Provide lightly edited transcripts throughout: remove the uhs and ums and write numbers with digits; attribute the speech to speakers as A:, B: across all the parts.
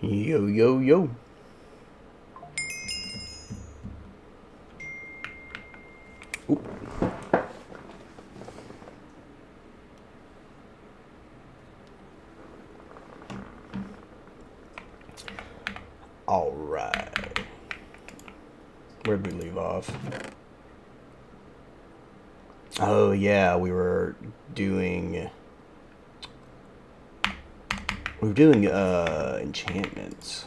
A: Yo, yo, yo. Oop. All right. Where'd we leave off? Oh, yeah, we were doing enchantments.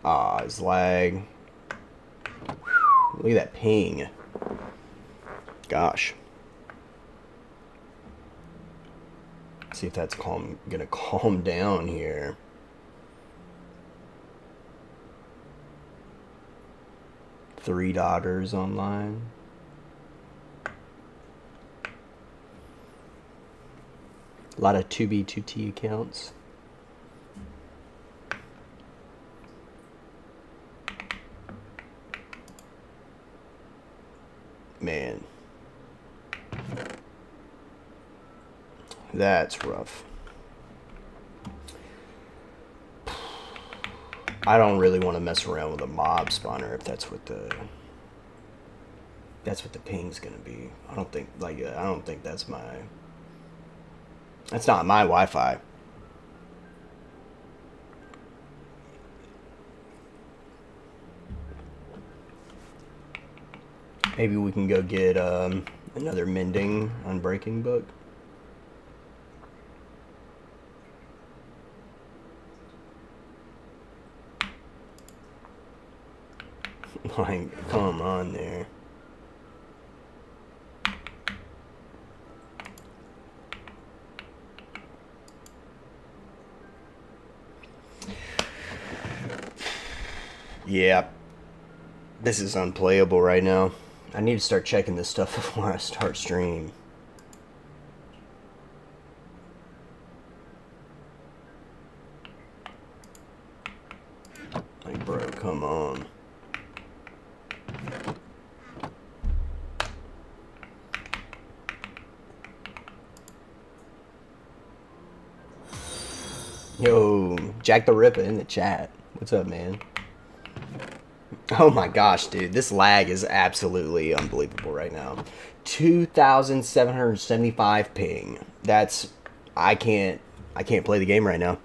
A: Ah, his lag. Look at that ping. Gosh. Let's see if that's gonna calm down here. Three daughters online. A lot of 2B, 2T accounts. Man. That's rough. I don't really want to mess around with a mob spawner if that's what the ping's gonna be. I don't think that's not my Wi-Fi. Maybe we can go get another mending unbreaking book. Like, come on there. Yeah. This is unplayable right now. I need to start checking this stuff before I start stream. Like, bro, come on. Yo, Jack the Ripper in the chat. What's up, man? Oh my gosh, dude. This lag is absolutely unbelievable right now. 2,775 ping. I can't play the game right now.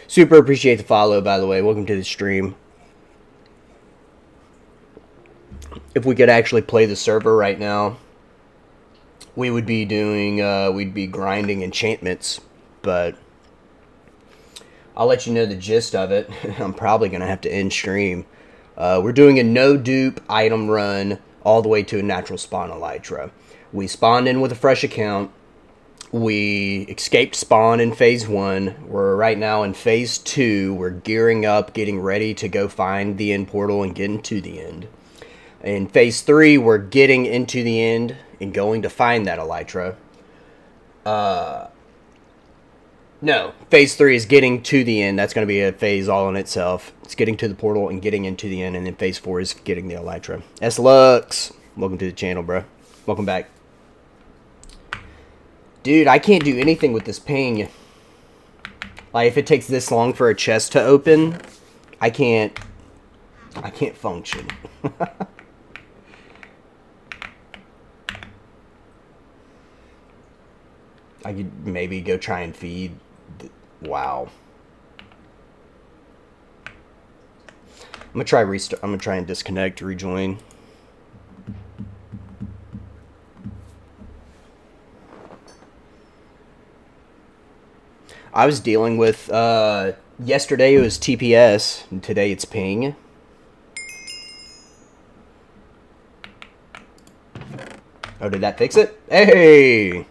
A: Super appreciate the follow, by the way. Welcome to the stream. If we could actually play the server right now, we would be doing, we'd be grinding enchantments, but I'll let you know the gist of it. I'm probably going to have to end stream. We're doing a no dupe item run all the way to a natural spawn Elytra. We spawned in with a fresh account. We escaped spawn in phase 1. We're right now in phase 2. We're gearing up, getting ready to go find the end portal and get into the end. In phase 3, we're getting into the end and going to find that Elytra. No, phase 3 is getting to the end. That's going to be a phase all in itself. It's getting to the portal and getting into the end. And then phase 4 is getting the Elytra. S-Lux. Welcome to the channel, bro. Welcome back. Dude, I can't do anything with this ping. Like, if it takes this long for a chest to open, I can't function. I could maybe go try and feed. Wow. I'm gonna try restart. I'm gonna try and disconnect, rejoin. I was dealing with yesterday it was TPS and today it's ping. Oh, did that fix it? Hey,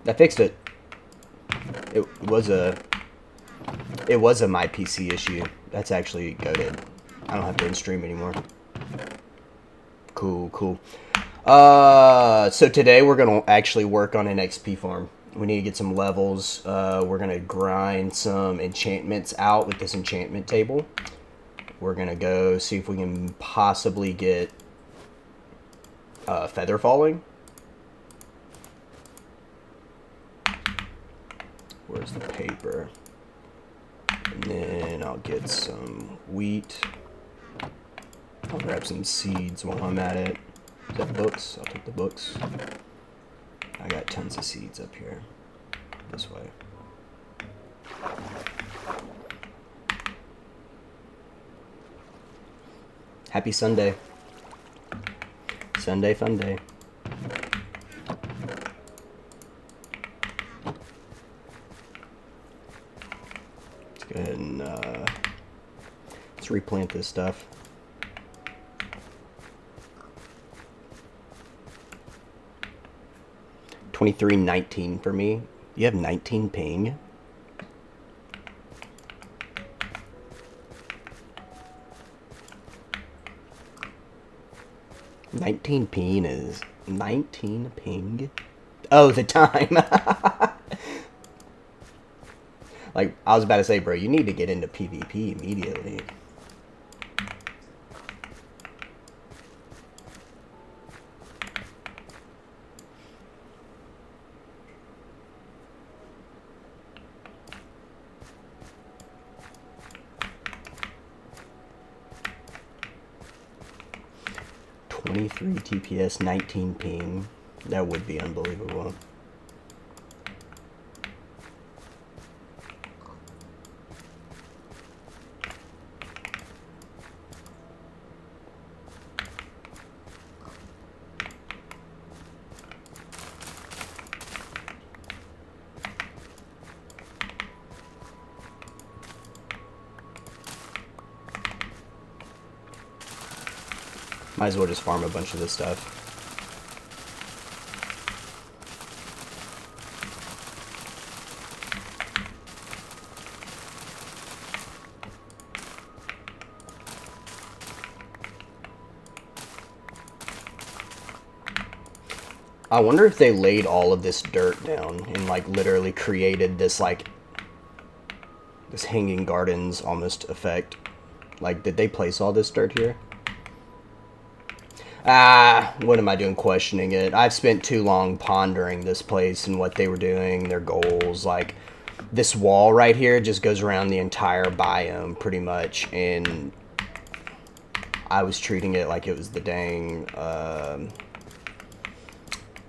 A: that fixed it. It was a my PC issue. That's actually goated. I don't have to end stream anymore. Cool, cool. So today we're gonna actually work on an XP farm. We need to get some levels. We're gonna grind some enchantments out with this enchantment table. We're gonna go see if we can possibly get feather falling. Where's the paper? And then I'll get some wheat. I'll grab some seeds while I'm at it. Is that books? I'll take the books. I got tons of seeds up here. This way. Happy Sunday. Sunday fun day. Let's go ahead and let's replant this stuff. $23.19 for me. You have 19 ping? $19 ping is 19 ping? Oh, the time. Like, I was about to say, bro, you need to get into PvP immediately. TPS, 19 ping. That would be unbelievable. Might as well just farm a bunch of this stuff. I wonder if they laid all of this dirt down and like literally created this like this hanging gardens almost effect. Like, did they place all this dirt here? What am I doing questioning it? I've spent too long pondering this place and what they were doing, their goals. Like, this wall right here just goes around the entire biome pretty much, and I was treating it like it was the dang,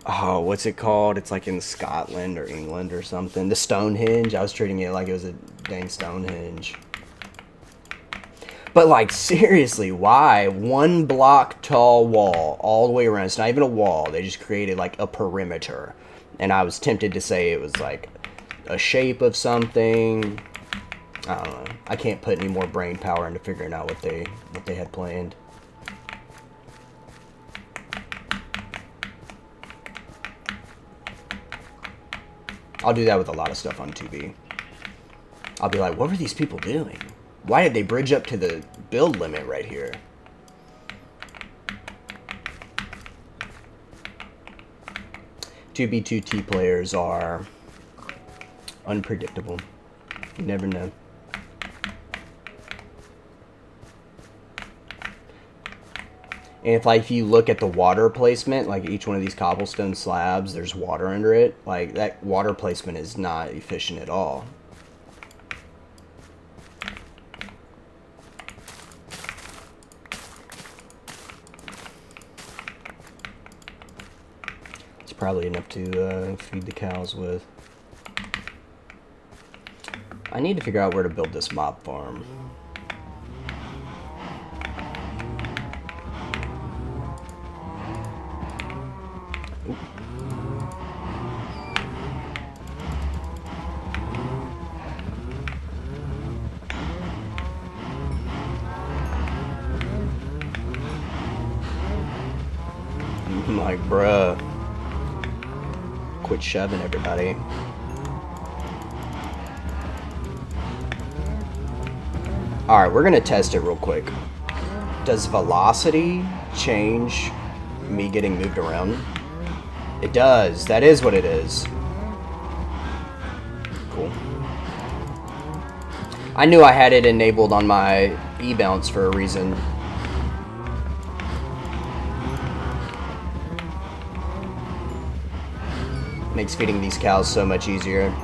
A: oh, what's it called? It's like in Scotland or England or something. The Stonehenge. I was treating it like it was a dang Stonehenge. But, like, seriously, why? 1 block tall wall all the way around. It's not even a wall. They just created, like, a perimeter. And I was tempted to say it was, like, a shape of something. I don't know. I can't put any more brain power into figuring out what they had planned. I'll do that with a lot of stuff on 2B. I'll be like, what were these people doing? Why did they bridge up to the build limit right here? $2B2T players are unpredictable. You never know. And if you look at the water placement, like each one of these cobblestone slabs, there's water under it. Like, that water placement is not efficient at all. It's probably enough to feed the cows with. I need to figure out where to build this mob farm. I'm like, bruh, quit shoving everybody. Alright, we're gonna test it real quick. Does velocity change me getting moved around? It does. That is what it is. Cool. I knew I had it enabled on my E-bounce for a reason. Makes feeding these cows so much easier.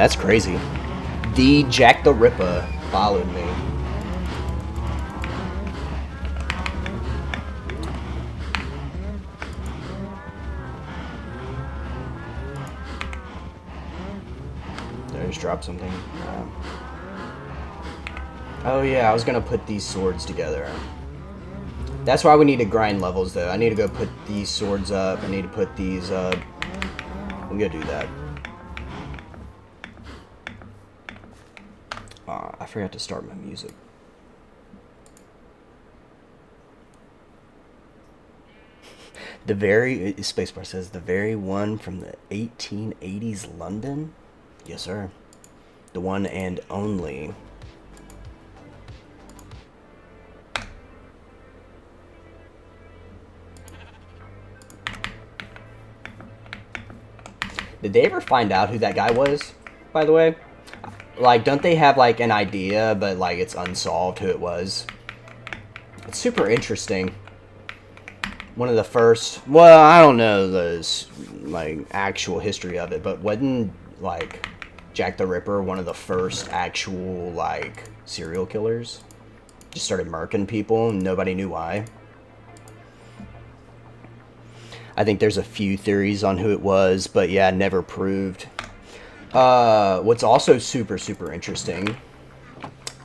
A: That's crazy. The Jack the Ripper followed me. Did I just drop something? Oh yeah, I was gonna put these swords together. That's why we need to grind levels though. I need to go put these swords up. I need to put these up. I'm gonna do that. I forgot to start my music. The very, Spacebar says, the very one from the 1880s London? Yes, sir. The one and only. Did they ever find out who that guy was, by the way? Like, don't they have, like, an idea, but, like, it's unsolved who it was? It's super interesting. One of the first... Well, I don't know the, like, actual history of it, but wasn't, like, Jack the Ripper one of the first actual, like, serial killers? Just started murking people, and nobody knew why. I think there's a few theories on who it was, but yeah, never proved. What's also super, super interesting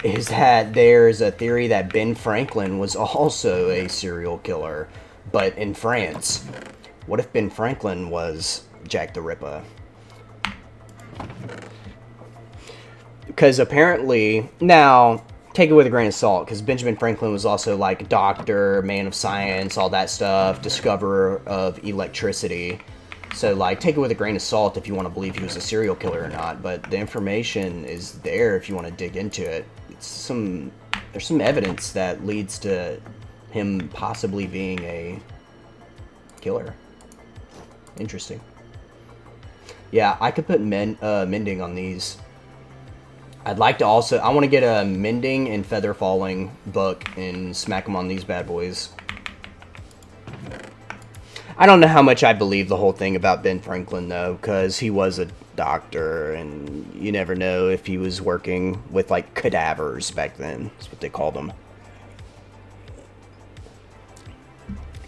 A: is that there's a theory that Ben Franklin was also a serial killer, but in France. What if Ben Franklin was Jack the Ripper? Because apparently, now, take it with a grain of salt, because Benjamin Franklin was also like a doctor, man of science, all that stuff, discoverer of electricity. So, like, take it with a grain of salt if you want to believe he was a serial killer or not, but the information is there if you want to dig into it. There's some evidence that leads to him possibly being a killer. Interesting. Yeah, I could put mending on these. I'd like to also... I want to get a mending and feather falling book and smack them on these bad boys. I don't know how much I believe the whole thing about Ben Franklin, though, because he was a doctor, and you never know if he was working with, like, cadavers back then. That's what they called them.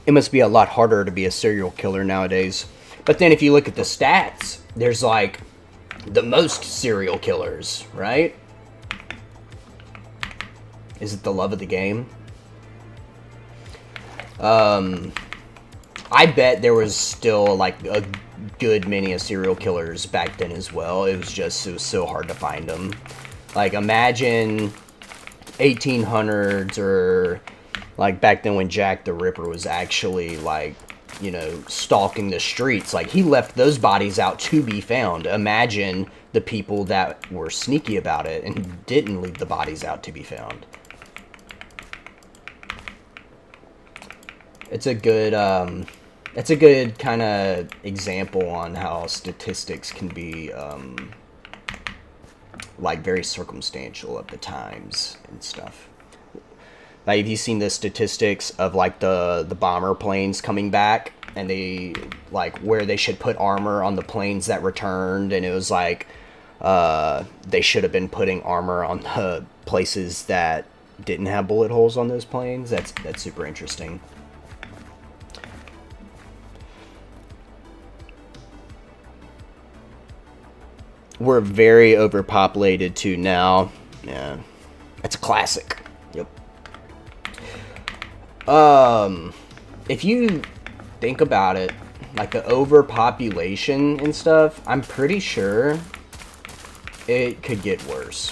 A: It must be a lot harder to be a serial killer nowadays. But then if you look at the stats, there's, like, the most serial killers, right? Is it the love of the game? I bet there was still, like, a good many of serial killers back then as well. It was so hard to find them. Like, imagine 1800s or, like, back then when Jack the Ripper was actually, like, you know, stalking the streets. Like, he left those bodies out to be found. Imagine the people that were sneaky about it and didn't leave the bodies out to be found. It's a good kind of example on how statistics can be, like, very circumstantial at the times and stuff. Like, have you seen the statistics of, like, the bomber planes coming back, and they, like, where they should put armor on the planes that returned, and it was like, they should have been putting armor on the places that didn't have bullet holes on those planes? That's super interesting. We're very overpopulated too now. Yeah, it's a classic. Yep. If you think about it, like the overpopulation and stuff, I'm pretty sure it could get worse.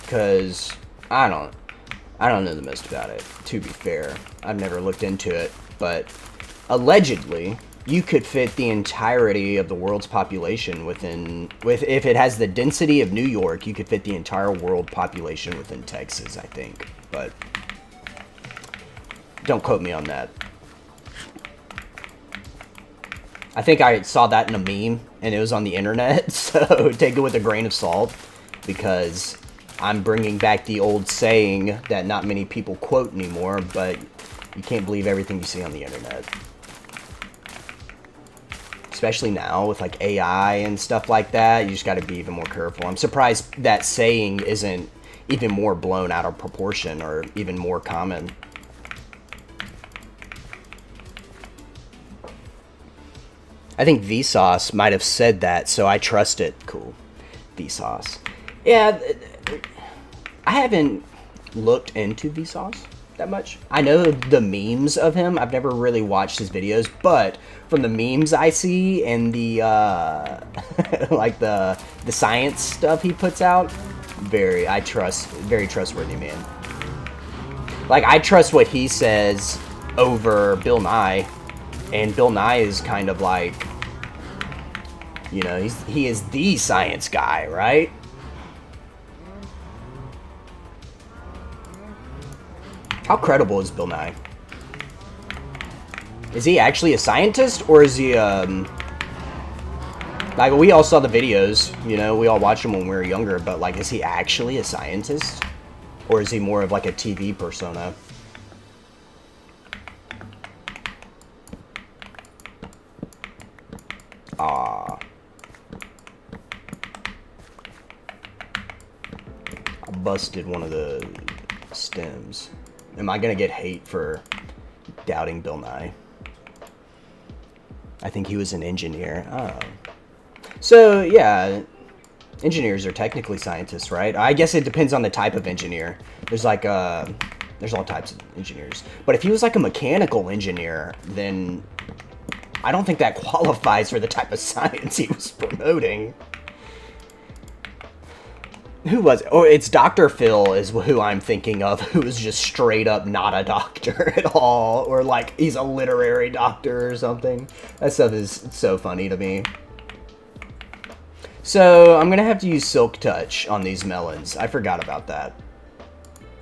A: Cause I don't know the most about it, to be fair. I've never looked into it, but allegedly you could fit the entirety of the world's population if it has the density of New York, you could fit the entire world population within Texas, I think. But don't quote me on that. I think I saw that in a meme, and it was on the internet, so take it with a grain of salt, because I'm bringing back the old saying that not many people quote anymore, but you can't believe everything you see on the internet. especially now with like AI and stuff like that. You just got to be even more careful. I'm surprised that saying isn't even more blown out of proportion or even more common. I think Vsauce might have said that, so I trust it. Cool. Vsauce. Yeah, I haven't looked into Vsauce that much. I know the memes of him. I've never really watched his videos, but from the memes I see and the like the science stuff he puts out, very trustworthy man. Like, I trust what he says over Bill Nye, and Bill Nye is kind of like, you know, he is the science guy, right? How credible is Bill Nye? Is he actually a scientist, or is he, like, we all saw the videos, you know, we all watched them when we were younger, but, like, is he actually a scientist? Or is he more of, like, a TV persona? I busted one of the stems. Am I gonna get hate for doubting Bill Nye? I think he was an engineer. Oh. So, yeah, engineers are technically scientists, right? I guess it depends on the type of engineer. There's like, there's all types of engineers. But if he was like a mechanical engineer, then I don't think that qualifies for the type of science he was promoting. Who was it? Oh, it's Dr. Phil is who I'm thinking of, who is just straight up not a doctor at all. Or like he's a literary doctor or something. That stuff is so funny to me. So I'm going to have to use Silk Touch on these melons. I forgot about that.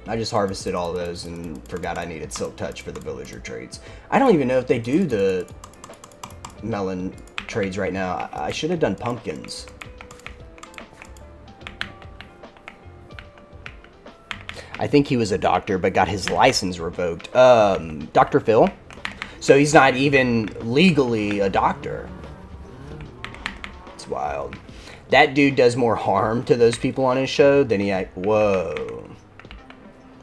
A: I just harvested all those and forgot I needed Silk Touch for the villager trades. I don't even know if they do the melon trades right now. I should have done pumpkins. I think he was a doctor, but got his license revoked. Dr. Phil? So he's not even legally a doctor. It's wild. That dude does more harm to those people on his show than he... Whoa.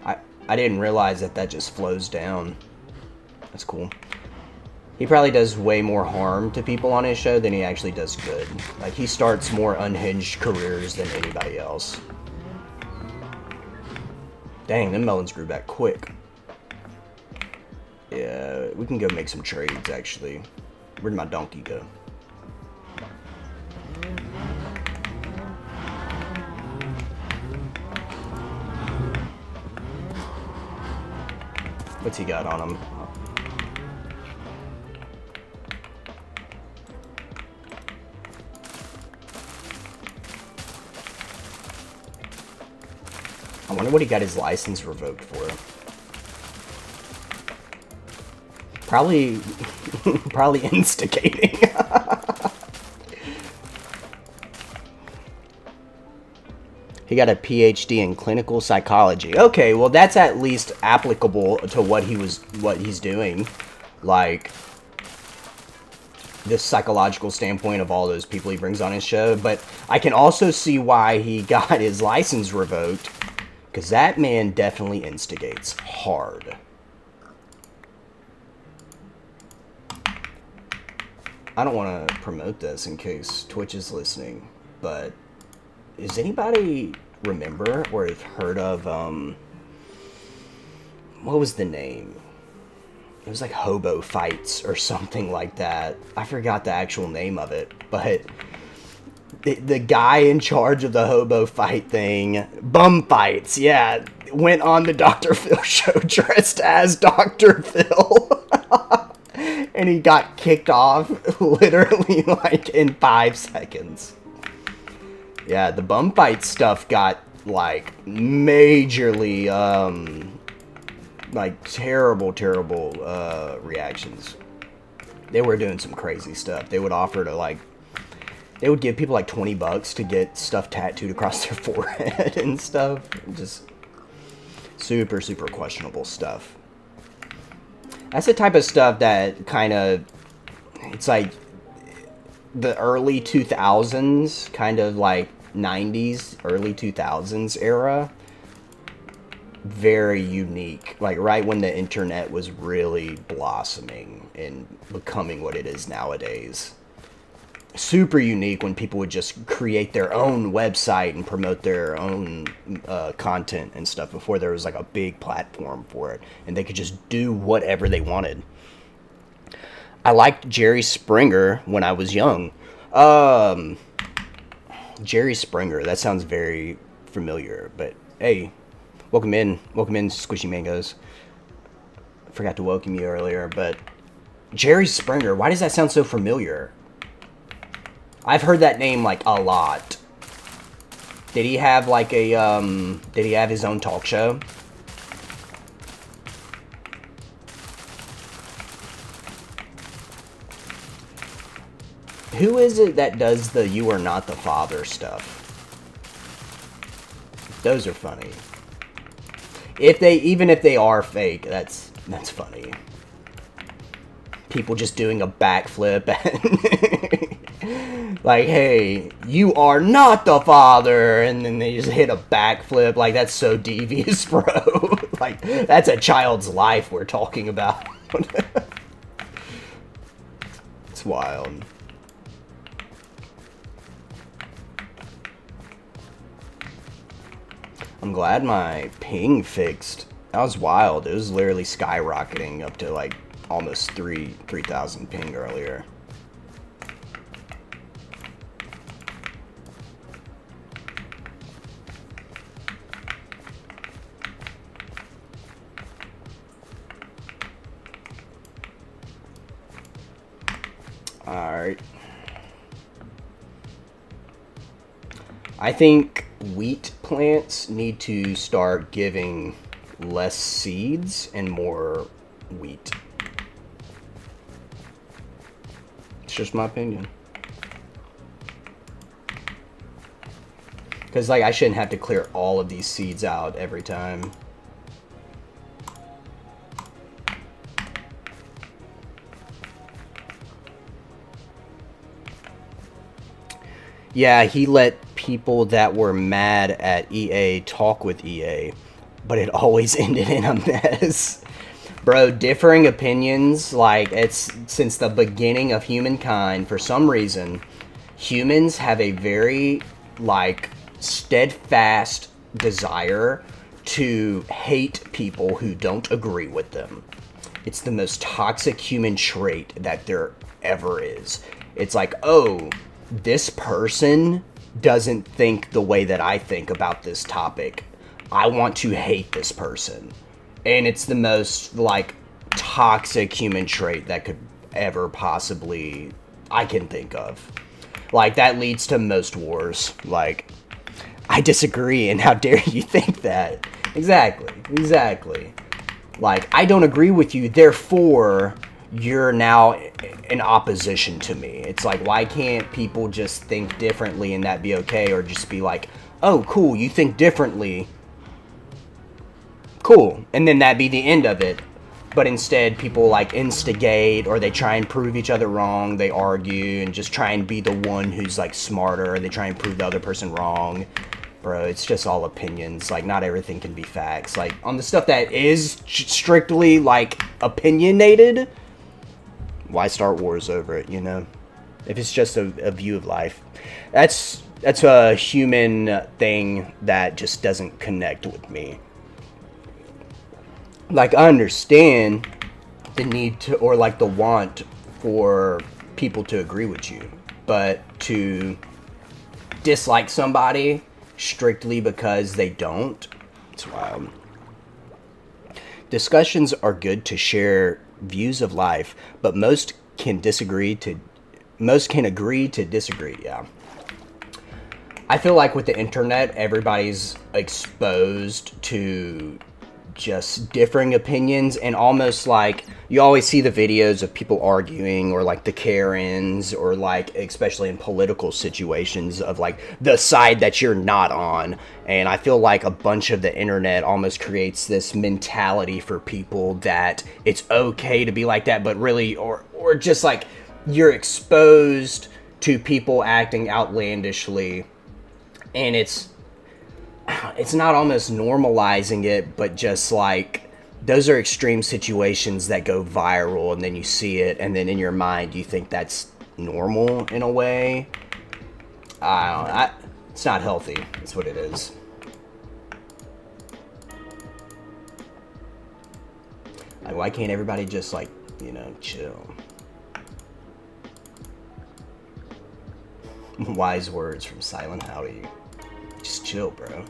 A: I didn't realize that just flows down. That's cool. He probably does way more harm to people on his show than he actually does good. Like, he starts more unhinged careers than anybody else. Dang, them melons grew back quick. Yeah, we can go make some trades, actually. Where'd my donkey go? What's he got on him? I wonder what he got his license revoked for. Probably instigating. He got a PhD in clinical psychology. Okay, well that's at least applicable to what he's doing. Like, this psychological standpoint of all those people he brings on his show. But I can also see why he got his license revoked. Because that man definitely instigates hard. I don't want to promote this in case Twitch is listening, but does anybody remember or have heard of, what was the name? It was like Hobo Fights or something like that. I forgot the actual name of it, but... The guy in charge of the hobo fight thing, bum fights, yeah, went on the Dr. Phil show dressed as Dr. Phil. And he got kicked off literally like in 5 seconds. Yeah, the bum fight stuff got like majorly, like terrible reactions. They were doing some crazy stuff. They would offer to like, they would give people like $20 to get stuff tattooed across their forehead and stuff. Just super questionable stuff. That's the type of stuff that kind of, it's like, the early 2000s, kind of like 90s, early 2000s era, very unique. Like right when the internet was really blossoming and becoming what it is nowadays. Super unique when people would just create their own website and promote their own content and stuff before there was like a big platform for it and they could just do whatever they wanted. I liked Jerry Springer when I was young. Jerry Springer, that sounds very familiar, but hey, welcome in, Squishy Mangoes. I forgot to welcome you earlier, but Jerry Springer, why does that sound so familiar? I've heard that name like a lot. Did he have like a did he have his own talk show? Who is it that does the "you are not the father" stuff? Those are funny. Even if they are fake, that's funny. People just doing a backflip and like, hey, you are not the father, and then they just hit a backflip. Like, that's so devious, bro. Like, that's a child's life we're talking about. It's wild. I'm glad my ping fixed. That was wild. It was literally skyrocketing up to like almost 3,000 ping earlier. Alright. I think wheat plants need to start giving less seeds and more wheat. It's just my opinion. Because, like, I shouldn't have to clear all of these seeds out every time. Yeah, he let people that were mad at EA talk with EA, but it always ended in a mess. Bro, differing opinions, like, it's since the beginning of humankind, for some reason, humans have a very, like, steadfast desire to hate people who don't agree with them. It's the most toxic human trait that there ever is. It's like, oh, this person doesn't think the way that I think about this topic. I want to hate this person. And it's the most, like, toxic human trait that could ever possibly, I can think of. Like, that leads to most wars. Like, I disagree, and how dare you think that? Exactly. Like, I don't agree with you, therefore you're now in opposition to me. It's like, why can't people just think differently and that be okay? Or just be like, oh, cool, you think differently. Cool. And then that be the end of it. But instead, people, like, instigate, or they try and prove each other wrong. They argue and just try and be the one who's, like, smarter. They try and prove the other person wrong. Bro, it's just all opinions. Like, not everything can be facts. Like, on the stuff that is strictly, like, opinionated, why start wars over it, you know? If it's just a view of life. That's a human thing that just doesn't connect with me. Like, I understand the need to, or like the want for people to agree with you, but to dislike somebody strictly because they don't, it's wild. Discussions are good to share views of life, but most can agree to disagree. Yeah, I feel like with the internet, everybody's exposed to just differing opinions, and almost like you always see the videos of people arguing, or like the Karens, or like especially in political situations of like the side that you're not on. And I feel like a bunch of the internet almost creates this mentality for people that it's okay to be like that, but really, or just like you're exposed to people acting outlandishly, and it's not almost normalizing it, but just like those are extreme situations that go viral, and then you see it, and then in your mind you think that's normal in a way. It's not healthy. That's what it is. Like, why can't everybody just, like, you know, chill? Wise words from Silent Howdy. Just chill, bro.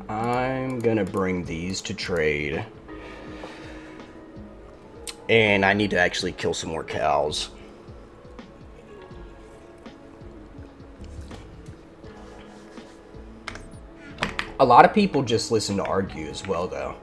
A: I'm gonna bring these to trade. And I need to actually kill some more cows. A lot of people just listen to argue as well, though.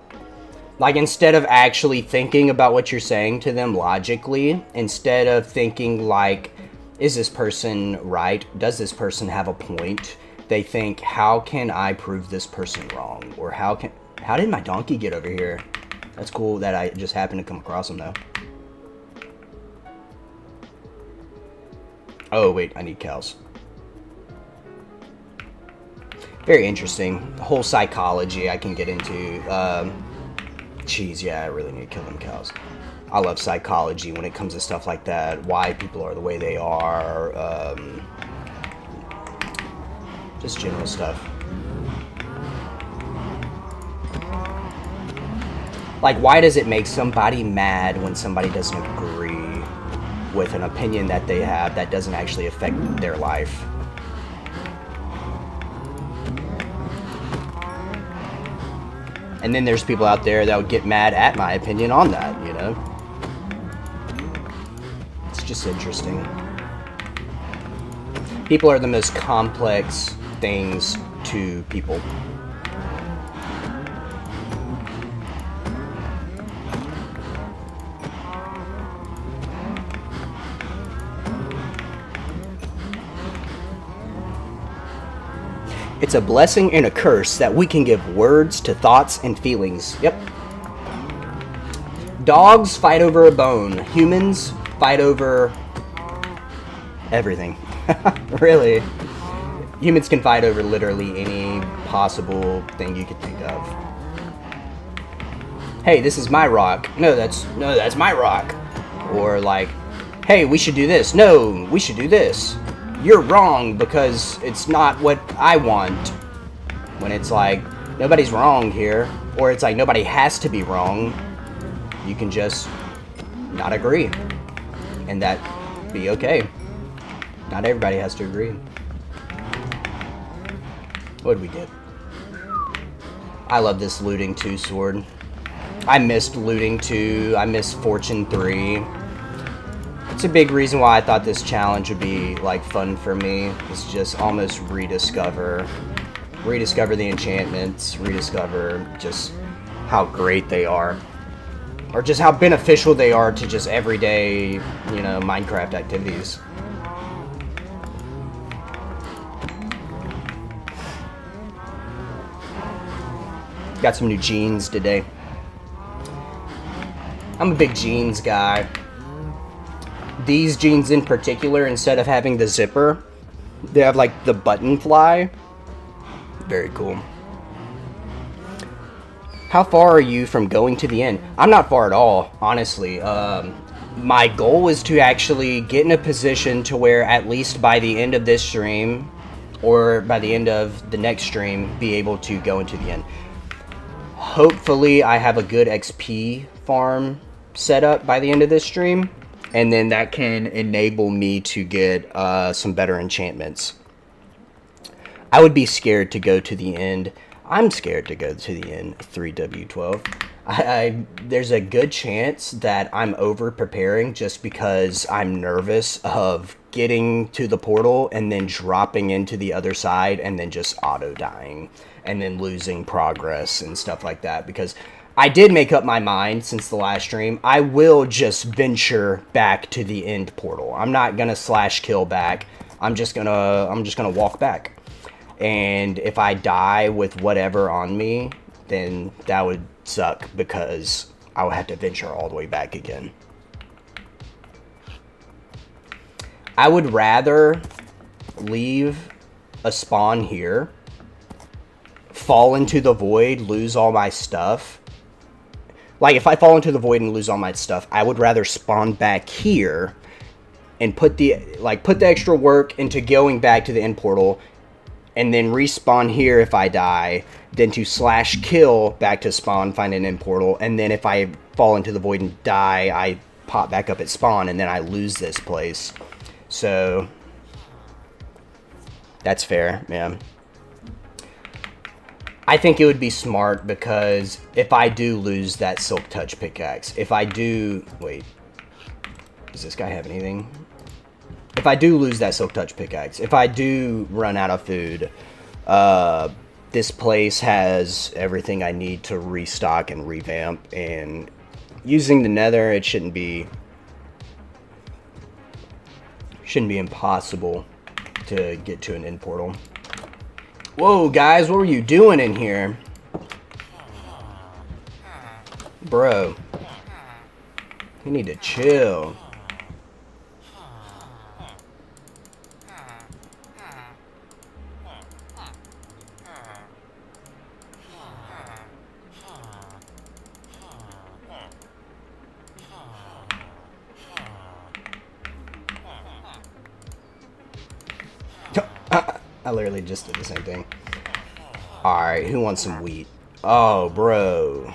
A: Like, instead of actually thinking about what you're saying to them logically, instead of thinking like, is this person right? Does this person have a point? They think, how can I prove this person wrong? Or how did my donkey get over here? That's cool that I just happened to come across him, though. Oh, wait, I need cows. Very interesting. The whole psychology I can get into. Jeez, yeah, I really need to kill them cows. I love psychology when it comes to stuff like that. Why people are the way they are. Just general stuff. Like, why does it make somebody mad when somebody doesn't agree with an opinion that they have that doesn't actually affect their life? And then there's people out there that would get mad at my opinion on that, you know? It's just interesting. People are the most complex things to people. It's a blessing and a curse that we can give words to thoughts and feelings. Yep. Dogs fight over a bone. Humans fight over everything. Really. Humans can fight over literally any possible thing you could think of. Hey, this is my rock. No, that's my rock. Or like, hey, we should do this. No, we should do this. You're wrong because it's not what I want. When it's like, nobody's wrong here. Or it's like, nobody has to be wrong. You can just not agree. And that be okay. Not everybody has to agree. What did we get? I love this looting 2 sword. I missed looting 2. I missed fortune 3. It's a big reason why I thought this challenge would be like fun for me. Is just almost rediscover the enchantments, rediscover just how great they are, or just how beneficial they are to just everyday, you know, Minecraft activities. Got some new jeans today. I'm a big jeans guy. These jeans in particular, instead of having the zipper, they have like the button fly. Very cool. How far are you from going to the end? I'm not far at all, honestly. My goal is to actually get in a position to where at least by the end of this stream, or by the end of the next stream, be able to go into the end. Hopefully I have a good XP farm set up by the end of this stream. And then that can enable me to get some better enchantments. I would be scared to go to the end. I'm scared to go to the end of 3W12. There's a good chance that I'm over preparing just because I'm nervous of getting to the portal and then dropping into the other side and then just auto dying and then losing progress and stuff like that, because I did make up my mind since the last stream. I will just venture back to the end portal. I'm not gonna slash kill back. I'm just gonna walk back. And if I die with whatever on me, then that would suck because I would have to venture all the way back again. I would rather leave a spawn here, fall into the void, lose all my stuff. Like, if I fall into the void and lose all my stuff, I would rather spawn back here and put the extra work into going back to the end portal and then respawn here if I die, than to slash kill back to spawn, find an end portal, and then if I fall into the void and die, I pop back up at spawn and then I lose this place. So that's fair, man. I think it would be smart, because if I do lose that Silk Touch pickaxe, if I do... Wait. Does this guy have anything? If I do lose that Silk Touch pickaxe, if I do run out of food, this place has everything I need to restock and revamp, and using the nether, it shouldn't be impossible to get to an end portal. Whoa, guys, what were you doing in here? Bro. You need to chill. I literally just did the same thing. Alright, who wants some wheat? Oh, bro.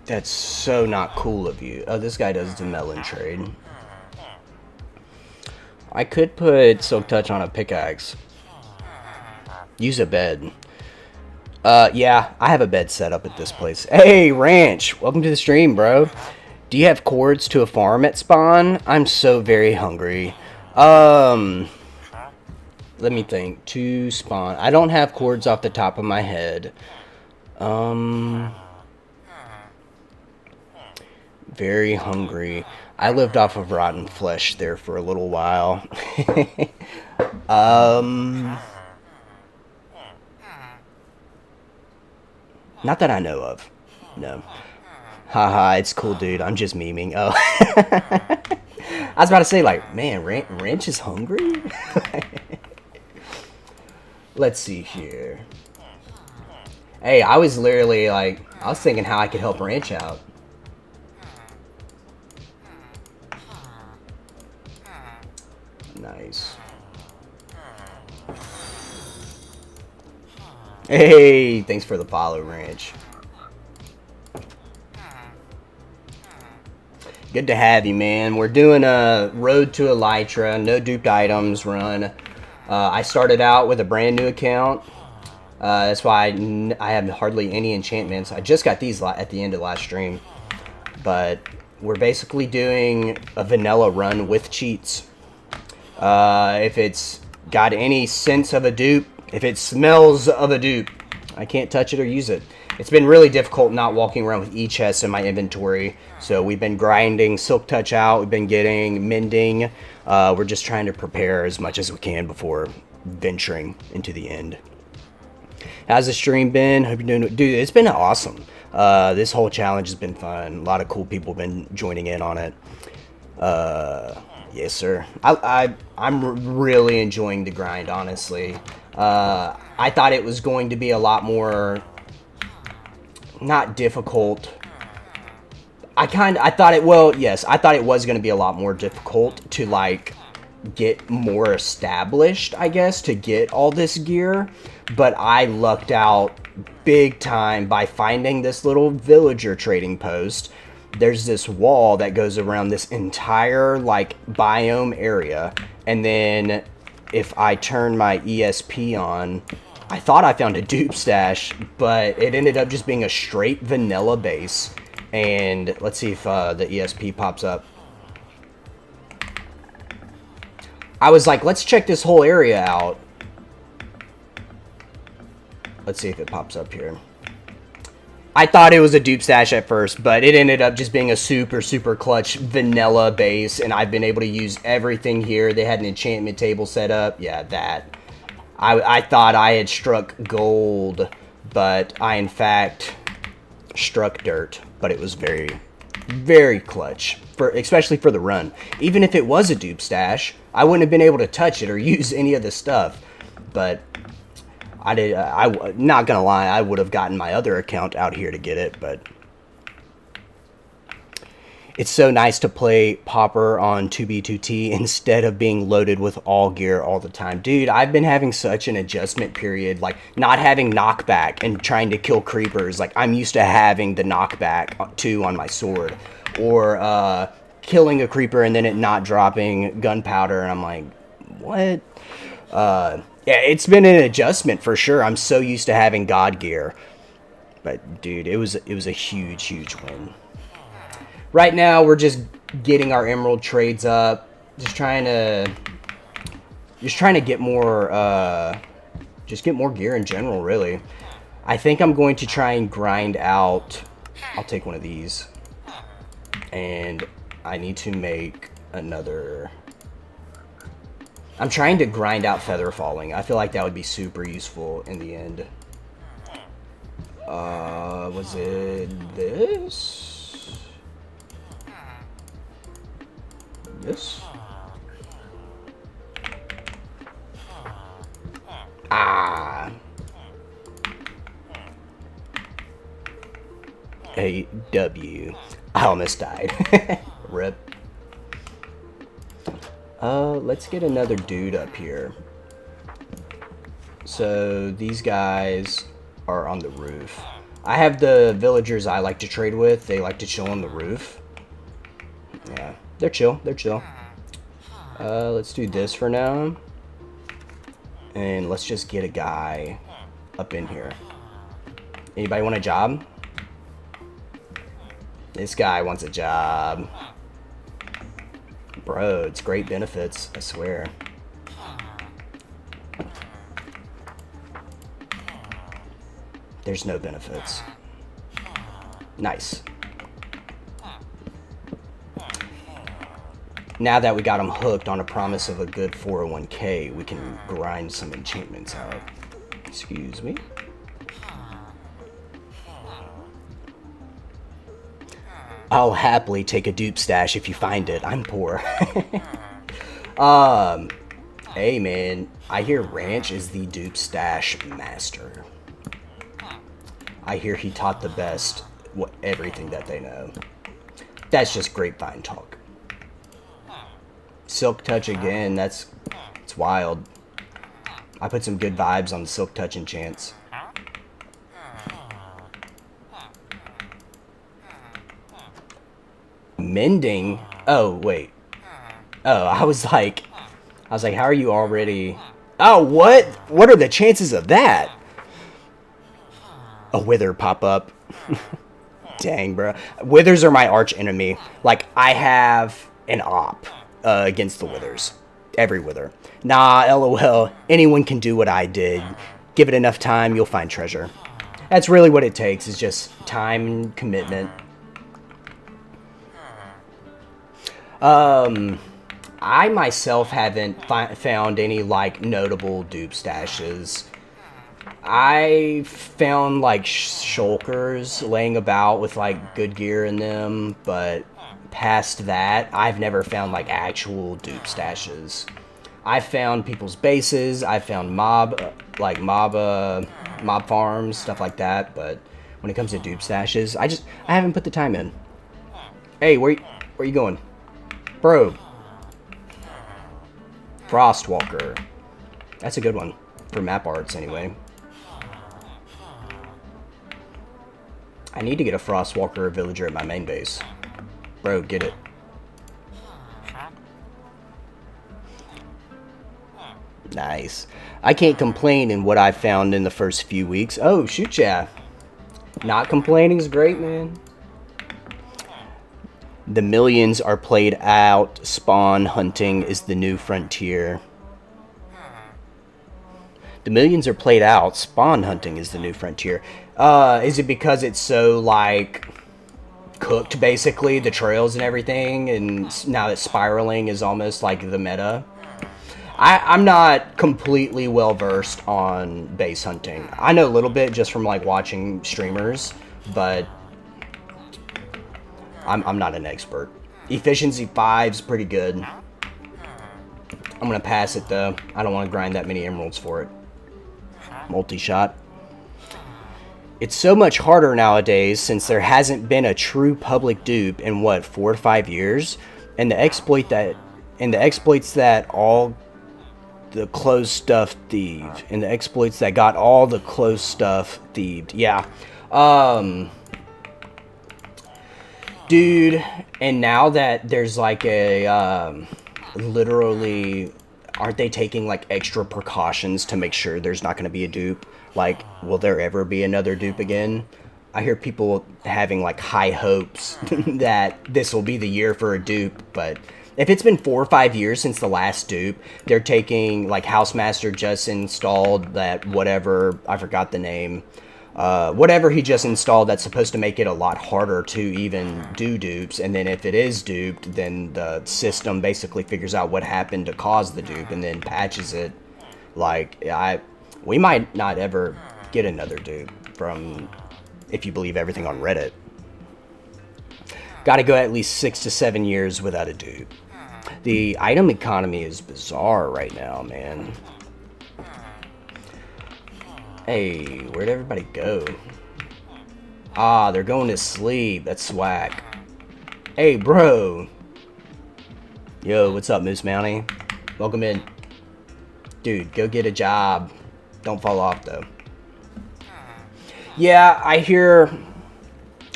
A: That's so not cool of you. Oh, this guy does the melon trade. I could put Silk Touch on a pickaxe. Use a bed. Yeah, I have a bed set up at this place. Hey, Ranch! Welcome to the stream, bro. Do you have cords to a farm at spawn? I'm so very hungry. Let me think. To spawn. I don't have cords off the top of my head. Very hungry. I lived off of rotten flesh there for a little while. Not that I know of. No. Haha, it's cool, dude. I'm just memeing. Oh. I was about to say, like, man, Wrench is hungry? Let's see here. Hey, I was literally, like, I was thinking how I could help Ranch out. Nice. Hey, thanks for the follow, Ranch. Good to have you, man. We're doing a Road to Elytra, no duped items run. I started out with a brand new account. That's why I have hardly any enchantments. I just got these at the end of last stream. But we're basically doing a vanilla run with cheats. If it's got any sense of a dupe, if it smells of a dupe, I can't touch it or use it. It's been really difficult not walking around with e-chests in my inventory. So we've been grinding Silk Touch out. We've been getting mending. We're just trying to prepare as much as we can before venturing into the end. How's the stream been? Hope you're doing... Dude, it's been awesome. This whole challenge has been fun. A lot of cool people have been joining in on it. Yes, sir. I'm really enjoying the grind, honestly. I thought it was going to be a lot more... not difficult. I thought it... Well, yes. I thought it was going to be a lot more difficult to, like, get more established, I guess, to get all this gear. But I lucked out big time by finding this little villager trading post. There's this wall that goes around this entire, like, biome area. And then if I turn my ESP on, I thought I found a dupe stash, but it ended up just being a straight vanilla base. And let's see if the ESP pops up. I was like, let's check this whole area out. Let's see if it pops up here. I thought it was a dupe stash at first, but it ended up just being a super, super clutch vanilla base, and I've been able to use everything here. They had an enchantment table set up. Yeah, that. I thought I had struck gold, but I, in fact, struck dirt, but it was very, very clutch, especially for the run. Even if it was a dupe stash, I wouldn't have been able to touch it or use any of the stuff. But I'm not gonna lie, I would have gotten my other account out here to get it, but it's so nice to play Pauper on 2B2T instead of being loaded with all gear all the time. Dude, I've been having such an adjustment period, like not having knockback and trying to kill creepers. Like I'm used to having the knockback too on my sword, or killing a creeper and then it not dropping gunpowder, and I'm like, what? Yeah, it's been an adjustment for sure. I'm so used to having God gear, but dude, it was a huge win. Right now, we're just getting our emerald trades up. Just trying to get more, just get more gear in general, really. I think I'm going to try and grind out. I'll take one of these, and I need to make another. I'm trying to grind out feather falling. I feel like that would be super useful in the end. Was it this? This? Ah. AW. I almost died. Rip. Let's get another dude up here. So these guys are on the roof. I have the villagers I like to trade with. They like to chill on the roof. Yeah. They're chill. They're chill. Let's do this for now. And let's just get a guy up in here. Anybody want a job? This guy wants a job. Bro, it's great benefits, I swear. There's no benefits. Nice. Now that we got him hooked on a promise of a good 401k, we can grind some enchantments out. Excuse me. I'll happily take a dupe stash if you find it. I'm poor. Hey man, I hear Ranch is the dupe stash master. I hear he taught the best everything that they know. That's just grapevine talk. Silk Touch again, it's wild. I put some good vibes on the Silk Touch enchants. Mending? Oh, wait. Oh, I was like, how are you already... Oh, what? What are the chances of that? A wither pop up. Dang, bro. Withers are my arch enemy. Like, I have an op against the withers. Every wither. Nah, LOL. Anyone can do what I did. Give it enough time, you'll find treasure. That's really what it takes, is just time and commitment. I myself haven't found any, like, notable dupe stashes. I found, like, shulkers laying about with, like, good gear in them, but past that, I've never found, like, actual dupe stashes. I found people's bases, I found mob farms, stuff like that, but when it comes to dupe stashes, I haven't put the time in. Hey, where you going? Bro. Frostwalker. That's a good one. For map arts, anyway. I need to get a Frostwalker villager at my main base. Bro, get it. Nice. I can't complain in what I found in the first few weeks. Oh, shoot ya. Not complaining is great, man. The millions are played out. Spawn hunting is the new frontier. The millions are played out. Spawn hunting is the new frontier. Is it because it's so, like, cooked, basically, the trails and everything, and now that spiraling is almost like the meta? I'm not completely well-versed on base hunting. I know a little bit just from, like, watching streamers, but I'm not an expert. Efficiency 5's pretty good. I'm gonna pass it though. I don't want to grind that many emeralds for it. Multi-shot. It's so much harder nowadays since there hasn't been a true public dupe in what, 4 to 5 years, and the exploits that all the closed stuff thieved, and the exploits that got all the closed stuff thieved. Yeah, dude. And now that there's like a literally, aren't they taking like extra precautions to make sure there's not going to be a dupe? Like, will there ever be another dupe again? I hear people having like high hopes that this will be the year for a dupe, but if it's been 4 or 5 years since the last dupe, they're taking, like, Housemaster just installed that whatever, I forgot the name, whatever he just installed that's supposed to make it a lot harder to even do dupes, and then if it is duped, then the system basically figures out what happened to cause the dupe and then patches it. Like, we might not ever get another dupe from, if you believe everything on Reddit. Gotta go at least 6 to 7 years without a dupe. The item economy is bizarre right now, man. Hey, where'd everybody go? Ah, they're going to sleep. That's swag. Hey, bro. Yo, what's up, Moose Mountie? Welcome in. Dude, go get a job. Don't fall off, though. Yeah, I hear...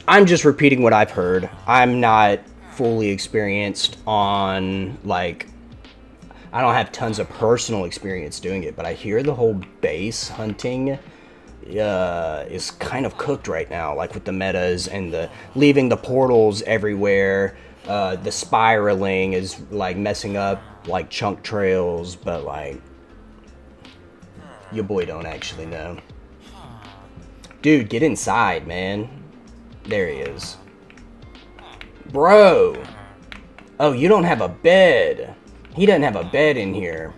A: I'm just repeating what I've heard. I'm not fully experienced on, like... I don't have tons of personal experience doing it, but I hear the whole base hunting is kind of cooked right now, like with the metas and the leaving the portals everywhere. The spiraling is, like, messing up, like, chunk trails, but, like... Your boy don't actually know. Dude, get inside, man. There he is. Bro! Oh, you don't have a bed. He doesn't have a bed in here.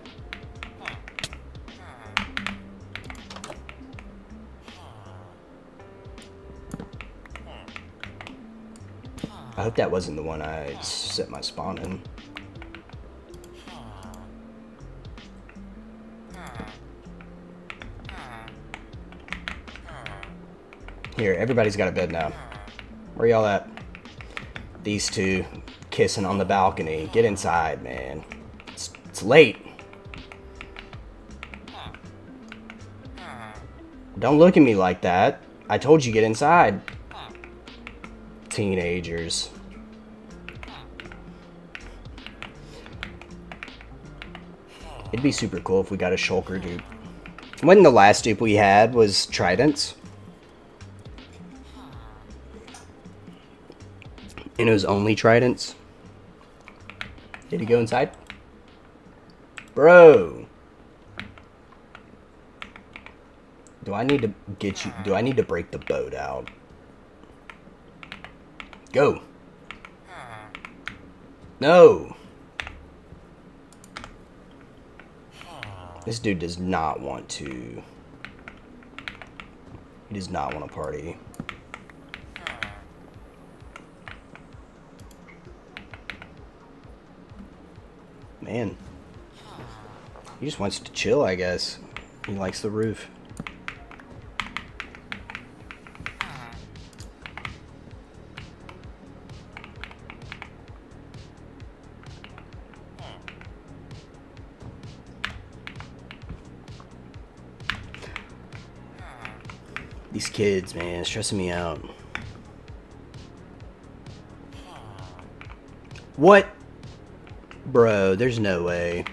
A: I hope that wasn't the one I set my spawn in. Here, everybody's got a bed now. Where y'all at? These two kissing on the balcony. Get inside, man. It's late. Don't look at me like that. I told you get inside. Teenagers. It'd be super cool if we got a shulker dupe. When the last dupe we had was tridents. And it was only tridents. Did he go inside? Bro. Do I need to get you? Do I need to break the boat out? Go. No. This dude does not want to. He does not want to party. Man. He just wants to chill, I guess. He likes the roof. These kids, man, stressing me out. What? Bro, there's no way.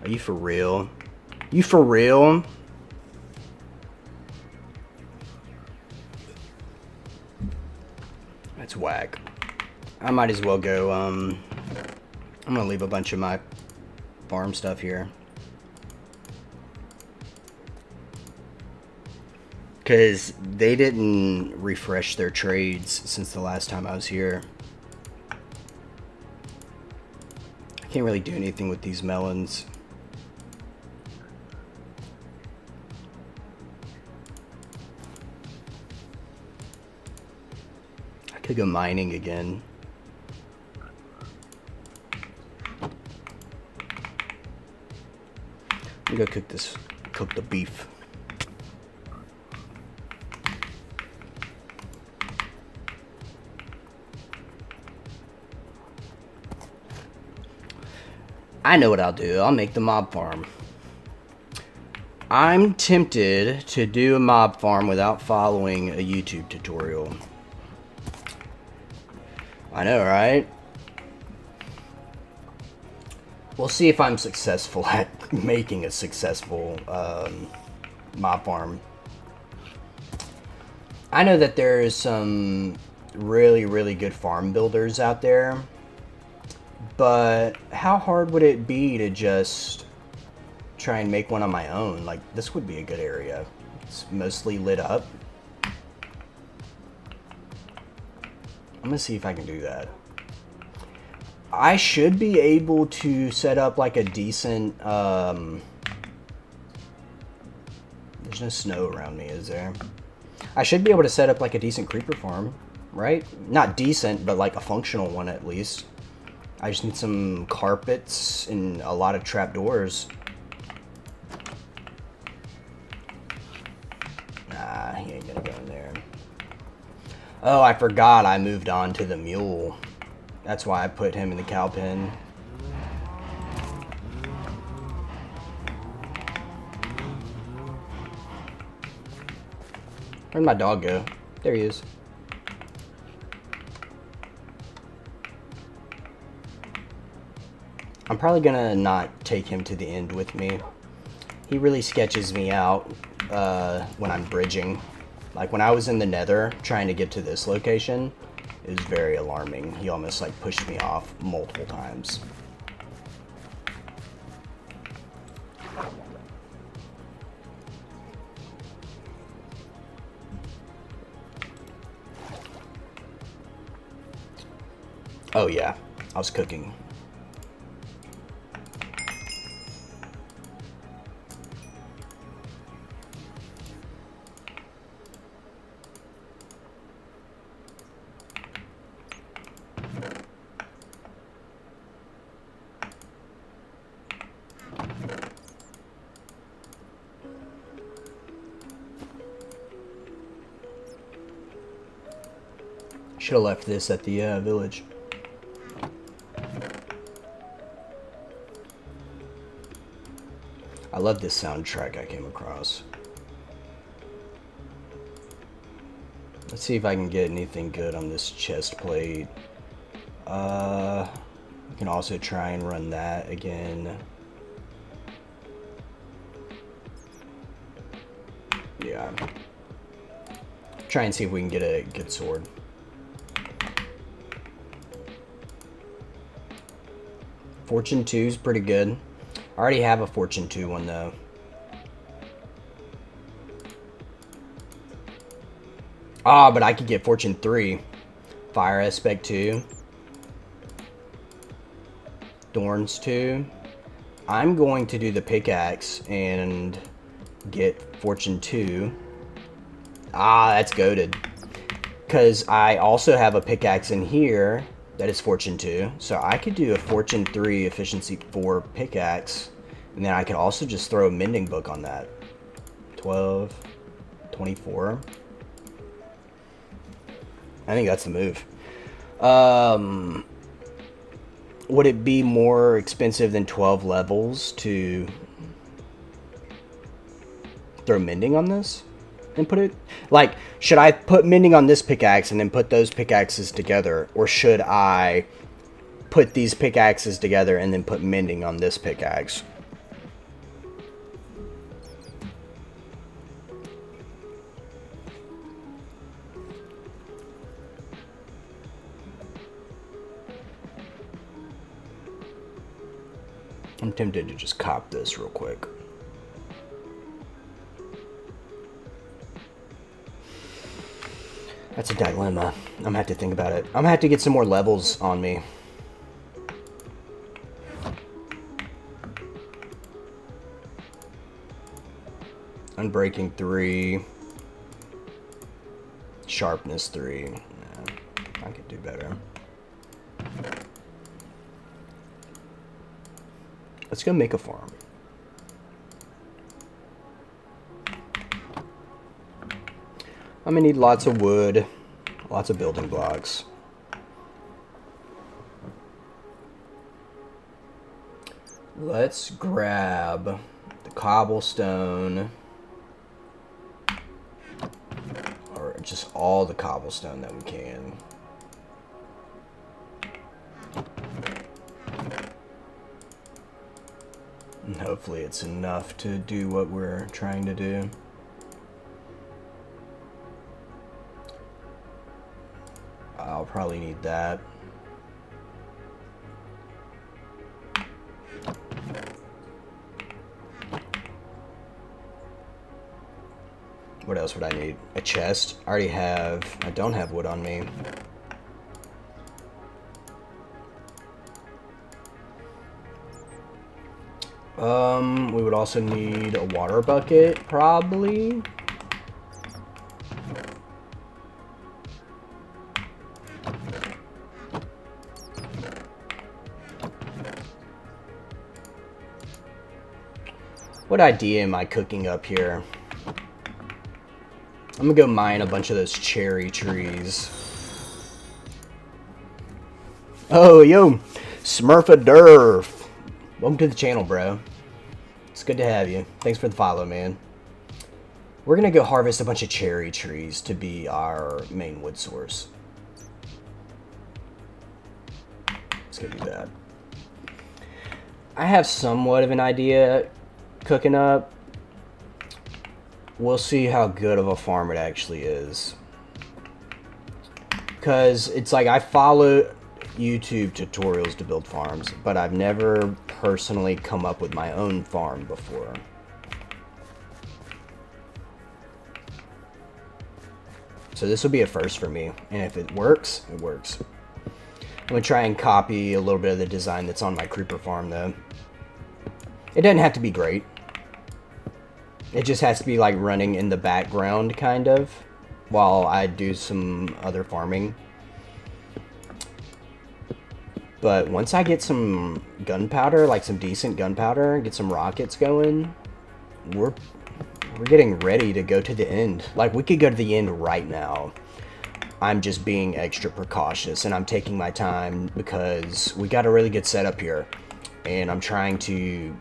A: Are you for real? You for real? That's whack. I might as well go, I'm gonna leave a bunch of my farm stuff here. Because they didn't refresh their trades since the last time I was here. I can't really do anything with these melons. I could go mining again. I'm gonna cook the beef. I know what I'll do. I'll make the mob farm. I'm tempted to do a mob farm without following a YouTube tutorial. I know, right? We'll see if I'm successful at making a successful mob farm. I know that there is some really, really good farm builders out there, but how hard would it be to just try and make one on my own? Like, this would be a good area. It's mostly lit up. I'm gonna see if I can do that. I should be able to set up like a decent, there's no snow around me, is there? I should be able to set up like a decent creeper farm, right? Not decent, but like a functional one at least. I just need some carpets and a lot of trapdoors. Nah, he ain't gonna go in there. Oh, I forgot I moved on to the mule. That's why I put him in the cow pen. Where'd my dog go? There he is. I'm probably gonna not take him to the end with me. He really sketches me out when I'm bridging. Like when I was in the Nether trying to get to this location, it was very alarming. He almost like pushed me off multiple times. Oh yeah, I was cooking. Should have left this at the village. I love this soundtrack I came across. Let's see if I can get anything good on this chest plate. We can also try and run that again. Yeah. Try and see if we can get a good sword. Fortune 2 is pretty good. I already have a Fortune 2 one though. Ah, but I could get Fortune 3. Fire Aspect 2. Thorns 2. I'm going to do the pickaxe and get Fortune 2. Ah, that's goated. Because I also have a pickaxe in here that is Fortune 2. So I could do a Fortune 3 Efficiency 4 pickaxe. And then I could also just throw a mending book on that. 12, 24. I think that's the move. Would it be more expensive than 12 levels to throw mending on this and put it? Like, should I put mending on this pickaxe and then put those pickaxes together? Or should I put these pickaxes together and then put mending on this pickaxe? I'm tempted to just cop this real quick. That's a dilemma. I'm gonna have to think about it. I'm gonna have to get some more levels on me. Unbreaking 3. Sharpness 3. Yeah, I could do better. Let's go make a farm. I'm gonna need lots of wood, lots of building blocks. Let's grab the cobblestone, or just all the cobblestone that we can. And hopefully it's enough to do what we're trying to do. I'll probably need that. What else would I need? A chest? I don't have wood on me. We would also need a water bucket, probably. What idea am I cooking up here? I'm gonna go mine a bunch of those cherry trees. Oh, yo, Smurfadurf. Welcome to the channel, bro. It's good to have you. Thanks for the follow, man. We're gonna go harvest a bunch of cherry trees to be our main wood source. Let's go do that. I have somewhat of an idea cooking up. We'll see how good of a farm it actually is. Because it's like I follow YouTube tutorials to build farms, but I've never personally come up with my own farm before. So this will be a first for me, and if it works, it works. I'm going to try and copy a little bit of the design that's on my creeper farm, though. It doesn't have to be great. It just has to be like running in the background, kind of, while I do some other farming. But once I get some gunpowder, like some decent gunpowder, get some rockets going, we're getting ready to go to the end. Like, we could go to the end right now. I'm just being extra precautious, and I'm taking my time because we got a really good setup here, and I'm trying to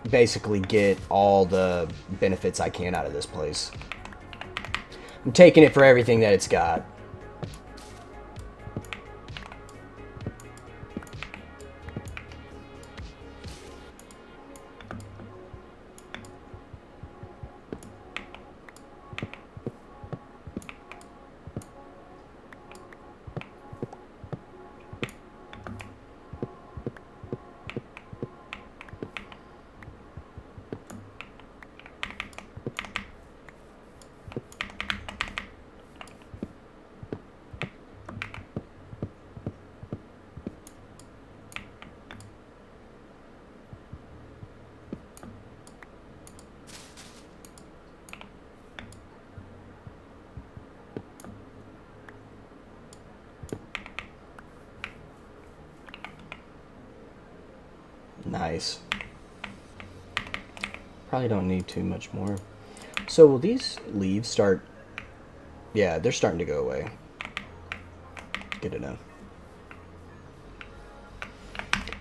A: basically get all the benefits I can out of this place. I'm taking it for everything that it's got. Nice. Probably don't need too much more. So will these leaves start? Yeah, they're starting to go away. Good to know.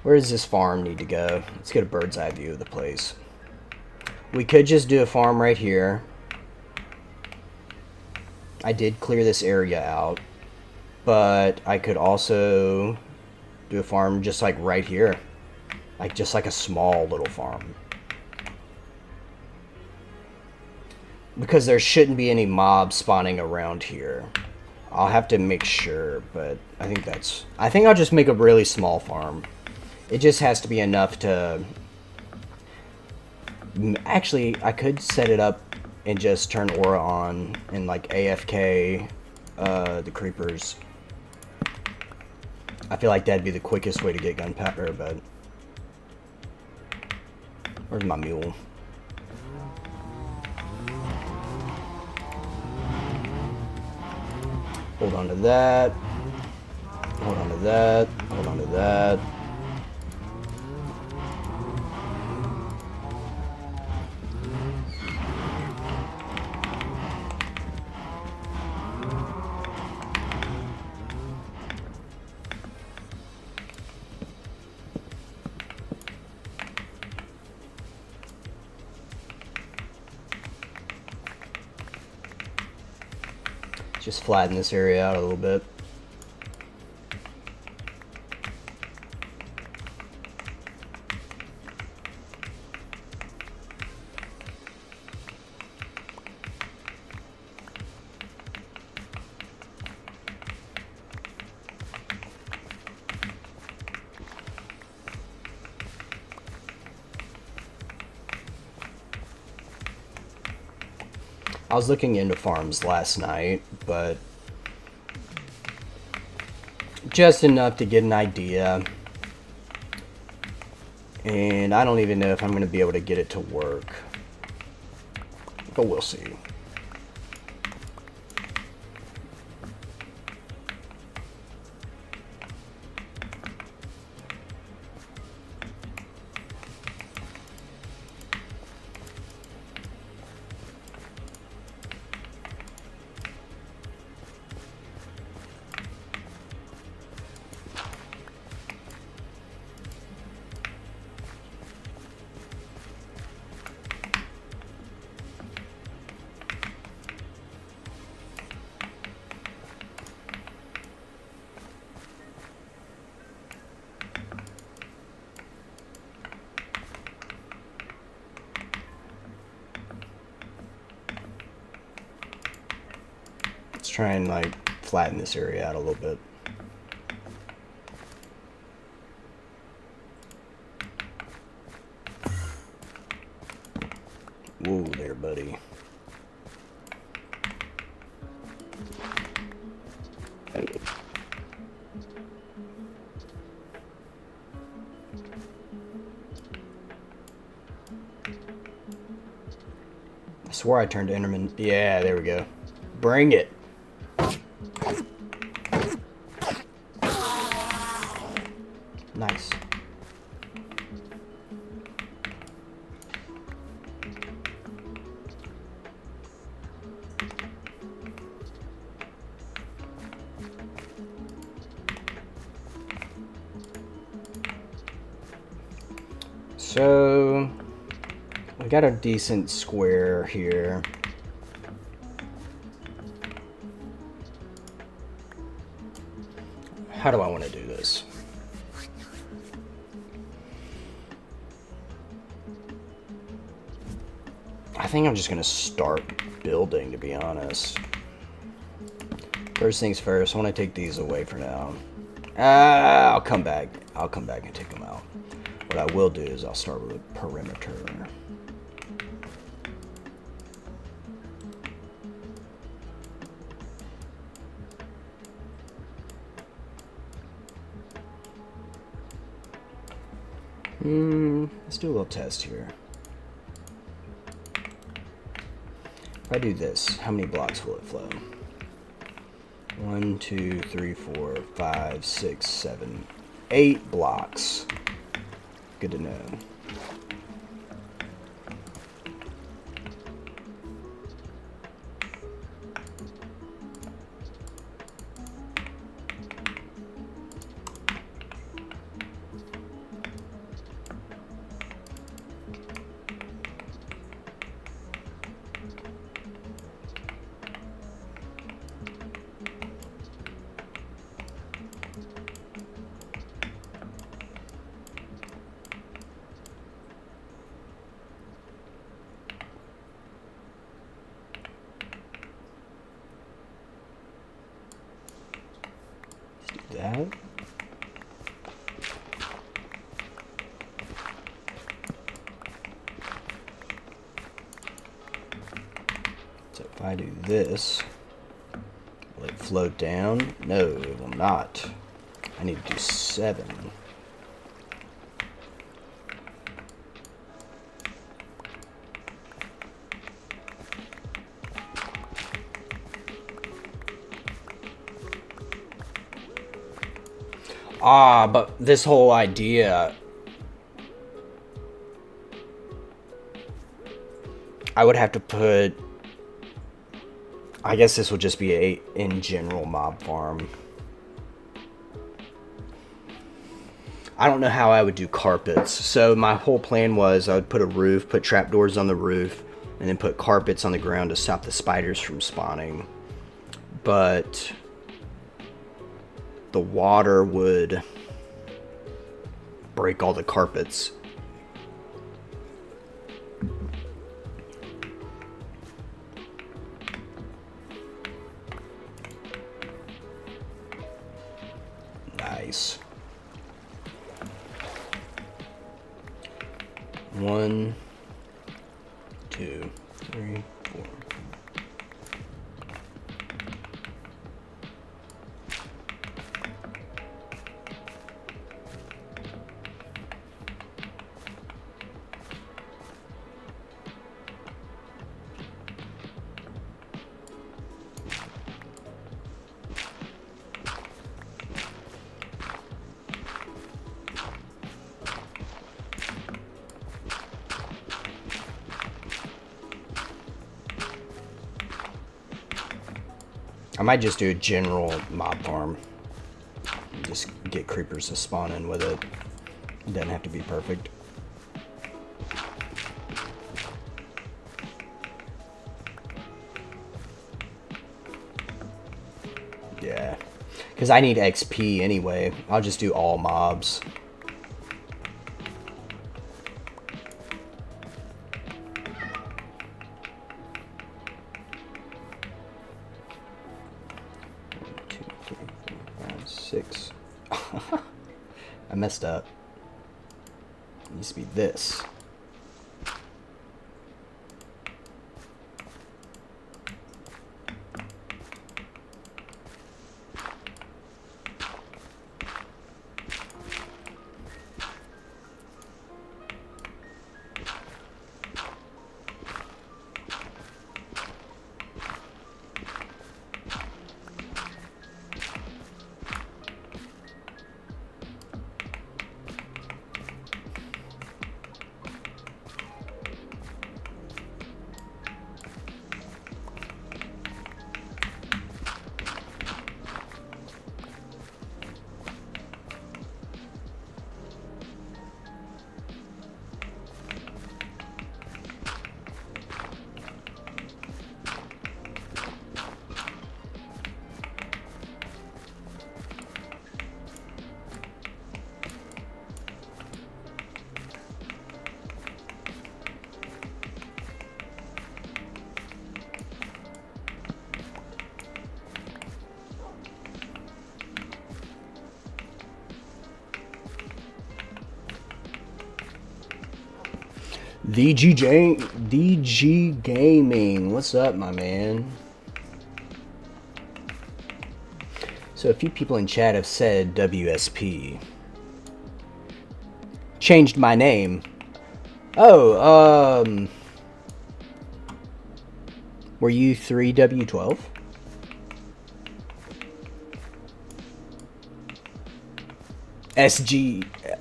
A: Where does this farm need to go? Let's get a bird's eye view of the place. We could just do a farm right here. I did clear this area out, but I could also do a farm just like right here. Like, just like a small little farm. Because there shouldn't be any mobs spawning around here. I'll have to make sure, but I think I'll just make a really small farm. It just has to be enough to... Actually, I could set it up and just turn aura on and like AFK the creepers. I feel like that'd be the quickest way to get gunpowder, but... Where's my mule? Hold on to that. Hold on to that. Hold on to that. Just flatten this area out a little bit. I was looking into farms last night, but just enough to get an idea. And I don't even know if I'm going to be able to get it to work. But we'll see. Let's try and like flatten this area out a little bit. Whoa there, buddy. I swore I turned to Enderman. Yeah, there we go. Bring it. Nice. So we got a decent square here. How do I want to do this? I think I'm just going to start building, to be honest. First things first, I want to take these away for now. I'll come back. I'll come back and take them out. What I will do is I'll start with a perimeter. Let's do a little test here. If I do this, how many blocks will it flow? 1, 2, 3, 4, 5, 6, 7, 8 blocks. Good to know. That. So if I do this, will it float down? No, it will not. I need to do 7. But this whole idea, I would have to put, I guess this would just be a in general mob farm. I don't know how I would do carpets. So my whole plan was I would put a roof, put trapdoors on the roof, and then put carpets on the ground to stop the spiders from spawning. but the water would break all the carpets. Nice. 1, 2, 3, 4. I might just do a general mob farm. Just get creepers to spawn in with it. It doesn't have to be perfect. Yeah. Because I need XP anyway. I'll just do all mobs. Six. I messed up. It needs to be this. DG Gaming, what's up, my man? So a few people in chat have said WSP. Changed my name. Oh, were you 3W12?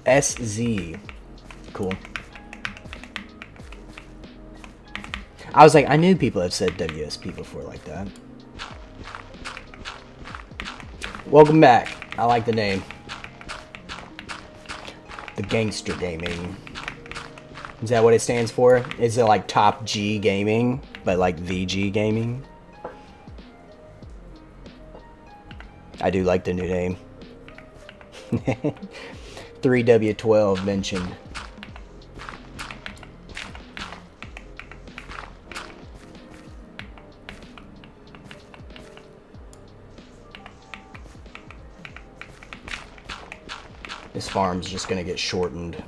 A: SZ. Cool. I was like, I knew people have said WSP before like that. Welcome back. I like the name. The Gangster Gaming. Is that what it stands for? Is it like Top G Gaming, but like VG Gaming? I do like the new name. 3W12 mentioned. This farm's just gonna get shortened.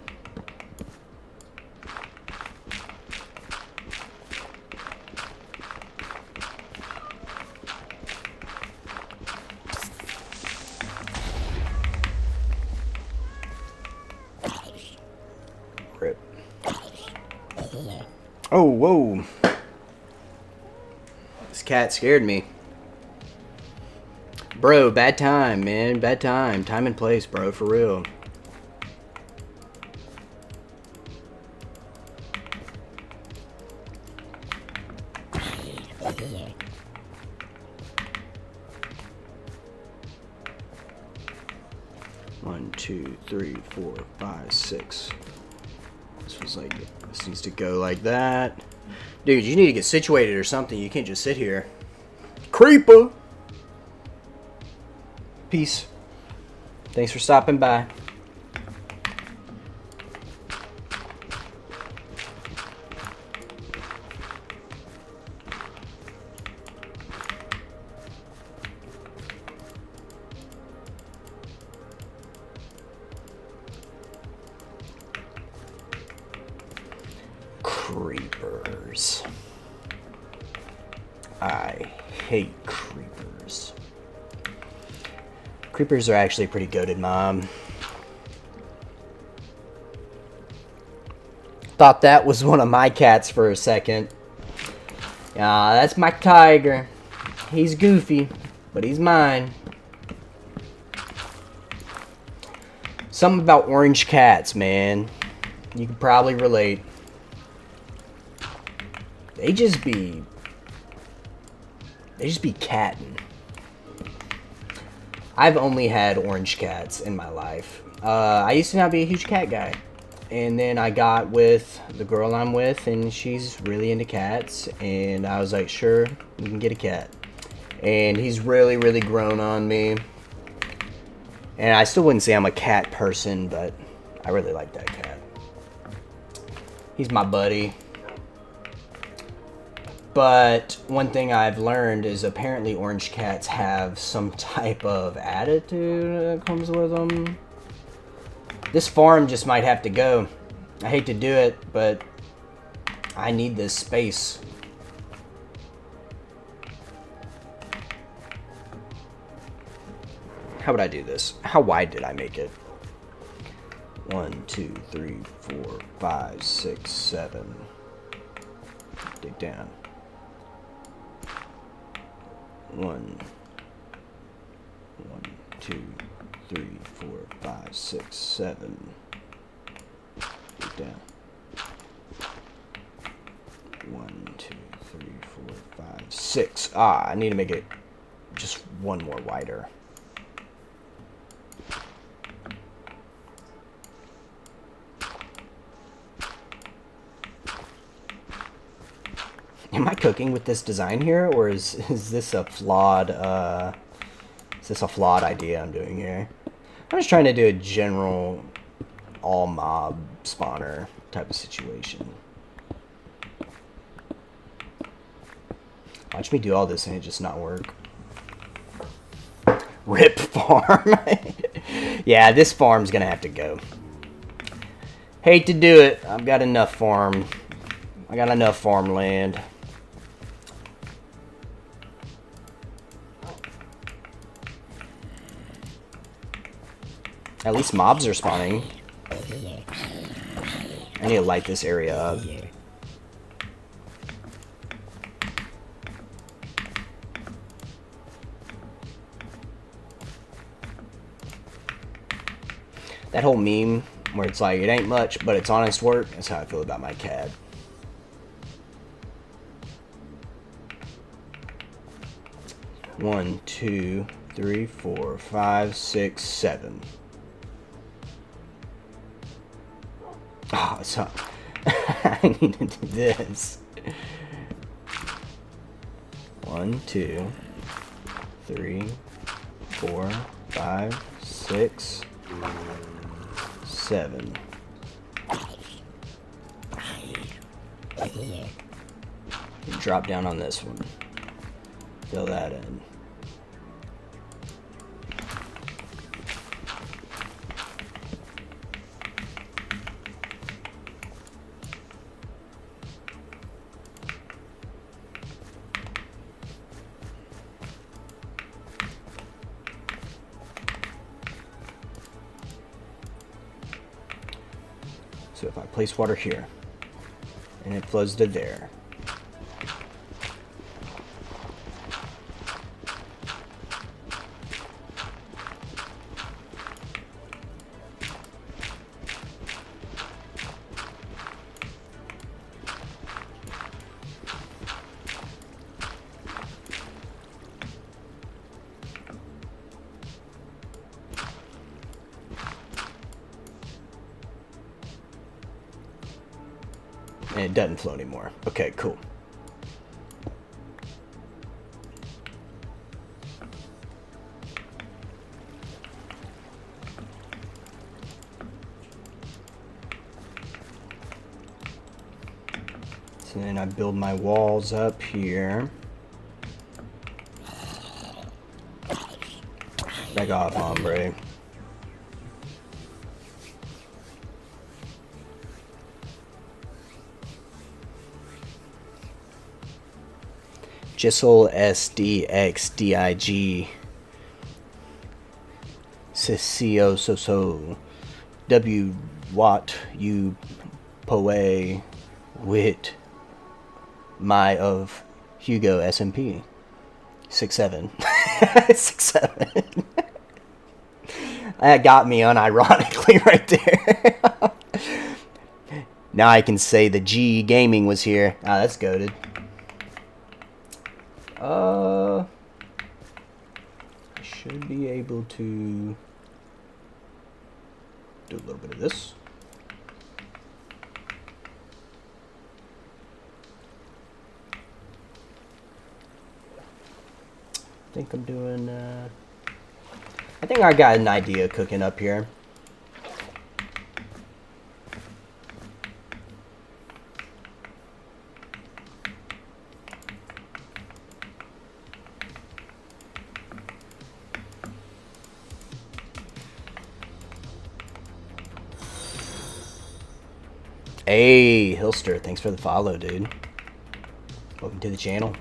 A: Rip. Oh, whoa. This cat scared me. Bro, bad time, man. Bad time. Time and place, bro. For real. One, two, three, 4, 5, 6. This was like, this needs to go like that. Dude, you need to get situated or something. You can't just sit here. Creeper! Peace. Thanks for stopping by. Creepers. I hate creepers. Creepers are actually pretty goated, Mom. Thought that was one of my cats for a second. That's my tiger. He's goofy, but he's mine. Something about orange cats, man. You could probably relate. They just be catting. I've only had orange cats in my life. I used to not be a huge cat guy. And then I got with the girl I'm with, and she's really into cats. And I was like, sure, you can get a cat. And he's really, really grown on me. And I still wouldn't say I'm a cat person, but I really like that cat. He's my buddy. But one thing I've learned is apparently orange cats have some type of attitude that comes with them. This farm just might have to go. I hate to do it, but I need this space. How would I do this? How wide did I make it? 1, 2, 3, 4, 5, 6, 7. Dig down. 1, 2, 3, 4, 5, 6, 7. Dig down. 1, 2, 3, 4, 5, 6. I need to make it just one more wider. Am I cooking with this design here, or is this a flawed idea I'm doing here? I'm just trying to do a general all mob spawner type of situation. Watch me do all this and it just not work. RIP farm. Yeah, this farm's gonna have to go. Hate to do it. I've got enough farm. I got enough farmland. At least mobs are spawning. I need to light this area up. That whole meme where it's like, it ain't much, but it's honest work, that's how I feel about my cat. One, 2, 3, 4, 5, 6, 7. Oh, so I need to do this. 1, 2, 3, 4, 5, 6, 7. Drop down on this one. Fill that in. So if I place water here, and it flows to there. And it doesn't flow anymore. Okay, cool. So then I build my walls up here. Back off, hombre. Gisel SDXDIG Cicio So W Watt U Poe Wit My of Hugo SMP 6'7". 6'7". That got me unironically right there. Now I can say the G Gaming was here. Ah, that's goated. I should be able to do a little bit of this. I think I'm doing, I think I got an idea cooking up here. Hey, Hilster, thanks for the follow, dude. Welcome to the channel.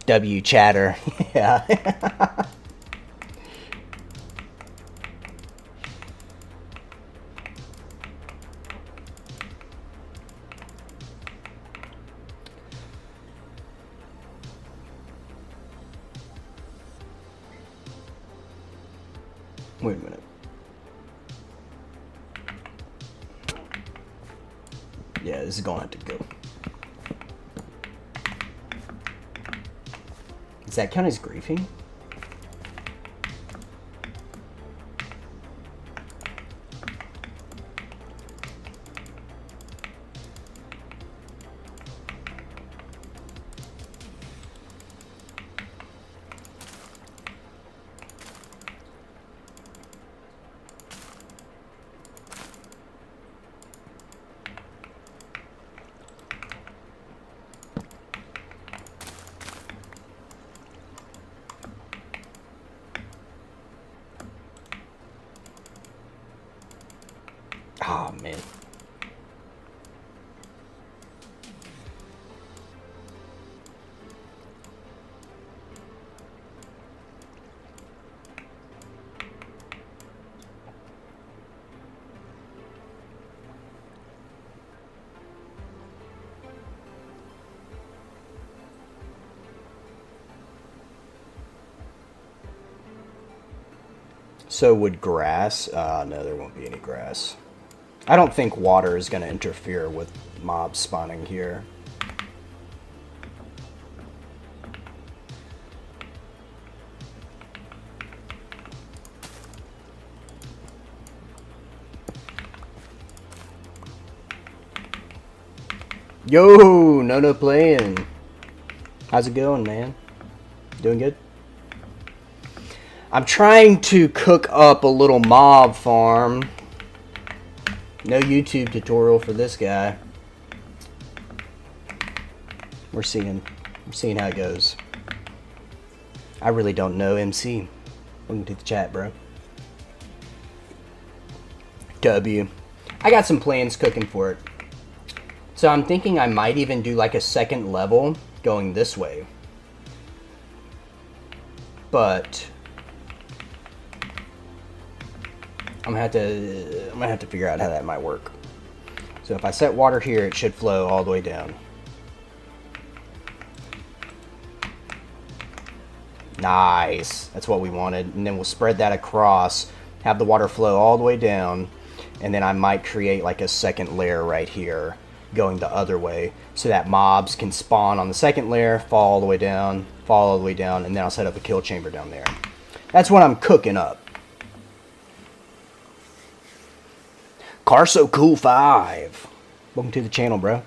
A: W Chatter, yeah. Wait a minute. Yeah, this is gonna have to go. Does that count as griefing? Oh, man. So would grass? No, there won't be any grass. I don't think water is going to interfere with mobs spawning here. Yo, no playing. How's it going, man? Doing good? I'm trying to cook up a little mob farm. No YouTube tutorial for this guy. We're seeing how it goes. I really don't know MC. Welcome to the chat, bro. W. I got some plans cooking for it. So I'm thinking I might even do like a second level going this way. But I'm gonna have to figure out how that might work. So if I set water here, it should flow all the way down. Nice. That's what we wanted. And then we'll spread that across, have the water flow all the way down, and then I might create like a second layer right here going the other way so that mobs can spawn on the second layer, fall all the way down, and then I'll set up a kill chamber down there. That's what I'm cooking up. Carso Cool 5. Welcome to the channel, bro.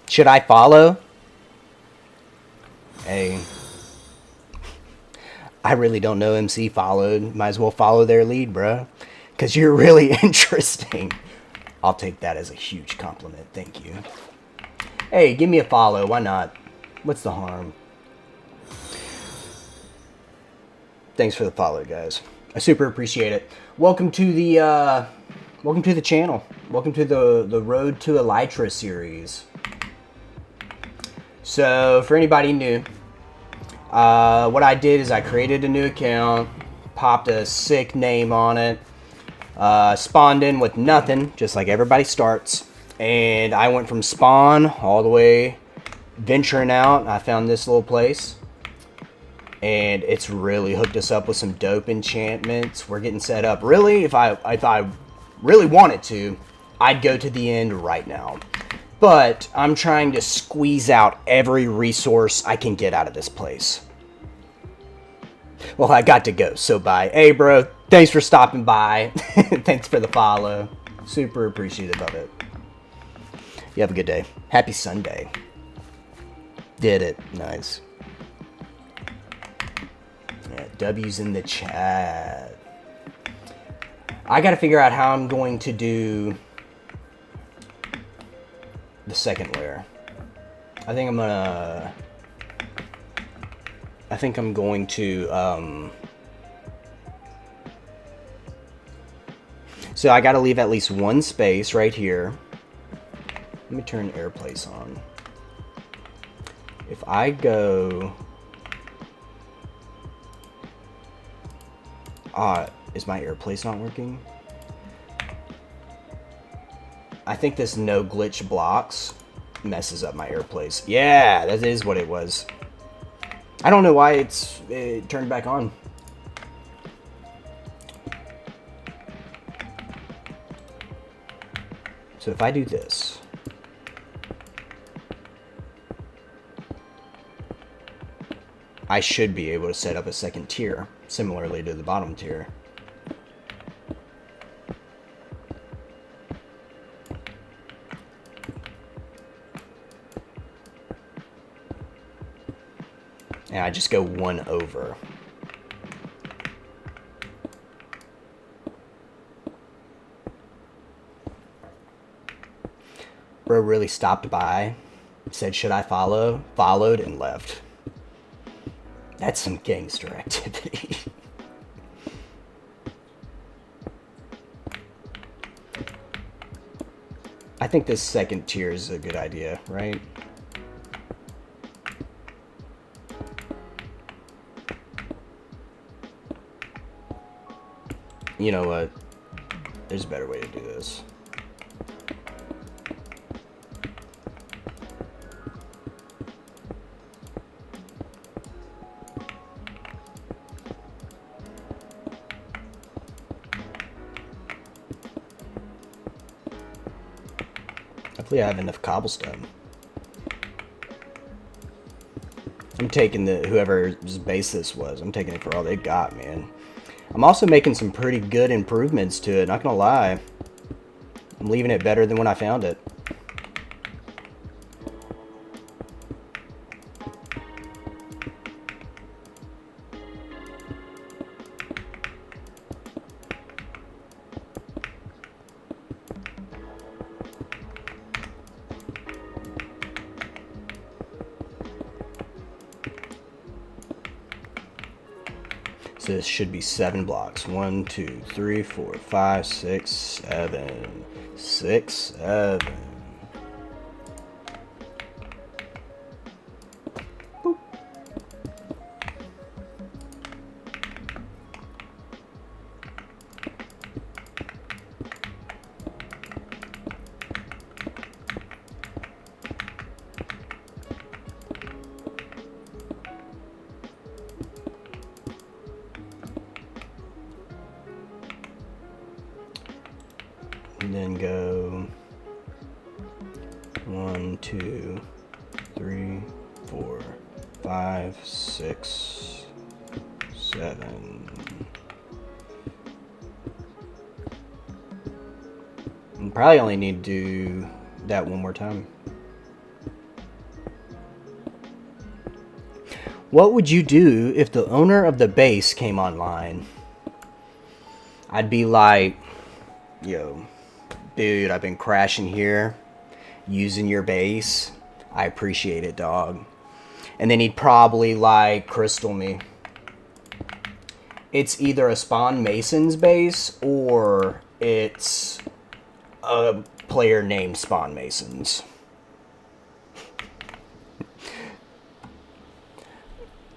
A: Should I follow? Hey. I really don't know MC followed. Might as well follow their lead, bro. Because you're really interesting. I'll take that as a huge compliment. Thank you. Hey, give me a follow. Why not? What's the harm? Thanks for the follow, guys. I super appreciate it. Welcome to the channel. Welcome to the Road to Elytra series. So, for anybody new, what I did is I created a new account, popped a sick name on it, spawned in with nothing, just like everybody starts. And I went from spawn all the way venturing out. I found this little place, and it's really hooked us up with some dope enchantments. We're getting set up. Really, if I really wanted to, I'd go to the end right now. But I'm trying to squeeze out every resource I can get out of this place. Well, I got to go, so bye. Hey, bro, thanks for stopping by. Thanks for the follow. Super appreciative of it. You have a good day. Happy Sunday. Did it. Nice. Yeah, W's in the chat. I got to figure out how I'm going to do the second layer. I think I'm going to so I got to leave at least one space right here. Let me turn air place on. If I go... is my air place not working? I think this no glitch blocks messes up my air place. Yeah, that is what it was. I don't know why it turned back on. So if I do this... I should be able to set up a second tier, similarly to the bottom tier. And I just go one over. Bro really stopped by, said, should I follow? Followed and left. That's some gangster activity. I think this second tier is a good idea, right? You know what? There's a better way to do this. Hopefully I have enough cobblestone. I'm taking whoever's base this was, I'm taking it for all they got, man. I'm also making some pretty good improvements to it, not gonna lie. I'm leaving it better than when I found it. So this should be 7 blocks. 1, 2, 3, 4, 5, 6, 7. 6, 7. Boop. And then go 1, 2, 3, 4, 5, 6, 7. And probably only need to do that one more time. What would you do if the owner of the base came online? I'd be like, yo, dude, I've been crashing here, using your base. I appreciate it, dog. And then he'd probably, like, crystal me. It's either a Spawn Masons base or it's a player named Spawn Masons.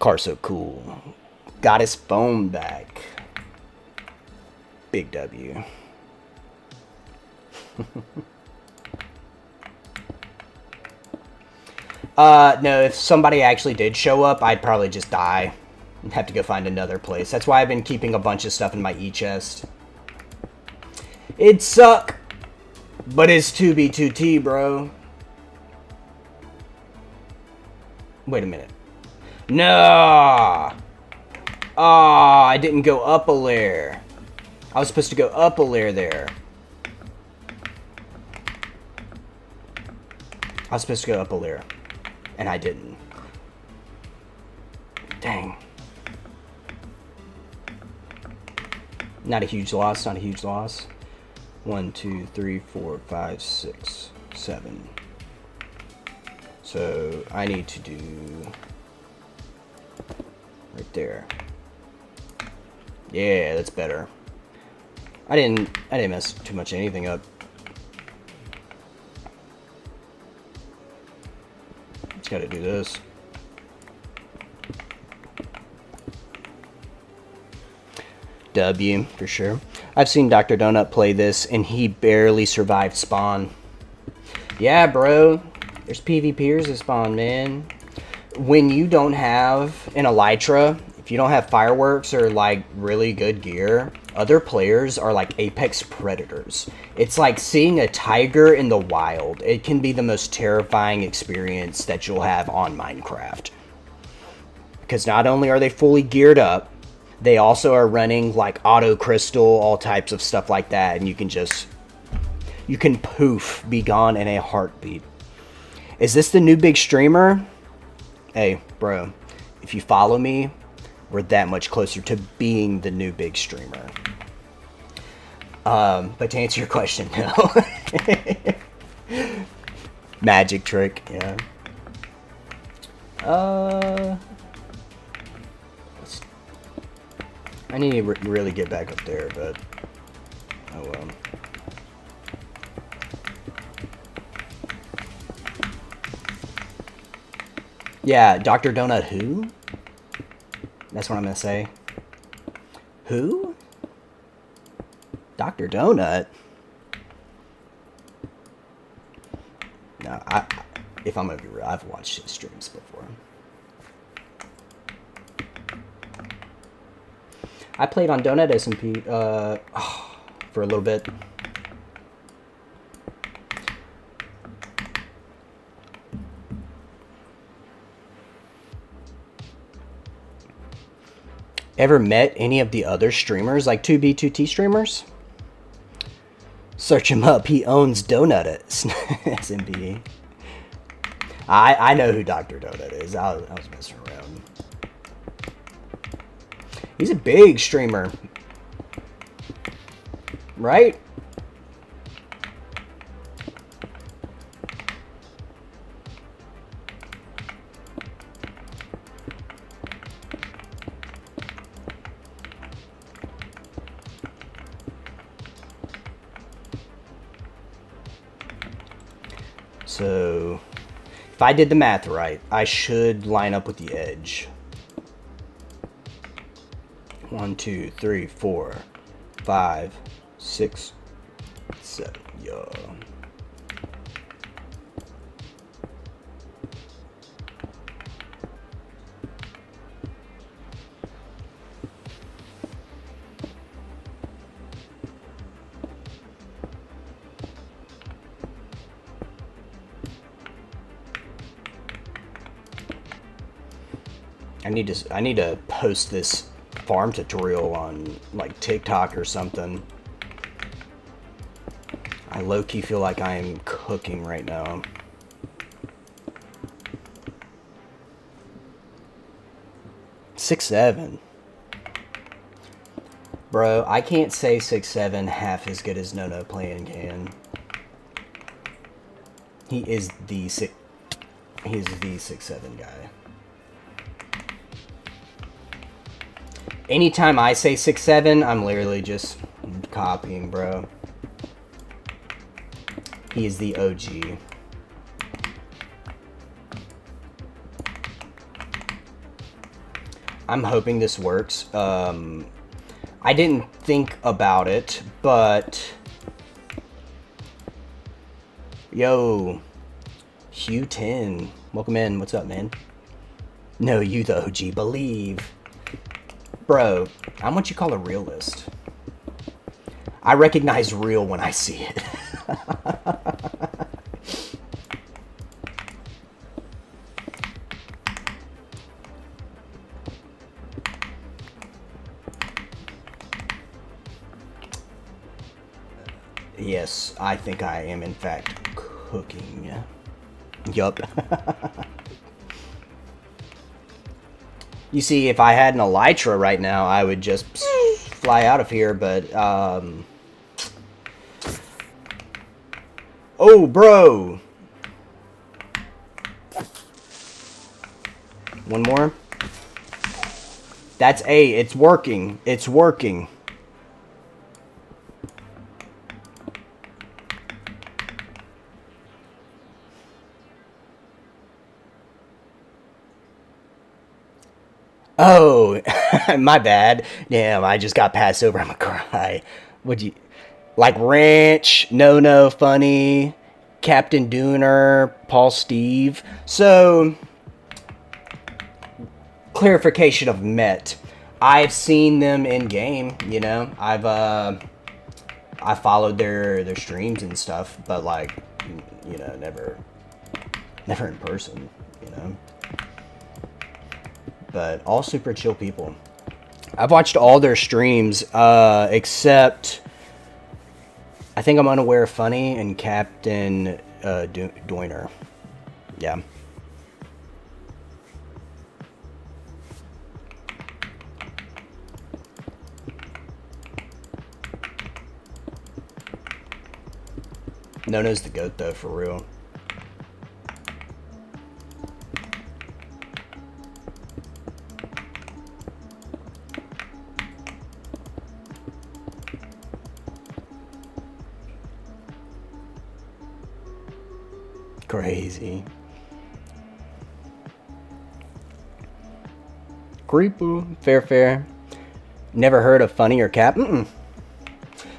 A: Car so cool. Got his phone back. Big W. No, if somebody actually did show up, I'd probably just die. And have to go find another place. That's why I've been keeping a bunch of stuff in my e-chest. It'd suck, but it's 2B2T, bro. Wait a minute. No! Oh, I didn't go up a layer. I was supposed to go up a layer there. I was supposed to go up a layer, and I didn't. Dang. Not a huge loss, not a huge loss. 1, 2, 3, 4, 5, 6, 7. So I need to do right there. Yeah, that's better. I didn't mess too much anything up. Just gotta do this. W for sure. I've seen Dr. Donut play this and he barely survived spawn. Yeah, bro. There's PvPers at spawn, man. When you don't have an Elytra, if you don't have fireworks or like really good gear, other players are like apex predators. It's like seeing a tiger in the wild. It can be the most terrifying experience that you'll have on Minecraft. Because not only are they fully geared up, they also are running like auto crystal, all types of stuff like that, and you can poof, be gone in a heartbeat. Is this the new big streamer? Hey, bro, if you follow me, we're that much closer to being the new big streamer. But to answer your question, no. Magic trick, yeah. I need to really get back up there, but oh well. Yeah, Dr. Donut who? That's what I'm gonna say. Who? Dr. Donut? No, if I'm gonna be real, I've watched his streams before. I played on Donut SMP for a little bit. Ever met any of the other streamers, like 2B2T streamers? Search him up. He owns Donut at SMP. I know who Dr. Donut is. I was messing around. He's a big streamer. Right? So, if I did the math right, I should line up with the edge. 1, 2, 3, 4, 5, 6, 7. Yo. I need to post this farm tutorial on like TikTok or something. I low-key feel like I am cooking right now. Six, 7. Bro, I can't say 6'7" half as good as No playing can. He is the He's the 6'7" guy. Anytime I say 6'7", I'm literally just copying, bro. He is the OG. I'm hoping this works. I didn't think about it, but... Yo, Hugh 10. Welcome in. What's up, man? No, you the OG. Believe. Bro, I'm what you call a realist. I recognize real when I see it. Yes, I think I am in fact cooking. Yup. You see, if I had an Elytra right now, I would just fly out of here, but, oh, bro! One more. That's A. It's working. It's working. Oh, my bad. Damn, I just got passed over. I'm gonna cry. Would you like Ranch? No, funny. Captain Dooner, Paul Steve. So, clarification of Met. I've seen them in game. You know, I followed their streams and stuff, but like, you know, never in person. You know. But all super chill people. I've watched all their streams, except I think I'm unaware of Funny and Captain Doiner. Yeah. Nono's the GOAT though, for real. Crazy. Creeper. Fair. Never heard of Funny or Cap?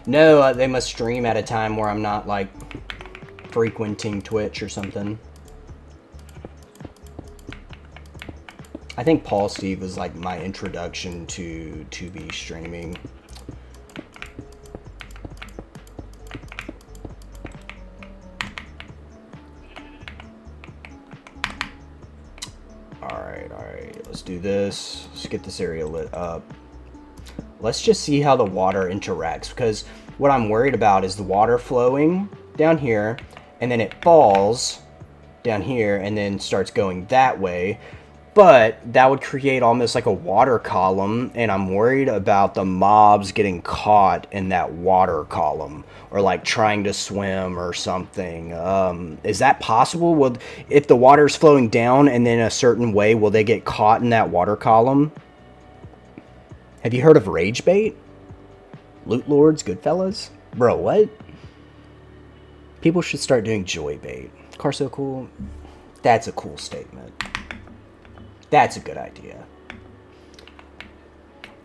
A: No, they must stream at a time where I'm not, like, frequenting Twitch or something. I think Paul Steve was, like, my introduction to be streaming. Alright, let's do this. Let's get this area lit up. Let's just see how the water interacts, because what I'm worried about is the water flowing down here, and then it falls down here, and then starts going that way. But that would create almost like a water column, and I'm worried about the mobs getting caught in that water column, or like trying to swim or something. Is that possible? If the water's flowing down and then a certain way, will they get caught in that water column? Have you heard of rage bait? Loot lords, Goodfellas? Bro, what? People should start doing joy bait. Car so cool. That's a cool statement. That's a good idea.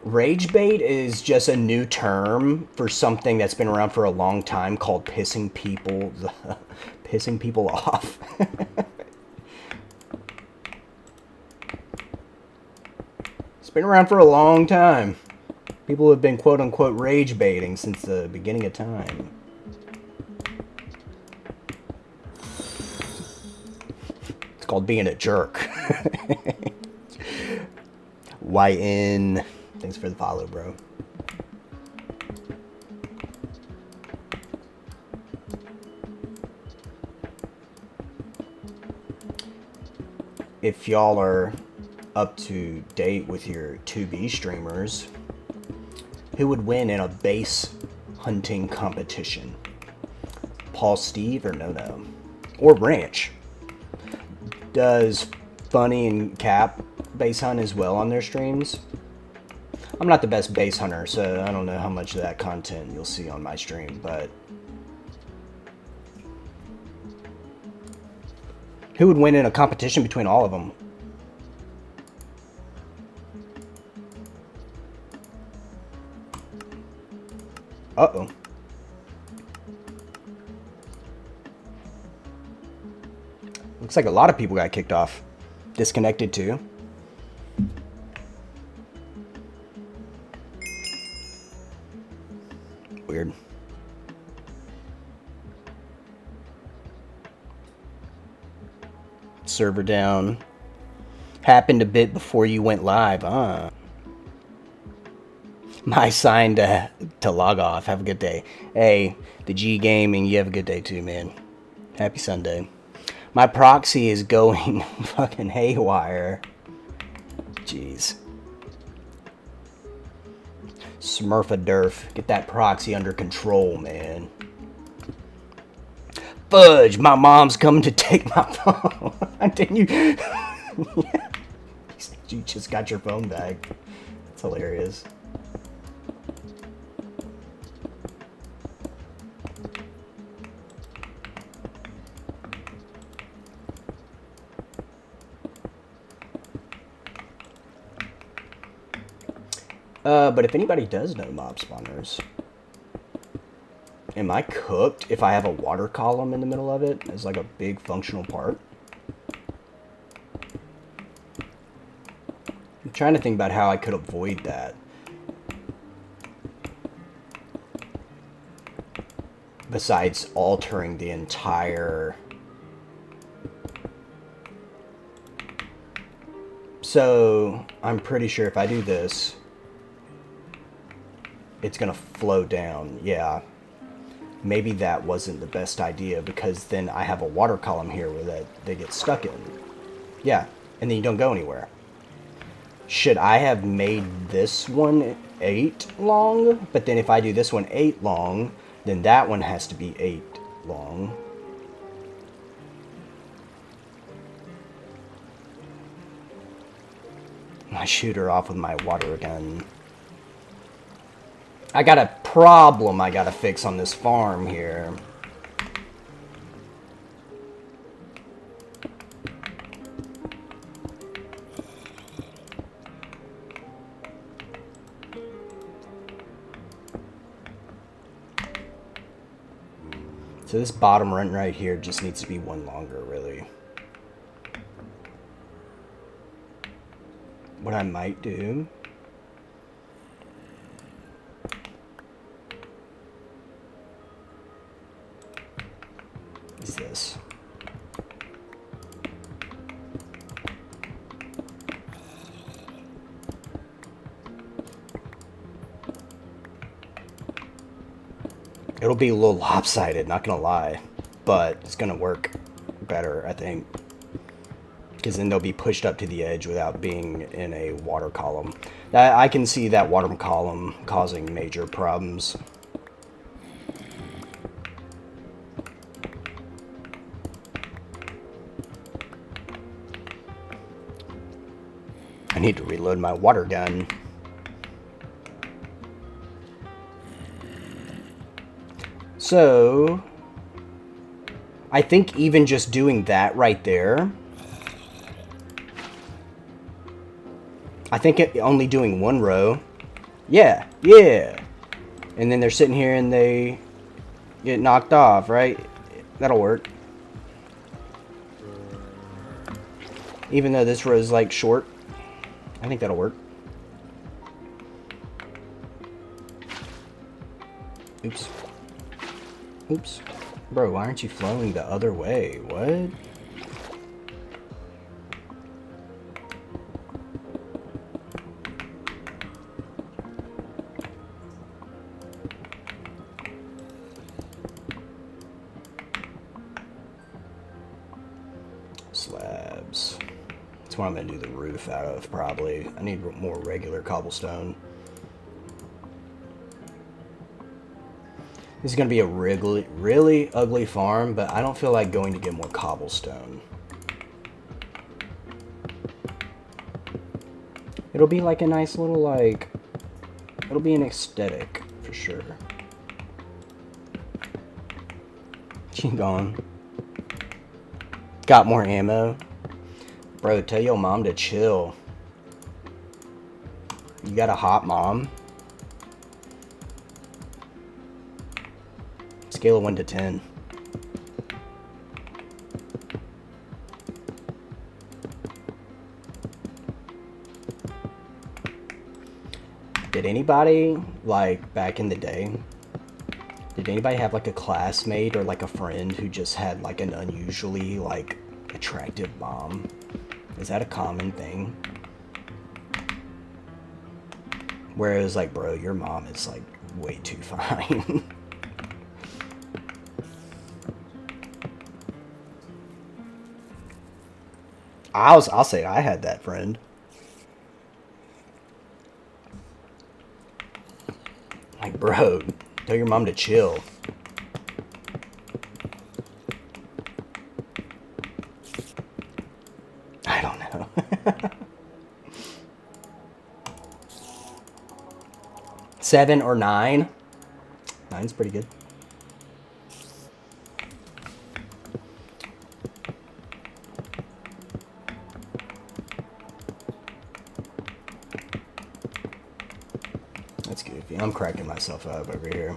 A: Rage bait is just a new term for something that's been around for a long time called pissing people off. It's been around for a long time. People have been quote unquote rage baiting since the beginning of time. It's called being a jerk. YN. Thanks for the follow, bro. If y'all are up to date with your 2B streamers, who would win in a base hunting competition? Paul Steve or No? Or Ranch? does funny and cap base hunt as well on their streams. I'm not the best base hunter, so I don't know how much of that content you'll see on my stream, but who would win in a competition between all of them? Uh-oh. Looks like a lot of people got kicked off. Disconnected too. Weird. Server down. Happened a bit before you went live, huh? My sign to log off. Have a good day. Hey, the G Gaming, you have a good day too, man. Happy Sunday. My proxy is going fucking haywire. Jeez. Smurfadurf. Get that proxy under control, man. Fudge, my mom's coming to take my phone. Didn't you? You just got your phone back. That's hilarious. But if anybody does know mob spawners, am I cooked if I have a water column in the middle of it as like a big functional part? I'm trying to think about how I could avoid that. Besides altering the entire... So, I'm pretty sure if I do this, it's gonna flow down. Yeah, maybe that wasn't the best idea, because then I have a water column here where they get stuck in. Yeah, and then you don't go anywhere. Should I have made this one 8 long? But then if I do this one 8 long, then that one has to be 8 long. I shoot her off with my water gun. I got a problem I gotta fix on this farm here. So this bottom run right here just needs to be one longer, really. What I might do is this. It'll be a little lopsided, not gonna lie, but it's gonna work better, I think, because then they'll be pushed up to the edge without being in a water column. I can see that water column causing major problems. I need to reload my water gun. So, I think even just doing that right there, I think only doing one row, yeah, and then they're sitting here and they get knocked off, right? That'll work. Even though this row is like short, I think that'll work. Oops. Oops. Bro, why aren't you flowing the other way? What? Slabs. That's what I'm going to do the roof out of, probably. I need more regular cobblestone. This is going to be a really ugly farm, but I don't feel like going to get more cobblestone. It'll be like a nice little, like, it'll be an aesthetic for sure. She gone. Got more ammo. Bro, tell your mom to chill. You got a hot mom? Scale of 1 to 10. Did anybody, like, back in the day, did anybody have, like, a classmate or, like, a friend who just had, like, an unusually, like, attractive mom? Is that a common thing? Whereas, like, bro, your mom is, like, way too fine. I'll say I had that friend. Like, bro, tell your mom to chill. I don't know. 7 or 9? 9's pretty good. That's goofy. I'm cracking myself up over here.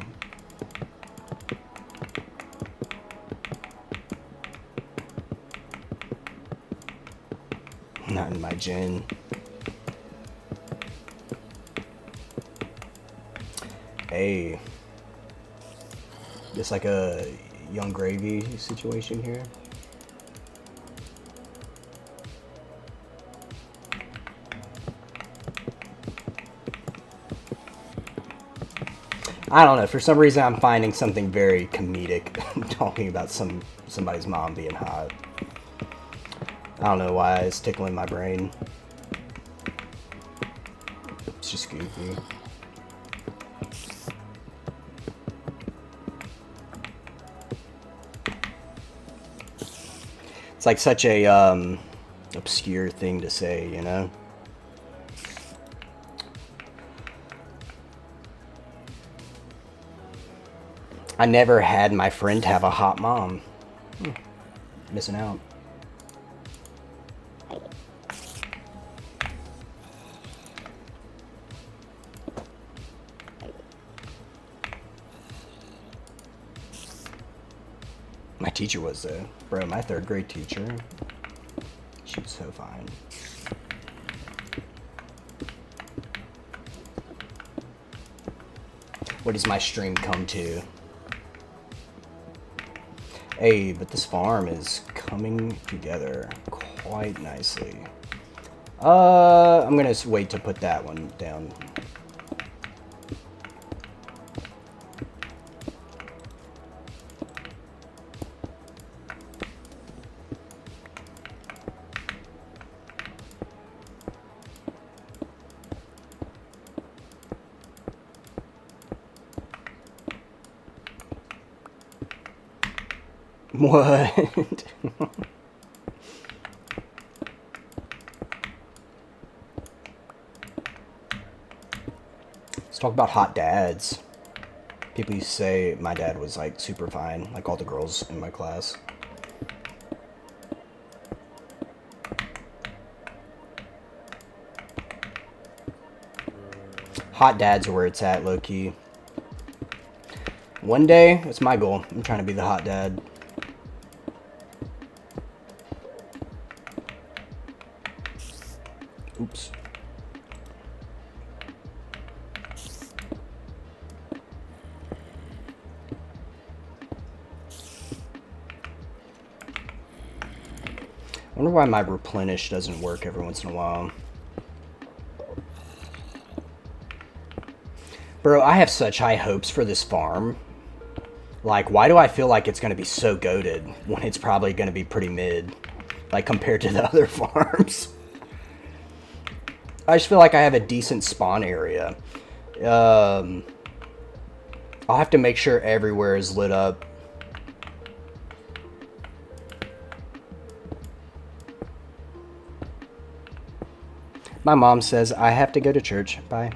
A: Not in my gen. Hey. Just like a Young Gravy situation here. I don't know. For some reason, I'm finding something very comedic talking about somebody's mom being hot. I don't know why it's tickling my brain. It's just goofy. It's like such a obscure thing to say, you know? I never had my friend have a hot mom. Missing out. My teacher was though. Bro, my 3rd grade teacher. She was so fine. What does my stream come to? Hey, but this farm is coming together quite nicely. I'm gonna wait to put that one down. What? Let's talk about hot dads. People used to say my dad was like super fine, like all the girls in my class. Hot dads are where it's at, low-key. One day, it's my goal. I'm trying to be the hot dad. Oops. I wonder why my replenish doesn't work every once in a while. Bro, I have such high hopes for this farm. Like, why do I feel like it's going to be so goated when it's probably going to be pretty mid, like, compared to the other farms? I just feel like I have a decent spawn area. I'll have to make sure everywhere is lit up. My mom says I have to go to church. Bye.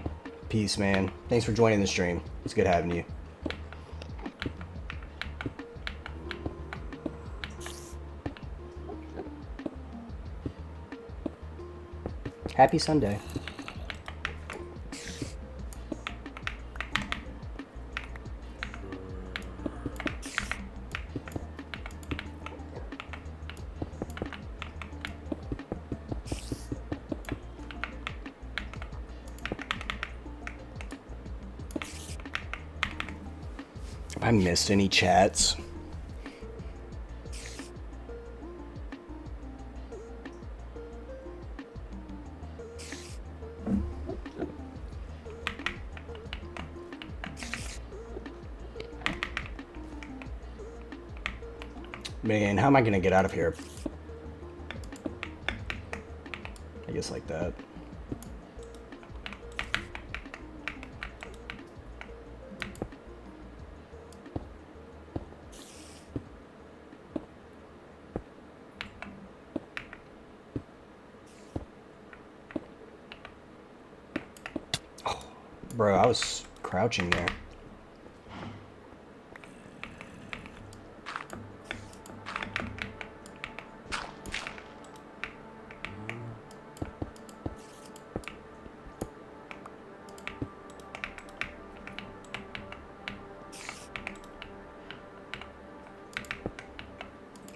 A: Peace, man. Thanks for joining the stream. It's good having you. Happy Sunday. I missed any chats. Man, how am I gonna get out of here? I guess like that. Bro, I was crouching there.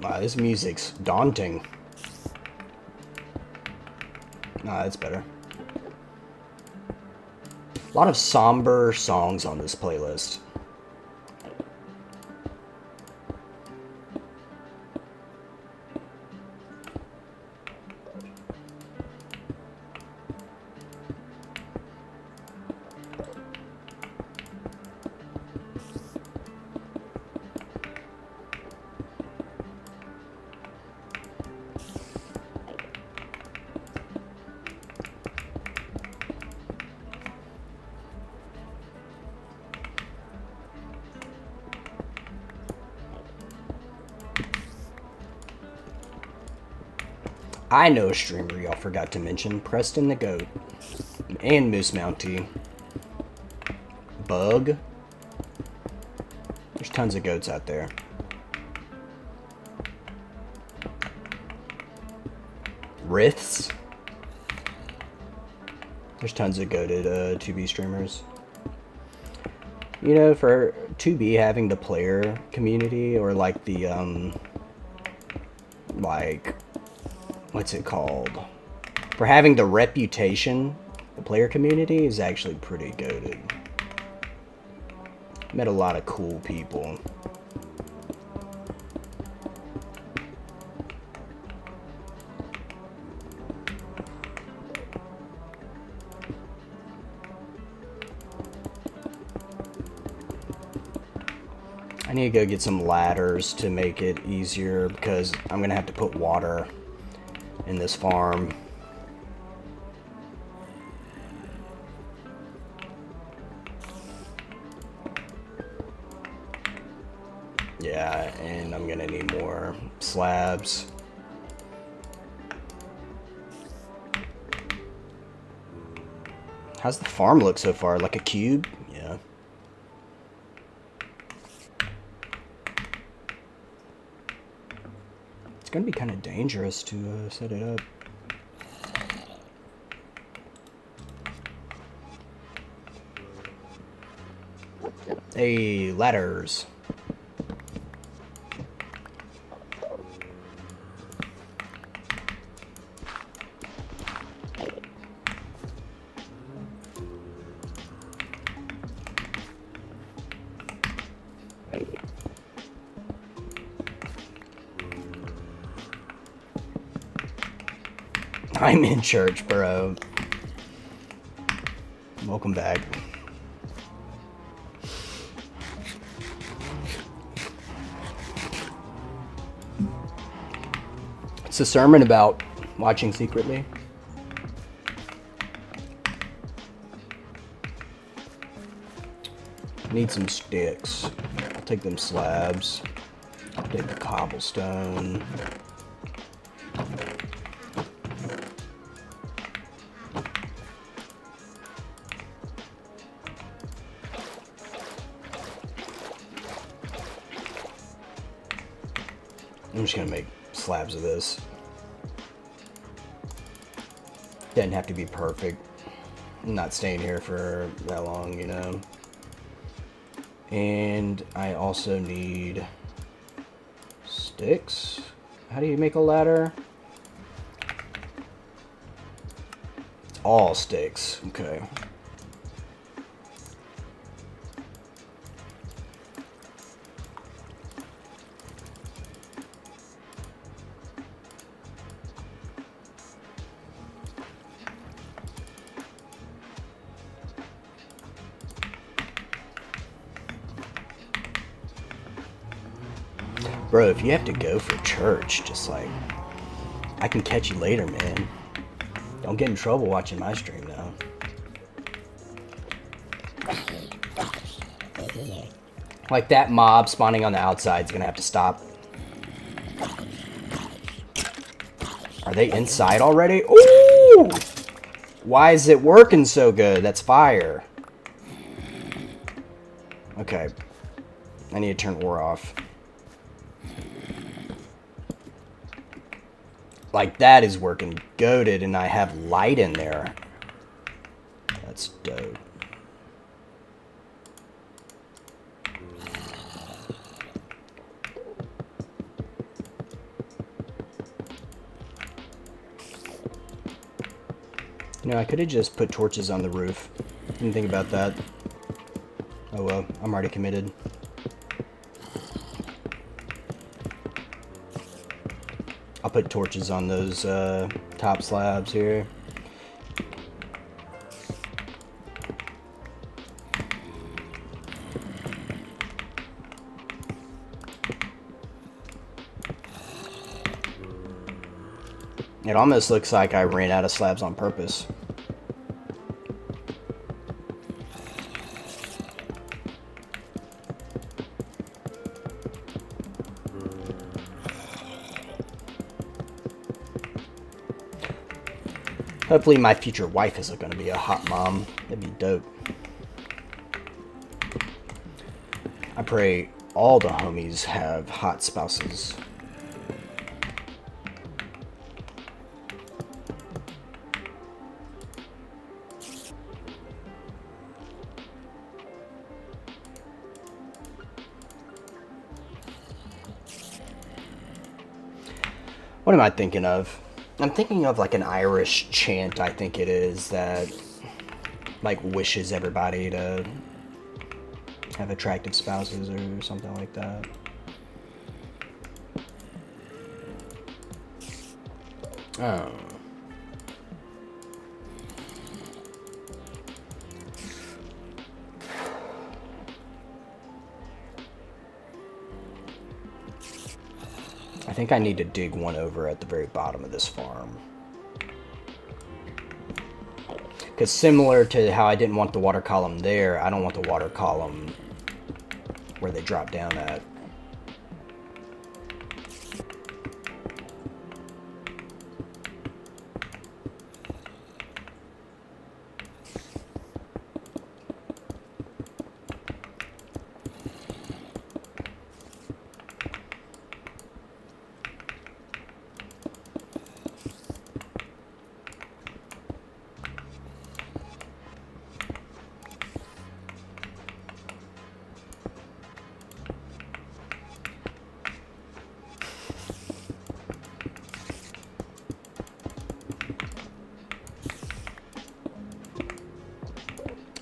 A: Wow, this music's daunting. Nah, that's better. A lot of somber songs on this playlist. I know a streamer y'all forgot to mention, Preston the Goat, and Moose Mountie. Bug. There's tons of goats out there. Riths. There's tons of goated 2B streamers. You know, for 2B having the player community, or like the, like, what's it called? For having the reputation, the player community is actually pretty goated. Met a lot of cool people. I need to go get some ladders to make it easier, because I'm gonna have to put water in this farm. Yeah, and I'm gonna need more slabs. How's the farm look so far? Like a cube? Yeah. It's gonna be kind of dangerous to set it up. Hey, ladders. I'm in church, bro. Welcome back. It's a sermon about watching secretly. Need some sticks. I'll take them slabs. I'll take the cobblestone. I'm just gonna make slabs of this. Doesn't have to be perfect. I'm not staying here for that long, you know. And I also need sticks. How do you make a ladder? It's all sticks. Okay. Bro, if you have to go for church, just like, I can catch you later, man. Don't get in trouble watching my stream now. Like, that mob spawning on the outside is gonna have to stop. Are they inside already? Ooh! Why is it working so good? That's fire. Okay. I need to turn ore off. Like, that is working goated, and I have light in there. That's dope. You know, I could have just put torches on the roof. Didn't think about that. Oh well, I'm already committed. I'll put torches on those top slabs here. It almost looks like I ran out of slabs on purpose. Hopefully my future wife isn't going to be a hot mom. That'd be dope. I pray all the homies have hot spouses. What am I thinking of? I'm thinking of like an Irish chant, I think it is, that like wishes everybody to have attractive spouses or something like that. Oh. I think I need to dig one over at the very bottom of this farm. Because similar to how I didn't want the water column there, I don't want the water column where they drop down at.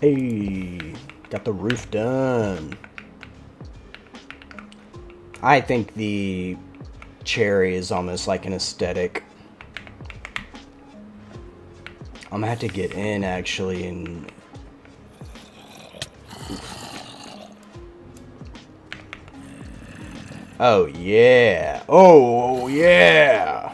A: Hey, got the roof done. I think the cherry is almost like an aesthetic. I'm gonna have to get in actually and... Oh yeah. Oh yeah.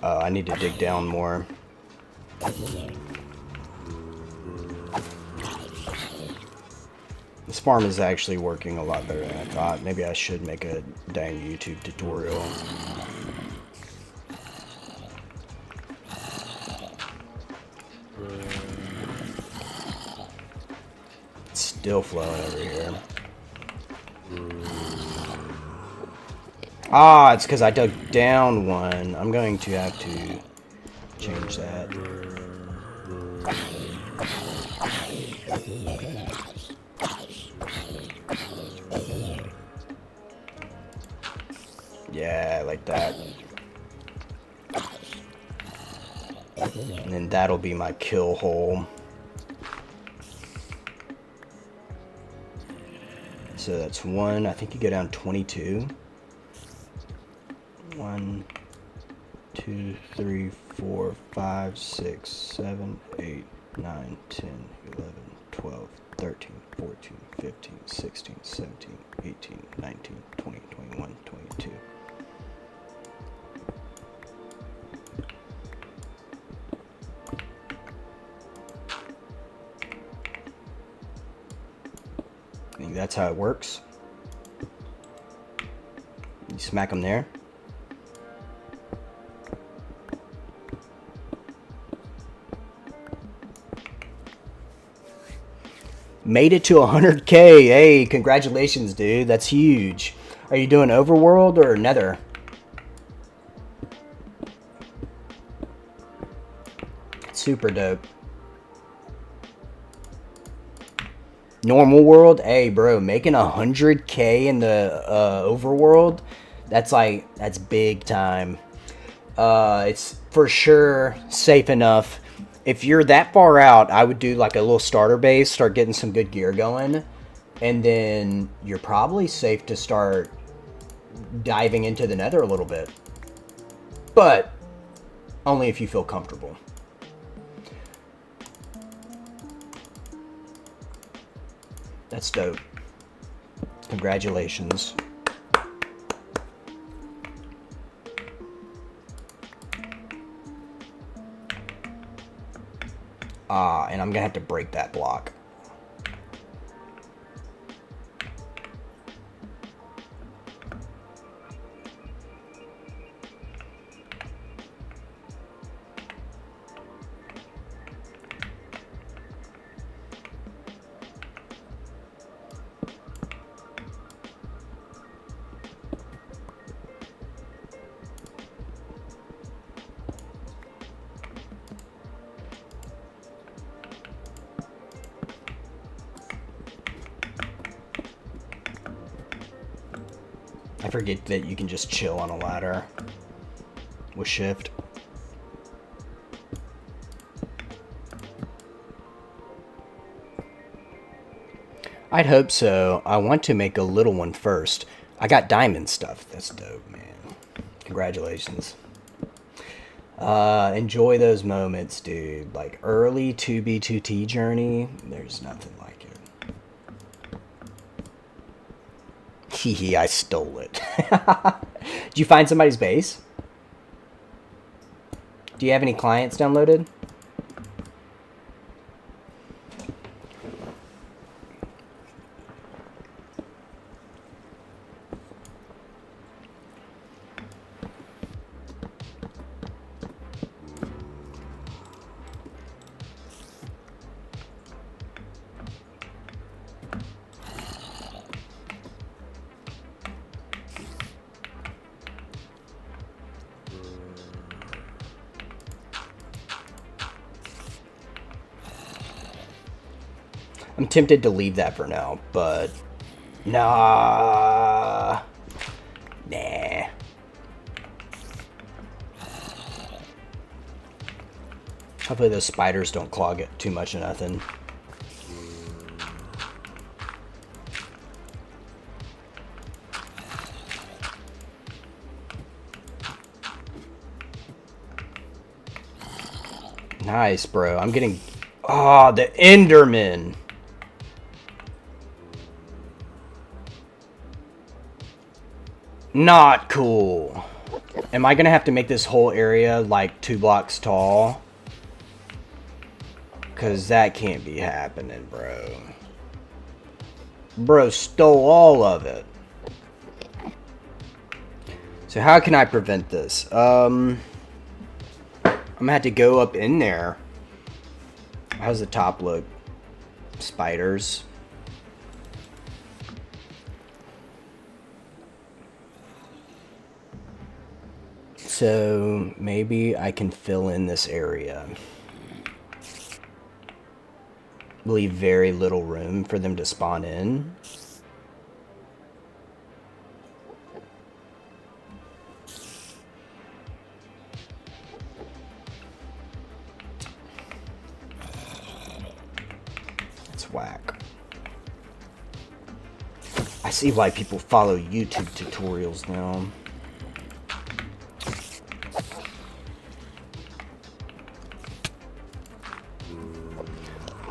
A: I need to dig down more. This farm is actually working a lot better than I thought. Maybe I should make a dang YouTube tutorial. It's still flowing over here. Ah, it's because I dug down one. I'm going to have to change that. Yeah, like that. And then that'll be my kill hole. So that's one. I think you go down 22. 1, 2, 3, 4, 5, 6, 7, 8, 9, 10, 11, 12, 13, 14, 15, 16, 17, 18, 19, 20, 21, 22. I think that's how it works. You smack them there. Made it to 100K. Hey, congratulations, dude. That's huge. Are you doing Overworld or Nether? Super dope. Normal world? Hey, bro, making 100K in the Overworld? That's big time. It's for sure safe enough. If you're that far out, I would do like a little starter base, start getting some good gear going, and then you're probably safe to start diving into the Nether a little bit. But only if you feel comfortable. That's dope. Congratulations. And I'm gonna have to break that block. I forget that you can just chill on a ladder with shift. I'd hope so. I want to make a little one first. I got diamond stuff. That's dope, man. Congratulations. Enjoy those moments, dude. Like early 2B2T journey, there's nothing like it. Hee, I stole it. Did you find somebody's base? Do you have any clients downloaded? I'm tempted to leave that for now, but nah. Hopefully those spiders don't clog it too much of nothing. Nice, bro. I'm getting... Oh, the Enderman. Not cool. Am I gonna have to make this whole area like 2 blocks tall? Cause that can't be happening, bro. Bro stole all of it. So how can I prevent this? I'm gonna have to go up in there. How's the top look? Spiders. So maybe I can fill in this area. Leave very little room for them to spawn in. It's whack. I see why people follow YouTube tutorials now.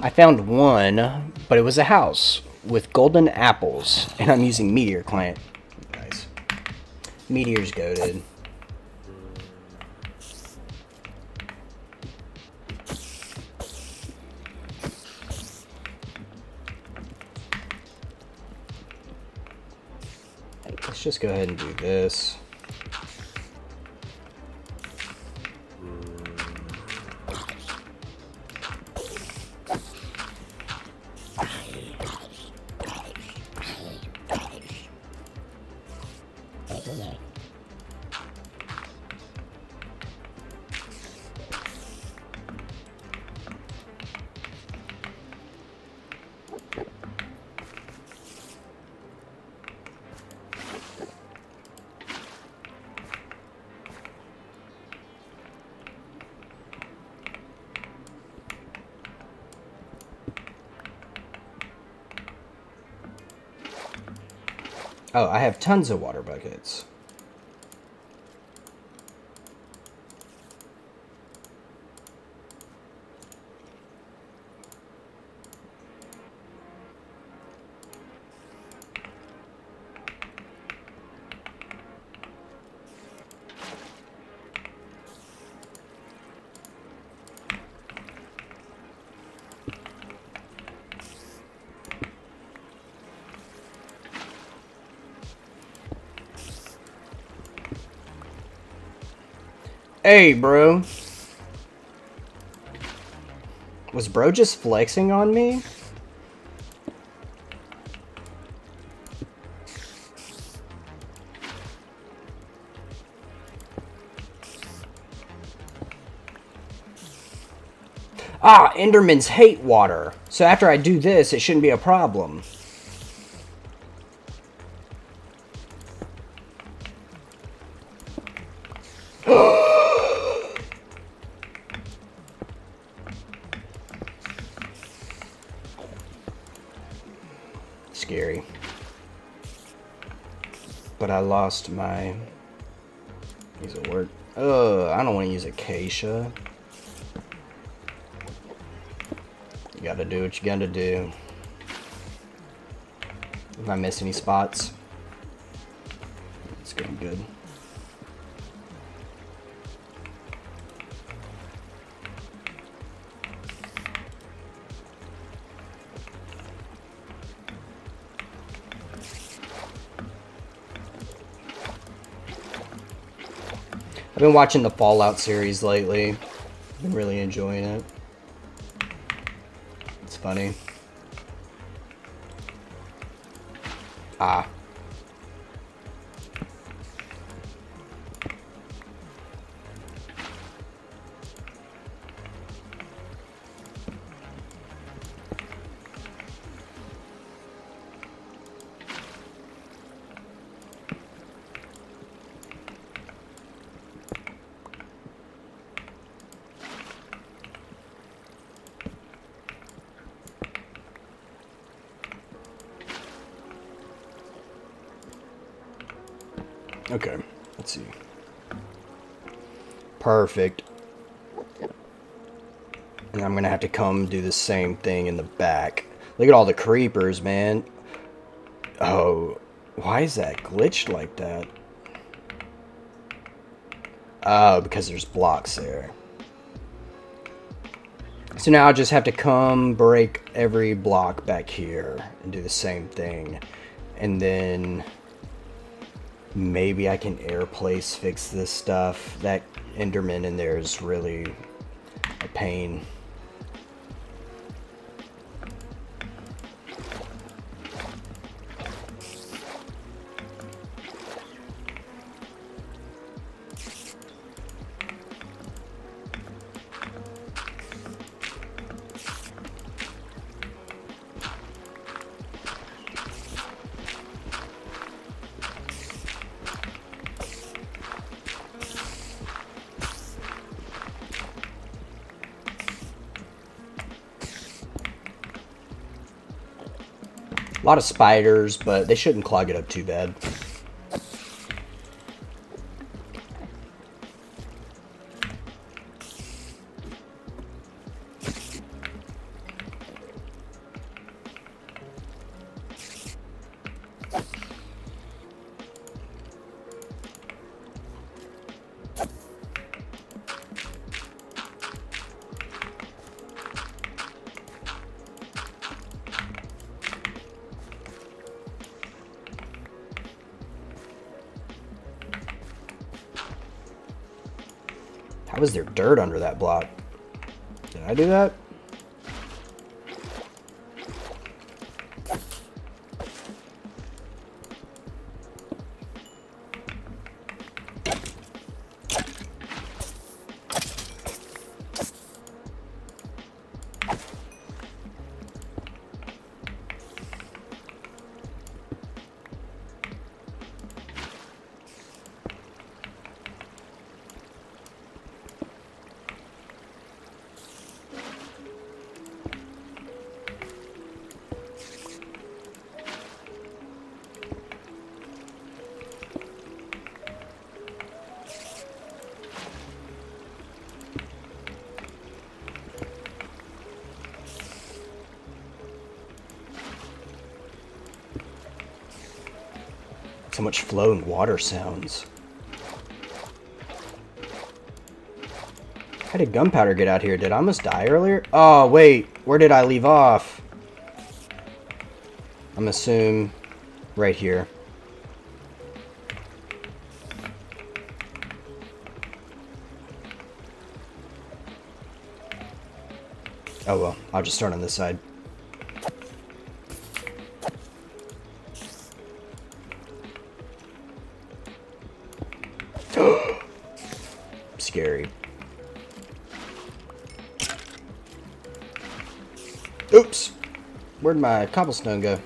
A: I found one, but it was a house with golden apples, and I'm using Meteor client. Nice. Meteor's goated. Let's just go ahead and do this. Oh, I have tons of water buckets. Hey, bro. Was bro just flexing on me? Ah, Endermans hate water. So after I do this, it shouldn't be a problem. Scary. But I lost my... These will work. I don't want to use acacia. You gotta do what you gotta do. If I miss any spots, it's getting good. I've been watching the Fallout series lately. Been really enjoying it. It's funny. Ah. Okay, let's see. Perfect. And I'm gonna have to come do the same thing in the back. Look at all the creepers, man. Oh, why is that glitched like that? Oh, because there's blocks there. So now I just have to come break every block back here and do the same thing. And then maybe I can air place fix this stuff. That Enderman in there is really a pain. A lot of spiders, but they shouldn't clog it up too bad. How is there dirt under that block? Did I do that? So much flowing water sounds. How did gunpowder get out here? Did I almost die earlier? Oh, wait. Where did I leave off? I'm gonna assume right here. Oh well, I'll just start on this side. Scary. Oops! Where'd my cobblestone go?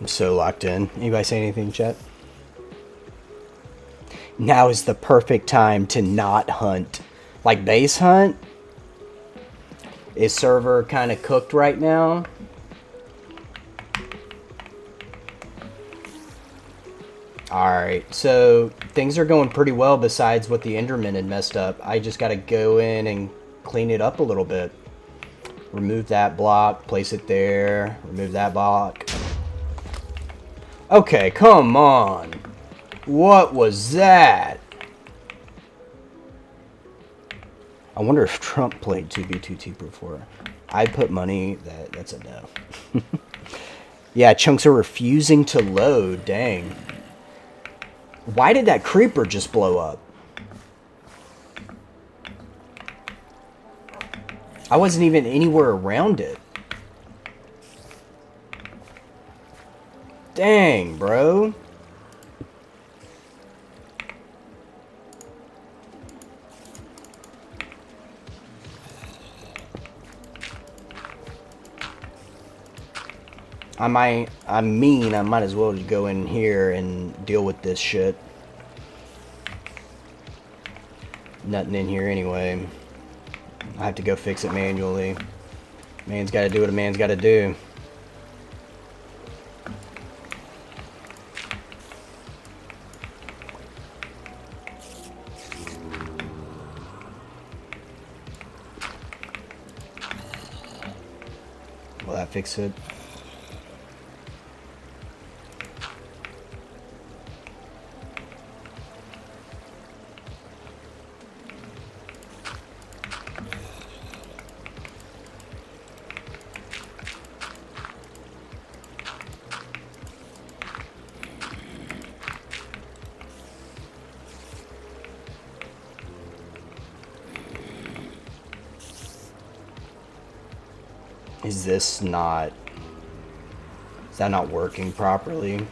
A: I'm so locked in. Anybody say anything, chat? Now is the perfect time to not hunt. Like base hunt? Is server kind of cooked right now? Alright, so things are going pretty well besides what the Enderman had messed up. I just got to go in and clean it up a little bit. Remove that block, place it there, remove that block. Okay, come on. What was that? I wonder if Trump played 2B2T before. I put money that that's a no. Yeah, chunks are refusing to load. Dang. Why did that creeper just blow up? I wasn't even anywhere around it. Dang, bro. I might as well just go in here and deal with this shit. Nothing in here anyway. I have to go fix it manually. Man's gotta do what a man's gotta do. Will that fix it? Is that not working properly?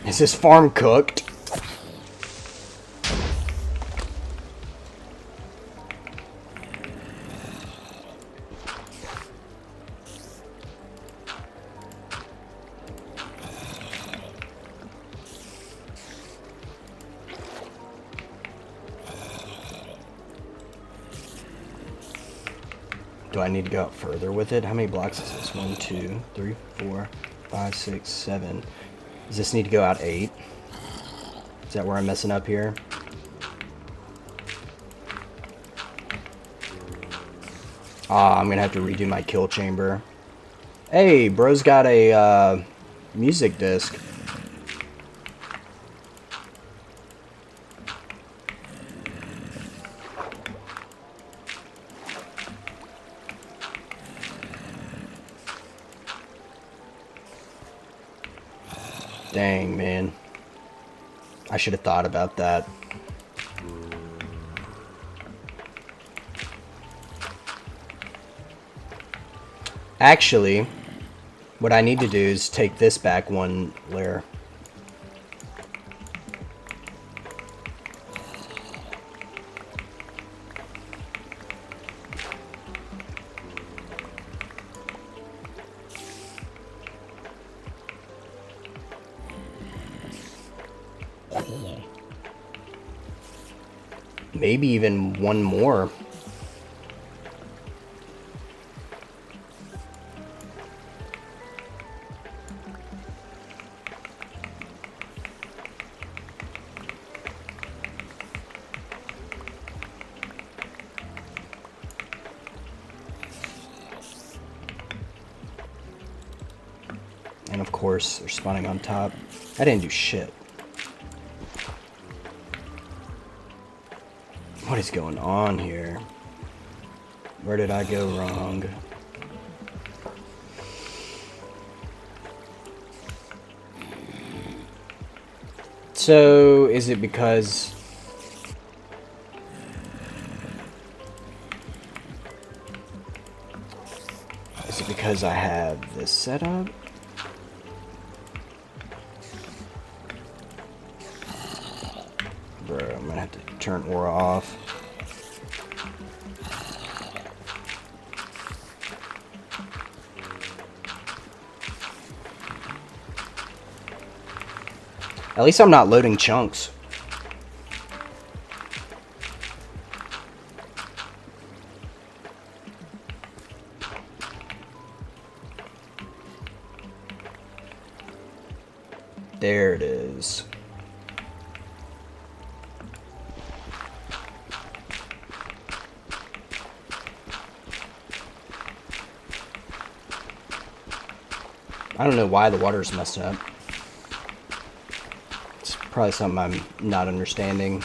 A: Is this farm cooked? Do I need to go out further with it? How many blocks is this? 1, 2, 3, 4, 5, 6, 7. Does this need to go out 8? Is that where I'm messing up here? Ah, I'm gonna have to redo my kill chamber. Hey, bro's got a music disc. Dang, man. I should have thought about that. Actually, what I need to do is take this back one layer. Maybe even one more. And of course, they're spawning on top. I didn't do shit. What is going on here? Where did I go wrong? So, is it because... Is it because I have this set up? Bro, I'm gonna have to turn aura off. At least I'm not loading chunks. There it is. I don't know why the water's messed up. It's probably something I'm not understanding.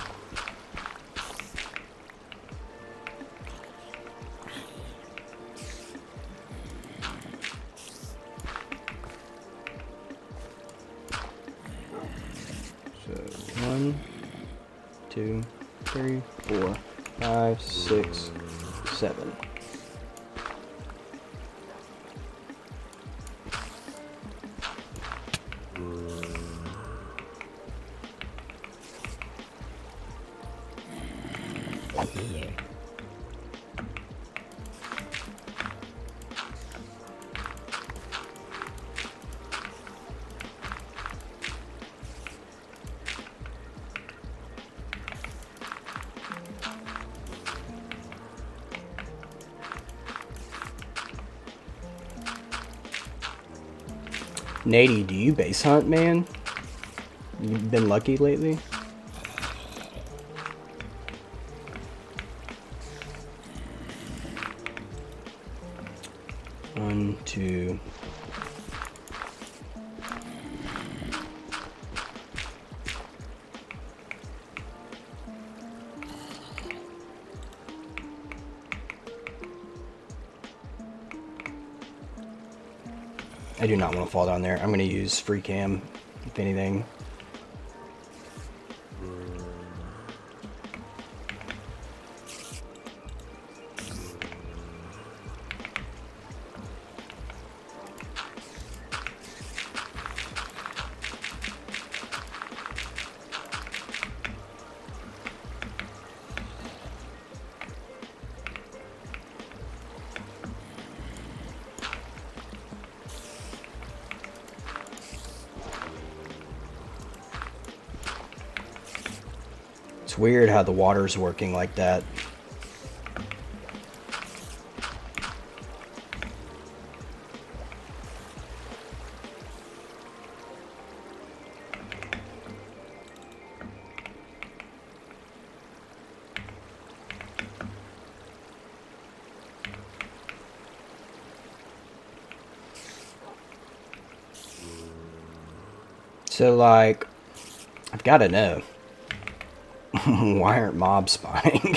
A: So 1, 2, 3, 4, 5, 6, 7. Nady, do you base hunt, man? You've been lucky lately? One, two. I do not want to fall down there. I'm going to use free cam, if anything. It's weird how the water's working like that. So, like, I've got to know. Why aren't mobs spawning?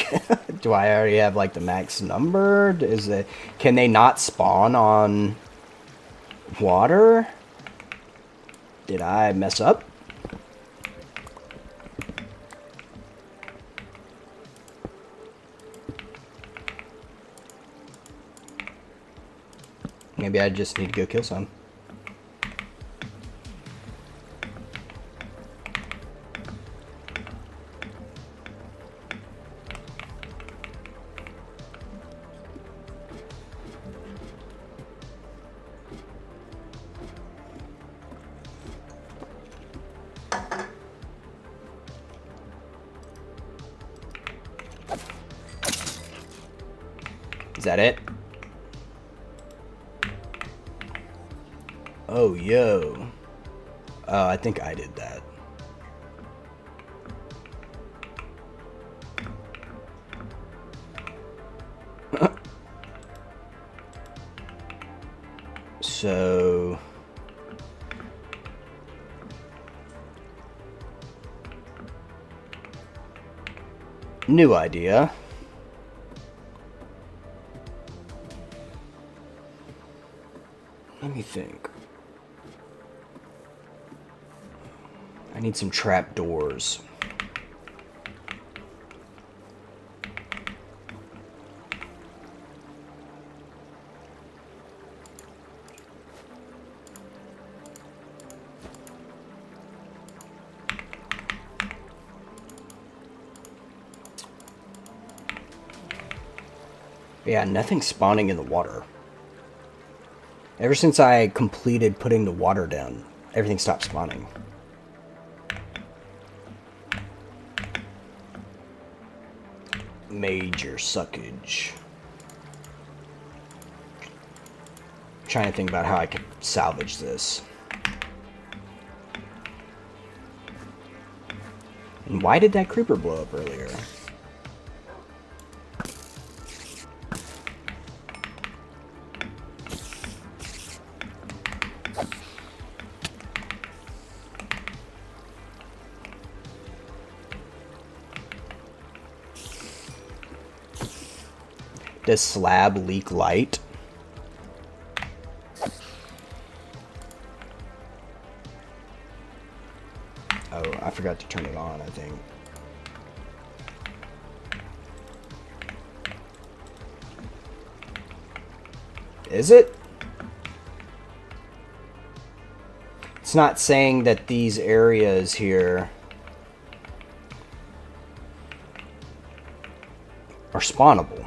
A: Do I already have, like, the max number? Can they not spawn on water? Did I mess up? Maybe I just need to go kill some. Is that it? Oh, yo. Oh, I think I did that. So... new idea. Let me think. I need some trap doors. Yeah, nothing's spawning in the water. Ever since I completed putting the water down, everything stopped spawning. Major suckage. I'm trying to think about how I could salvage this. And why did that creeper blow up earlier? Does slab leak light? Oh, I forgot to turn it on, I think. Is it? It's not saying that these areas here... are spawnable.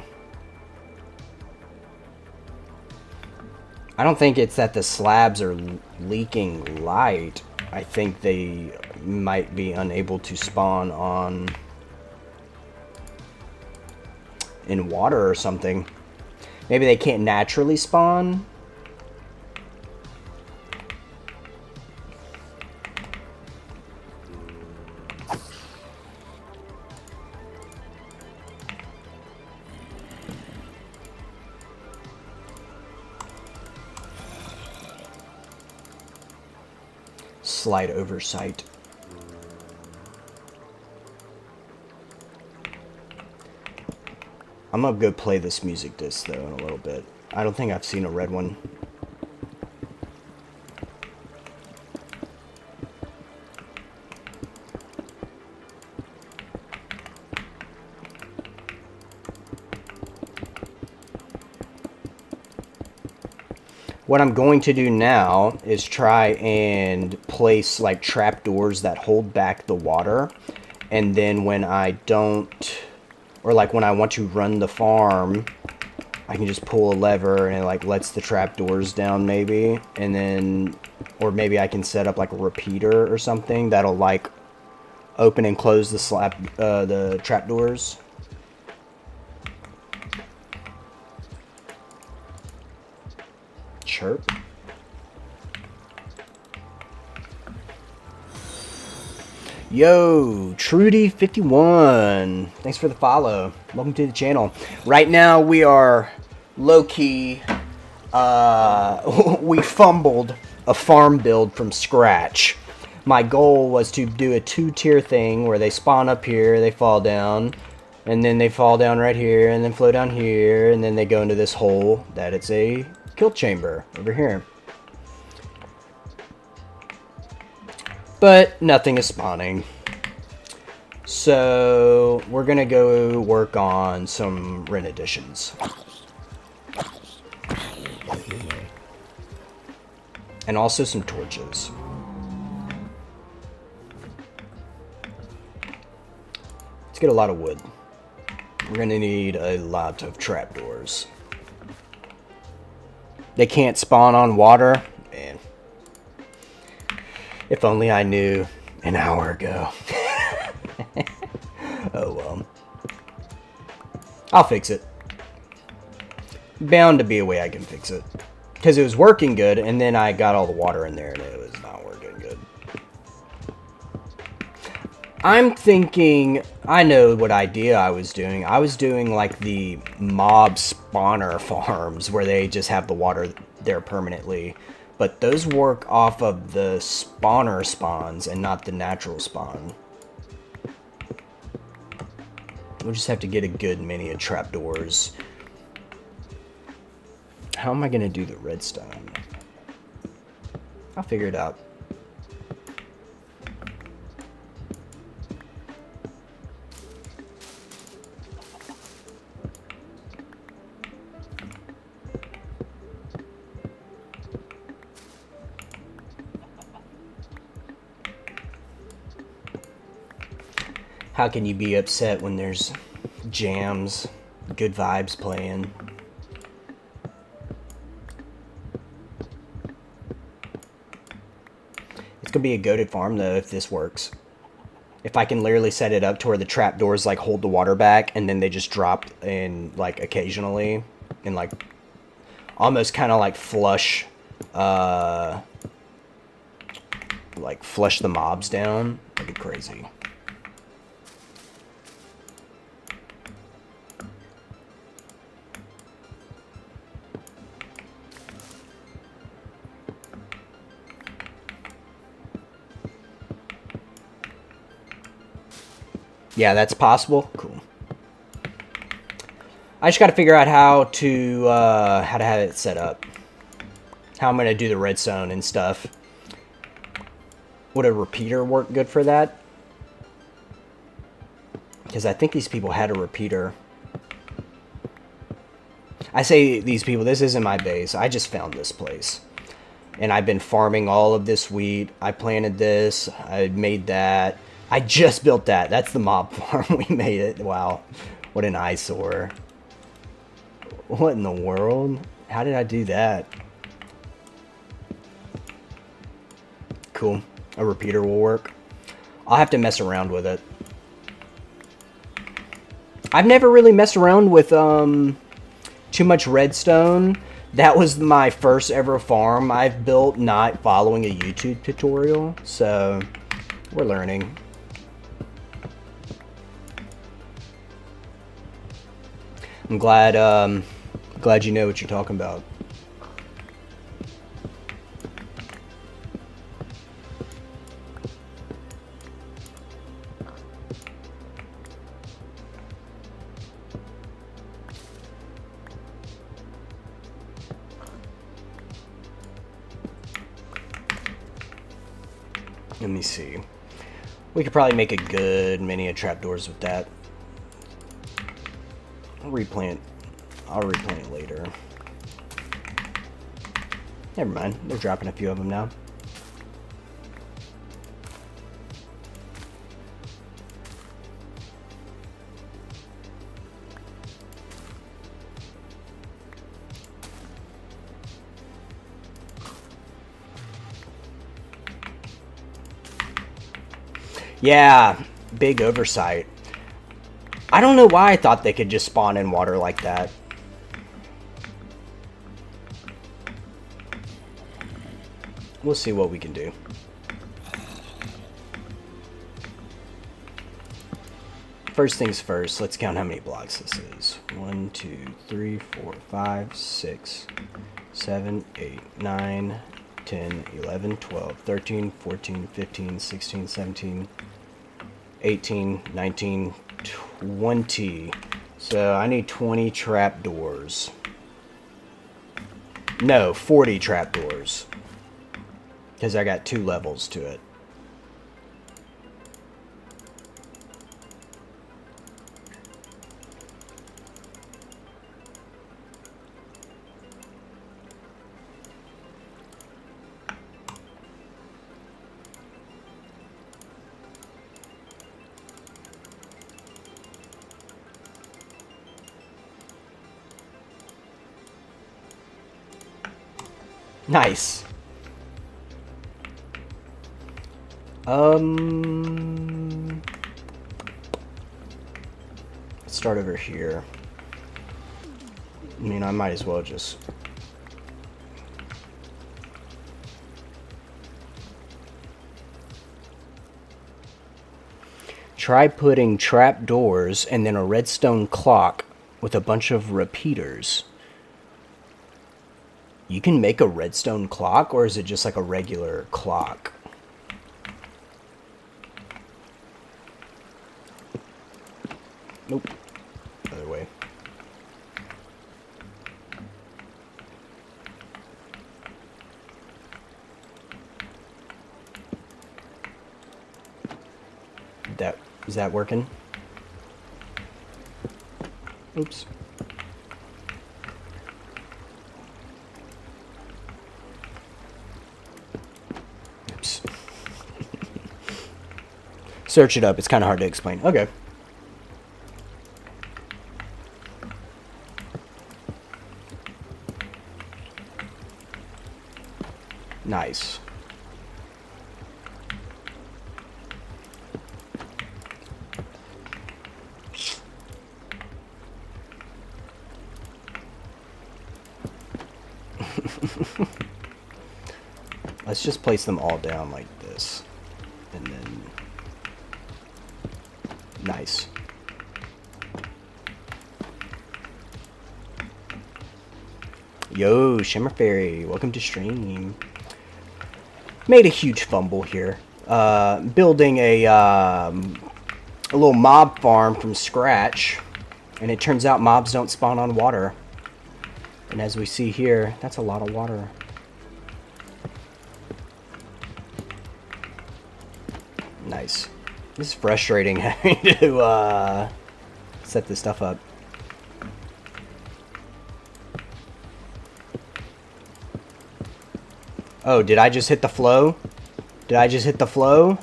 A: I don't think it's that the slabs are leaking light. I think they might be unable to spawn on in water or something. Maybe they can't naturally spawn. Slight oversight. I'm gonna go play this music disc though in a little bit. I don't think I've seen a red one. What I'm going to do now is try and place like trapdoors that hold back the water, and then when I don't, or like when I want to run the farm, I can just pull a lever and it like lets the trapdoors down maybe, and then, or maybe I can set up like a repeater or something that'll like open and close the trapdoors. Chirp. Yo, Trudy51. Thanks for the follow. Welcome to the channel. Right now we are low-key, we fumbled a farm build from scratch. My goal was to do a 2-tier thing where they spawn up here, they fall down, and then they fall down right here, and then flow down here, and then they go into this hole that it's a kill chamber over here. But nothing is spawning. So we're gonna go work on some rent additions. And also some torches. Let's get a lot of wood. We're gonna need a lot of trapdoors. They can't spawn on water. Man. If only I knew an hour ago. Oh well. I'll fix it. Bound to be a way I can fix it. Because it was working good, and then I got all the water in there, and it was not working good. I'm thinking, I know what idea I was doing. I was doing like the mob spawner farms where they just have the water there permanently. But those work off of the spawner spawns and not the natural spawn. We'll just have to get a good many of trapdoors. How am I going to do the redstone? I'll figure it out. How can you be upset when there's jams, good vibes playing? It's gonna be a goated farm though if this works. If I can literally set it up to where the trapdoors like hold the water back and then they just drop in like occasionally and like almost kind of like flush the mobs down, that'd be crazy. Yeah, that's possible. Cool. I just got to figure out how to have it set up. How I'm going to do the redstone and stuff. Would a repeater work good for that? Because I think these people had a repeater. I say these people, this isn't my base. I just found this place. And I've been farming all of this wheat. I planted this. I made that. I just built that. That's the mob farm. We made it. Wow. What an eyesore. What in the world? How did I do that? Cool. A repeater will work. I'll have to mess around with it. I've never really messed around with too much redstone. That was my first ever farm I've built not following a YouTube tutorial, so we're learning. I'm glad you know what you're talking about. Let me see. We could probably make a good many trapdoors with that. I'll replant later. Never mind. They're dropping a few of them now. Yeah, big oversight. I don't know why I thought they could just spawn in water like that. We'll see what we can do. First things first, let's count how many blocks this is. 1, 2, 3, 4, 5, 6, 7, 8, 9, 10, 11, 12, 13, 14, 15, 16, 17, 18, 19, 20. So I need 20 trapdoors. No, 40 trapdoors. Because I got 2 levels to it. Nice. Let's start over here. I mean, I might as well just... Try putting trapdoors and then a redstone clock with a bunch of repeaters. You can make a redstone clock, or is it just like a regular clock? Nope. Other way. Is that working? Oops. Oops. Search it up. It's kind of hard to explain. Okay. Nice. Let's just place them all down like this. And then... Nice. Yo, Shimmer Fairy, welcome to stream. Made a huge fumble here. Building a little mob farm from scratch. And it turns out mobs don't spawn on water. And as we see here, that's a lot of water. Nice. This is frustrating having to set this stuff up. Oh, did I just hit the flow? Did I just hit the flow?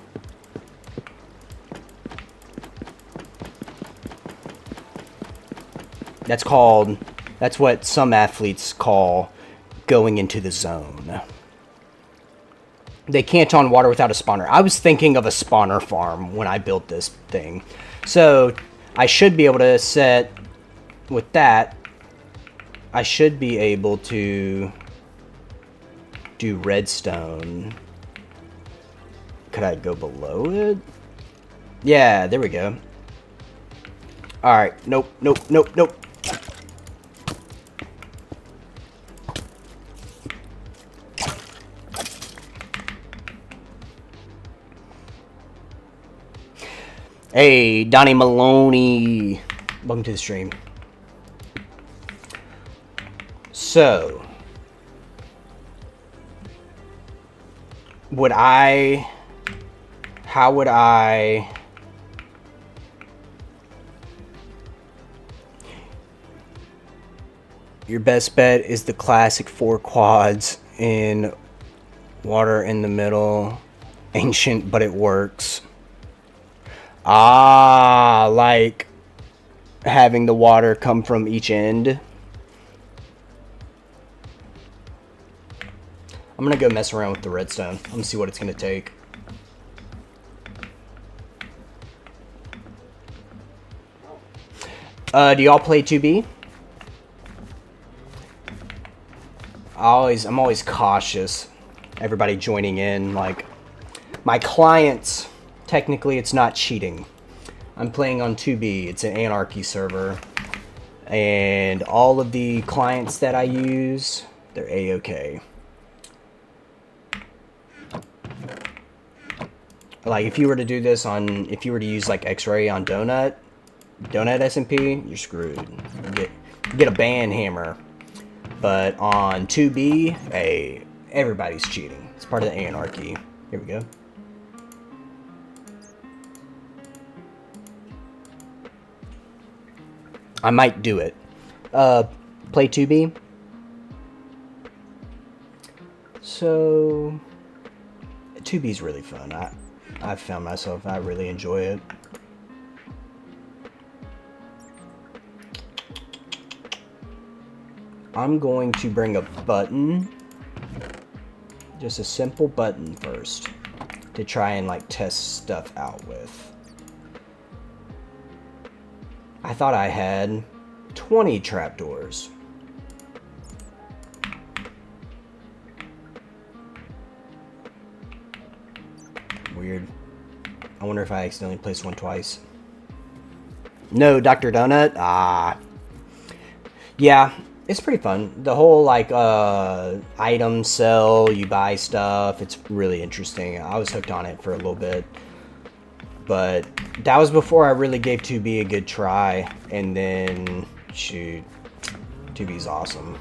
A: That's what some athletes call going into the zone. They can't on water without a spawner. I was thinking of a spawner farm when I built this thing. So I should be able to set, with that, I should be able to do redstone. Could I go below it? Yeah, there we go. Alright, nope. Hey, Donnie Maloney. Welcome to the stream. So, how would I... Your best bet is the classic 4 quads in water in the middle. Ancient, but it works. Ah, like having the water come from each end. I'm gonna go mess around with the redstone. I'm gonna see what it's gonna take. Do y'all play 2B? I'm always cautious. Everybody joining in, like my clients. Technically, it's not cheating. I'm playing on 2B. It's an Anarchy server. And all of the clients that I use, they're A-okay. Like, if you were to do this on... If you were to use, like, X-Ray on Donut SMP, you're screwed. You get a ban hammer. But on 2B, hey, everybody's cheating. It's part of the Anarchy. Here we go. I might do it. Play 2B. So, 2B's really fun. I've found myself, I really enjoy it. I'm going to bring a button. Just a simple button first. To try and, like, test stuff out with. I thought I had 20 trapdoors. Weird. I wonder if I accidentally placed one twice. No, Dr. Donut? Ah. Yeah, it's pretty fun. The whole, like, item sell, you buy stuff. It's really interesting. I was hooked on it for a little bit. But that was before I really gave 2B a good try. And then, shoot, 2B's awesome.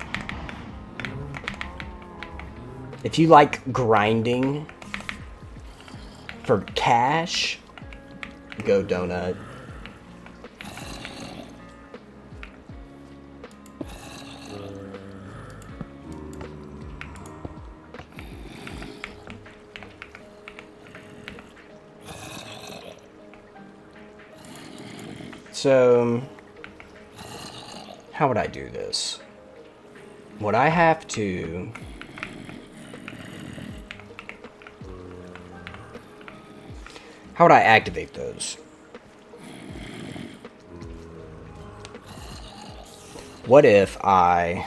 A: If you like grinding for cash, go Donut. So, how would I do this? Would I have to... How would I activate those? What if I...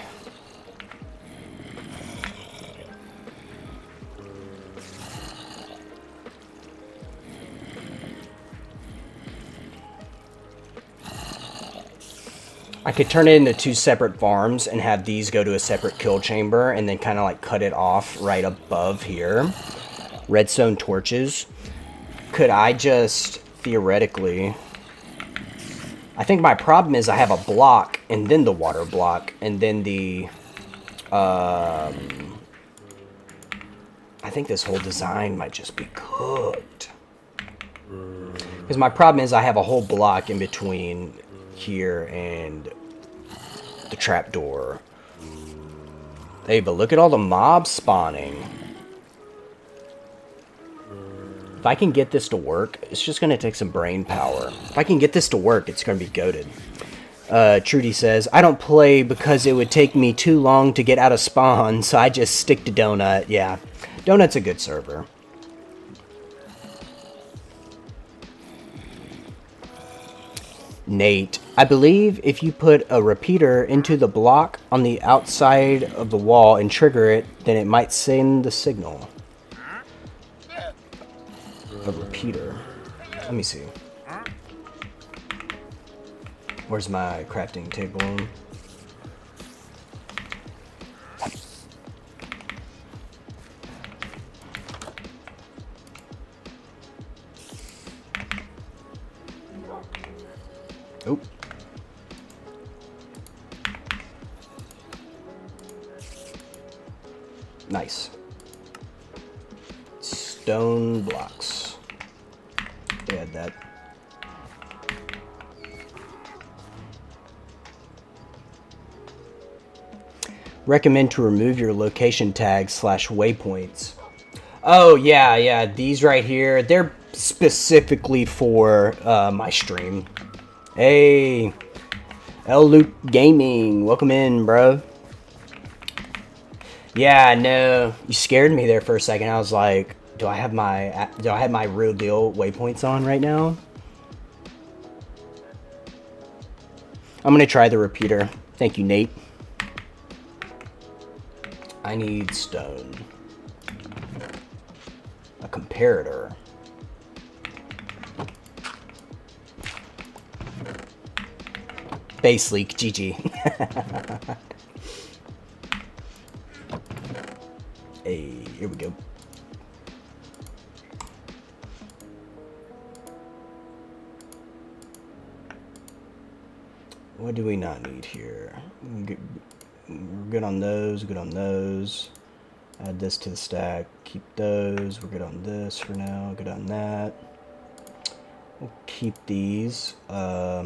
A: I could turn it into 2 separate farms and have these go to a separate kill chamber and then kind of like cut it off right above here. Redstone torches. Could I just theoretically... I think my problem is I have a block and then the water block and then the... I think this whole design might just be cooked. Because my problem is I have a whole block in between here and the trapdoor. Hey, but look at all the mobs spawning. If I can get this to work, it's just going to take some brain power. If I can get this to work, it's going to be goated. Trudy says, I don't play because it would take me too long to get out of spawn, so I just stick to Donut. Yeah, Donut's a good server. Nate, I believe if you put a repeater into the block on the outside of the wall and trigger it, then it might send the signal. A repeater. Let me see. Where's my crafting table? Oh. Nice. Stone blocks. Add that. Recommend to remove your location tags / waypoints. Oh, yeah. These right here, they're specifically for my stream. Hey, L Luke Gaming, welcome in, bro. Yeah, no, you scared me there for a second. I was like, do I have my real deal waypoints on right now? I'm gonna try the repeater. Thank you, Nate. I need stone. A comparator. Base leak, GG. Hey, here we go. What do we not need here? We're good on those, good on those. Add this to the stack, keep those. We're good on this for now, good on that. We'll keep these. I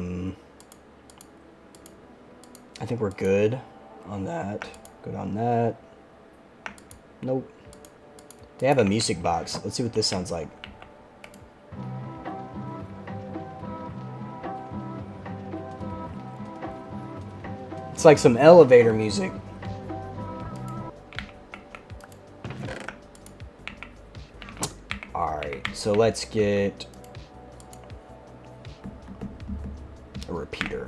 A: think we're good on that. Good on that. Nope. They have a music box. Let's see what this sounds like. It's like some elevator music. Alright, so let's get a repeater.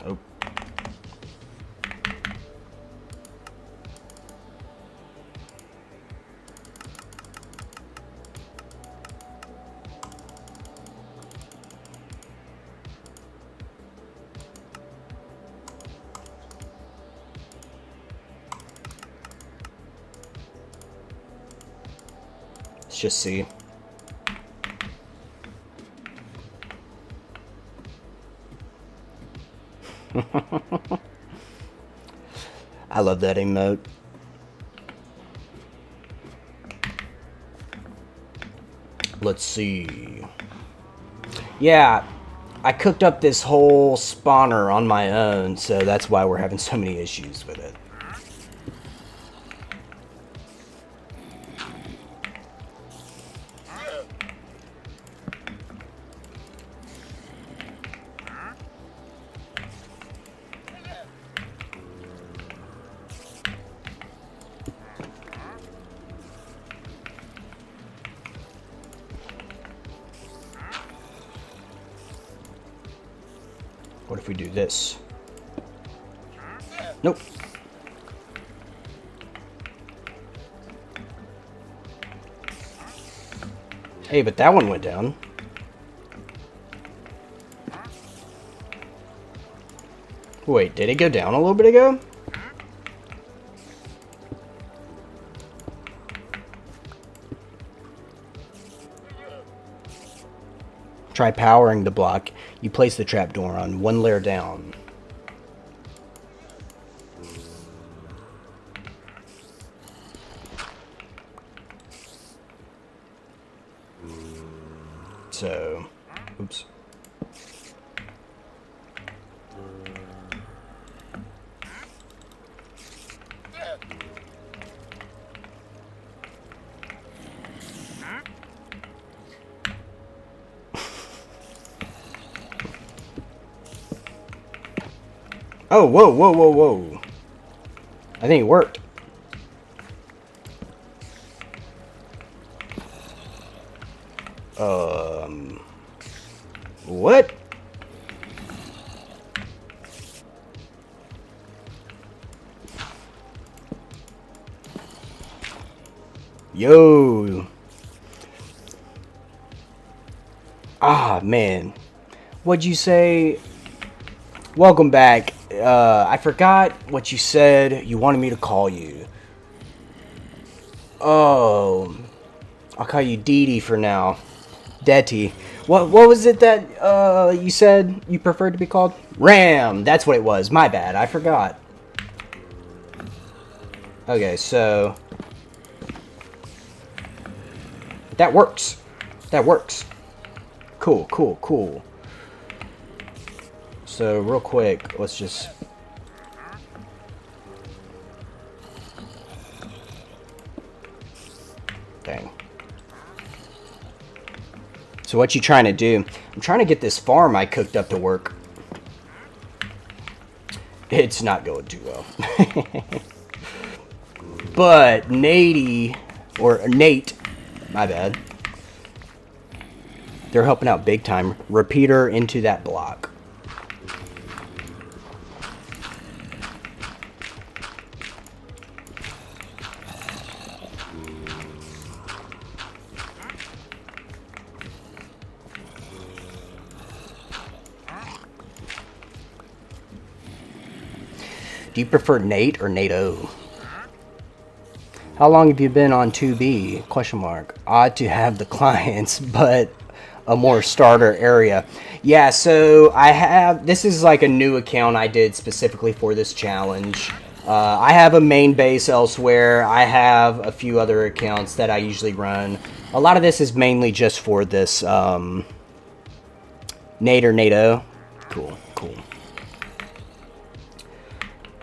A: Oh. Let's just see. I love that emote. Let's see. Yeah, I cooked up this whole spawner on my own, so that's why we're having so many issues with it. What if we do this? Nope. Hey, but that one went down. Wait, did it go down a little bit ago? Try powering the block. You place the trapdoor on one layer down. So, oops. Oh, whoa, whoa, whoa, whoa. I think it worked. What? Yo. Ah, man. What'd you say? Welcome back. I forgot what you said. You wanted me to call you. Oh. I'll call you Dee Dee for now. Detty. What was it that you said you preferred to be called? Ram. That's what it was. My bad. I forgot. Okay, so that works. That works. Cool, cool, cool. So real quick, let's just dang. So what you trying to do? I'm trying to get this farm I cooked up to work. It's not going too well. But Nate, my bad. They're helping out big time. Repeater into that block. Do you prefer Nate or NATO? How long have you been on 2B? Question mark. Odd to have the clients, but a more starter area. Yeah, so I have, this is like a new account I did specifically for this challenge. I have a main base elsewhere. I have a few other accounts that I usually run. A lot of this is mainly just for this Nate or NATO. Cool, cool.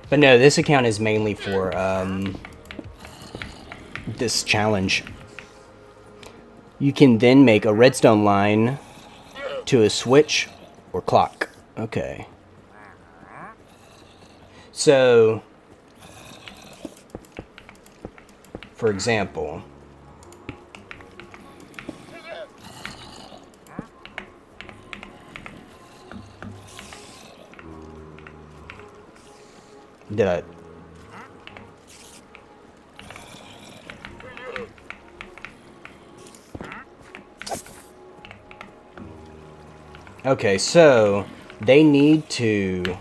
A: But no, this account is mainly for this challenge. You can then make a redstone line to a switch or clock. Okay. So, for example, did I? Okay, so they need to,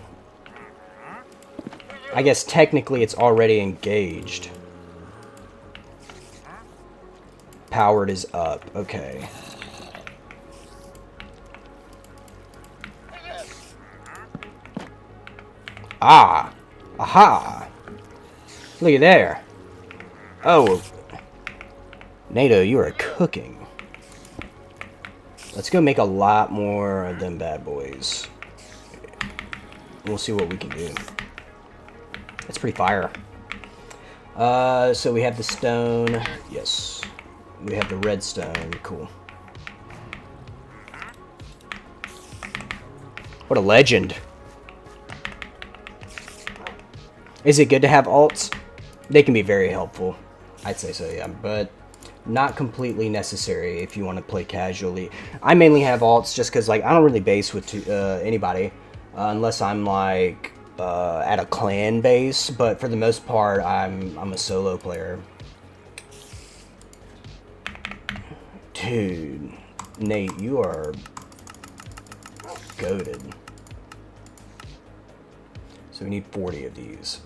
A: I guess technically it's already engaged. Powered is up. Okay. Ah. Aha. Look at there. Oh. NATO, you are cooking. Let's go make a lot more of them bad boys. We'll see what we can do. That's pretty fire. So we have the stone. Yes. We have the redstone. Cool. What a legend. Is it good to have alts? They can be very helpful. I'd say so, yeah. But not completely necessary if you want to play casually. I mainly have alts just because, like, I don't really base with anybody unless I'm, like, at a clan base. But for the most part, I'm a solo player. Dude, Nate, you are goated. So we need 40 of these.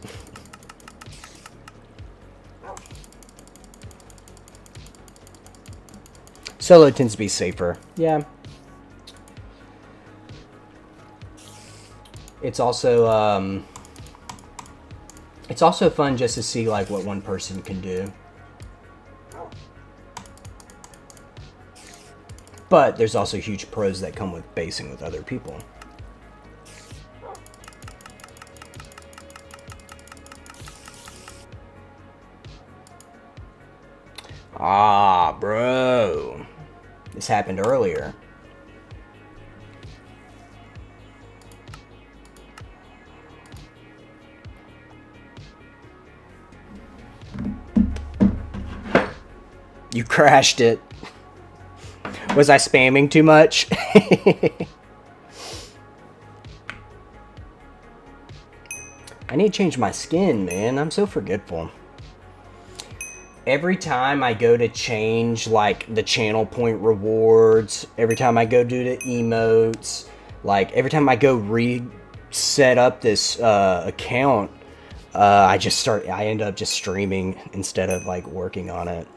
A: Solo tends to be safer. Yeah. It's also fun just to see like what one person can do. But there's also huge pros that come with basing with other people. Ah, bro. This happened earlier. You crashed it. Was I spamming too much? I need to change my skin, man. I'm so forgetful. Every time I go to change, like, the channel point rewards, every time I go do the emotes, like, every time I go reset up this account, I end up just streaming instead of, like, working on it.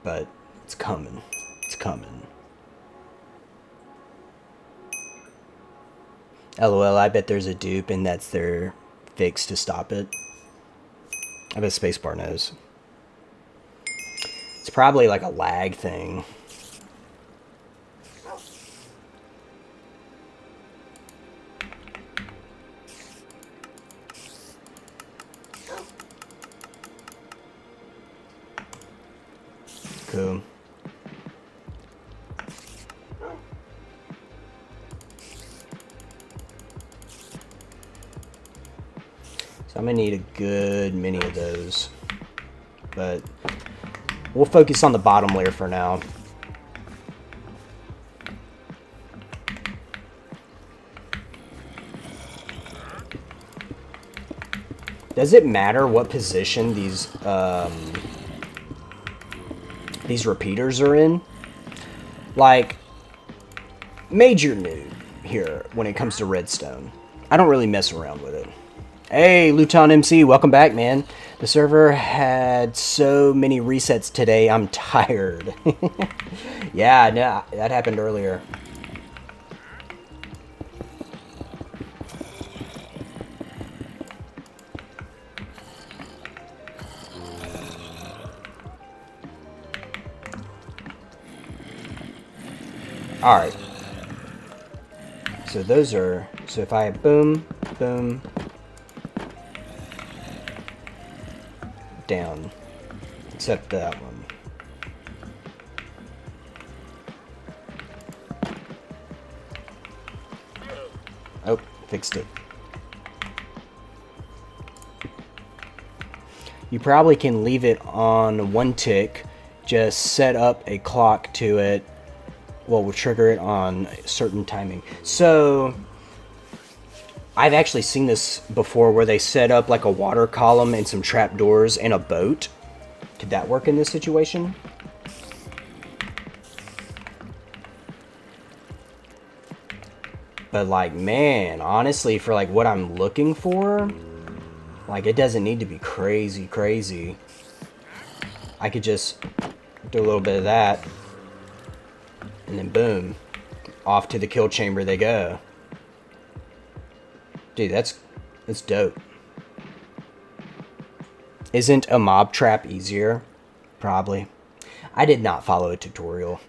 A: But it's coming. It's coming. LOL, I bet there's a dupe and that's their fix to stop it. I bet Spacebar knows. It's probably like a lag thing. Cool. So I'm gonna need a good many of those, but we'll focus on the bottom layer for now. Does it matter what position these repeaters are in? Like, major noob here when it comes to redstone. I don't really mess around with it. Hey, Luton MC, welcome back, man. The server had so many resets today, I'm tired. Yeah, no, that happened earlier. Alright. So those are... So if I boom, boom... down, except that one. Oh, fixed it. You probably can leave it on 1 tick, just set up a clock to it. Well, we'll trigger it on certain timing. So I've actually seen this before where they set up like a water column and some trapdoors and a boat. Could that work in this situation? But like, man, honestly, for like what I'm looking for, like it doesn't need to be crazy, crazy. I could just do a little bit of that and then boom, off to the kill chamber they go. Dude, that's dope. Isn't a mob trap easier? Probably. I did not follow a tutorial.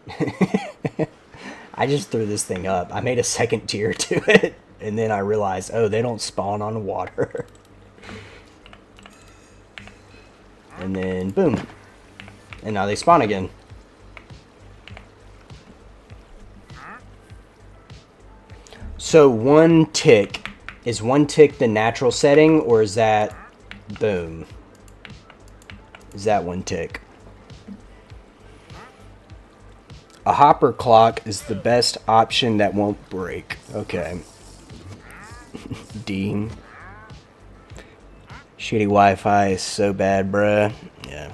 A: I just threw this thing up. I made a second tier to it, and then I realized, oh, they don't spawn on water. And then, boom. And now they spawn again. So 1 tick. Is 1 tick the natural setting, or is that... boom? Is that 1 tick? A hopper clock is the best option that won't break. Okay. D. Shitty Wi-Fi is so bad, bruh. Yeah.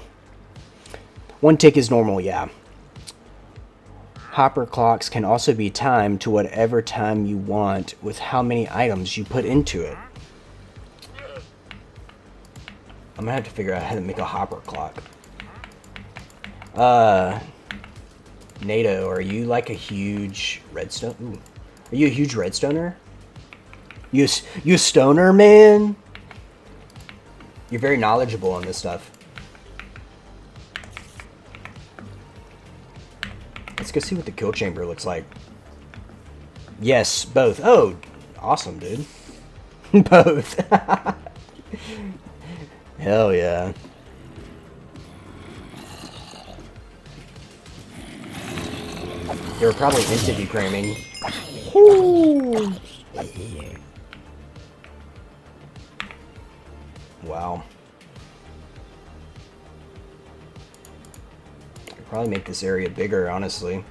A: 1 tick is normal, yeah. Hopper clocks can also be timed to whatever time you want with how many items you put into it. I'm gonna have to figure out how to make a hopper clock. NATO, are you like a huge redstone? Ooh. Are you a huge redstoner? You a stoner, man? You're very knowledgeable on this stuff. Let's go see what the kill chamber looks like. Yes, both. Oh, awesome, dude. Both. Hell yeah. They were probably interview cramming. Ooh. Wow. Probably make this area bigger, honestly.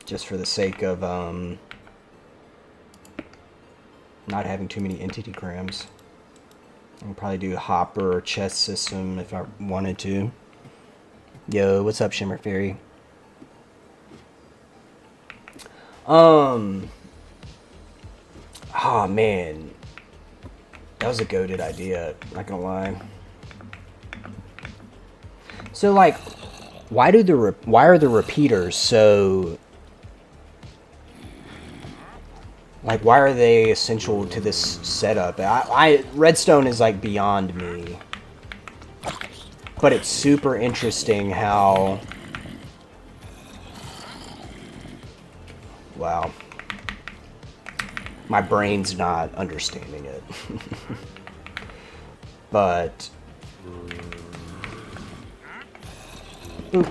A: Just for the sake of not having too many entity grams. I can probably do a hopper or chest system if I wanted to. Yo, what's up, Shimmer Fairy? Oh man, that was a goated idea. Not gonna lie. So like, why are the repeaters so? Like, why are they essential to this setup? Redstone is like beyond me, but it's super interesting how. Wow. My brain's not understanding it. But... Ooh.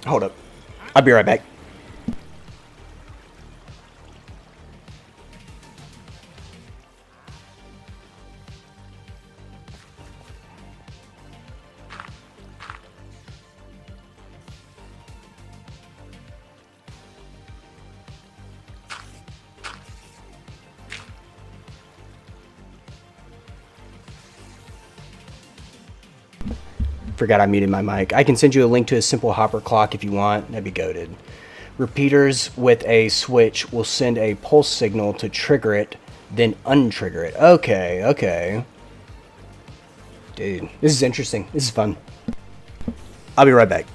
A: Hold up. I'll be right back. Forgot I muted my mic. I can send you a link to a simple hopper clock if you want. That'd be goated. Repeaters with a switch will send a pulse signal to trigger it, then untrigger it. Okay, okay. Dude, this is interesting. This is fun. I'll be right back.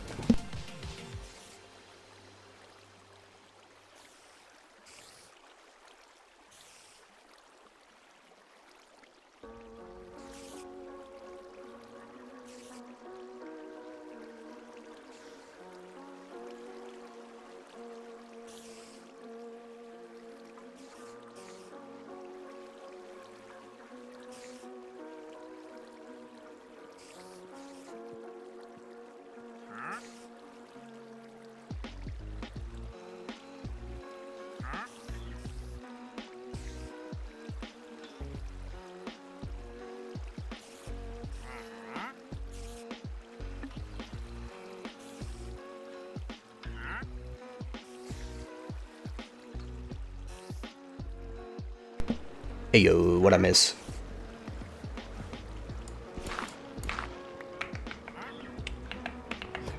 A: Hey yo, what I miss?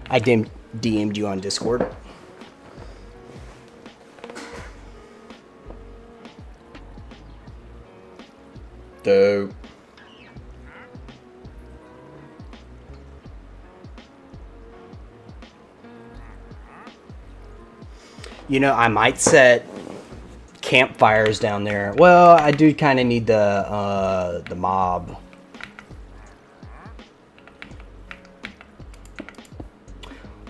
A: I DM'd you on Discord. Dope. You know, I might set campfires down there. Well, I do kind of need the mob.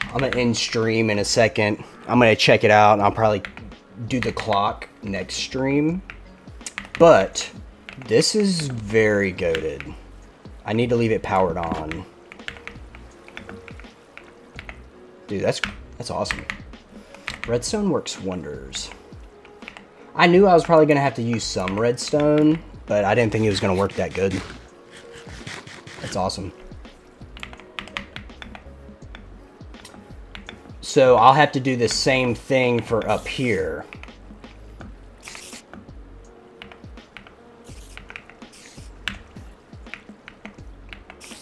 A: I'm gonna end stream in a second. I'm gonna check it out, and I'll probably do the clock next stream. But this is very goated. I need to leave it powered on. Dude, that's awesome. Redstone works wonders. I knew I was probably gonna have to use some redstone, but I didn't think it was gonna work that good. That's awesome. So I'll have to do the same thing for up here.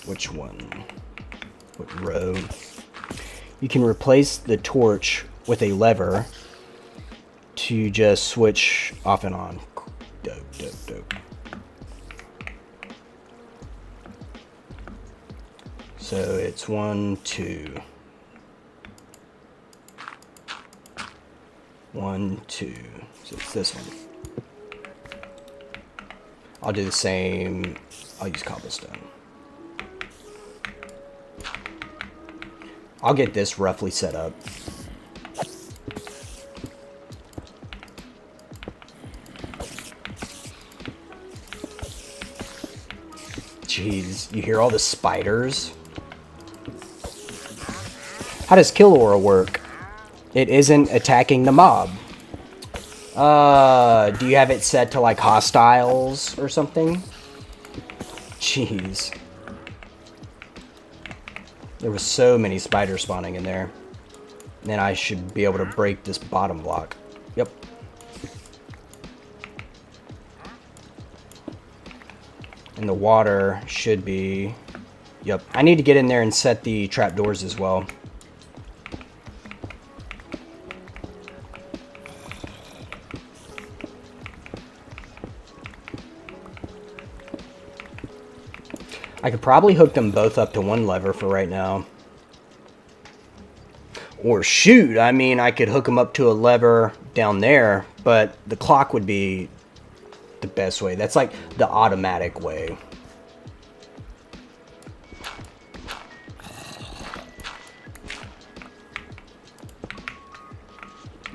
A: Which one? What row? You can replace the torch with a lever to just switch off and on. Dope, dope, dope. So it's 1, 2. 1, 2. So it's this one. I'll do the same. I'll use cobblestone. I'll get this roughly set up. Jeez, you hear all the spiders? How does kill aura work? It isn't attacking the mob. Do you have it set to like hostiles or something? Jeez. There was so many spiders spawning in there. Then I should be able to break this bottom block. Yep. And the water should be... Yep. I need to get in there and set the trapdoors as well. I could probably hook them both up to one lever for right now. Or shoot, I mean, I could hook them up to a lever down there, but the clock would be the best way. That's like the automatic way.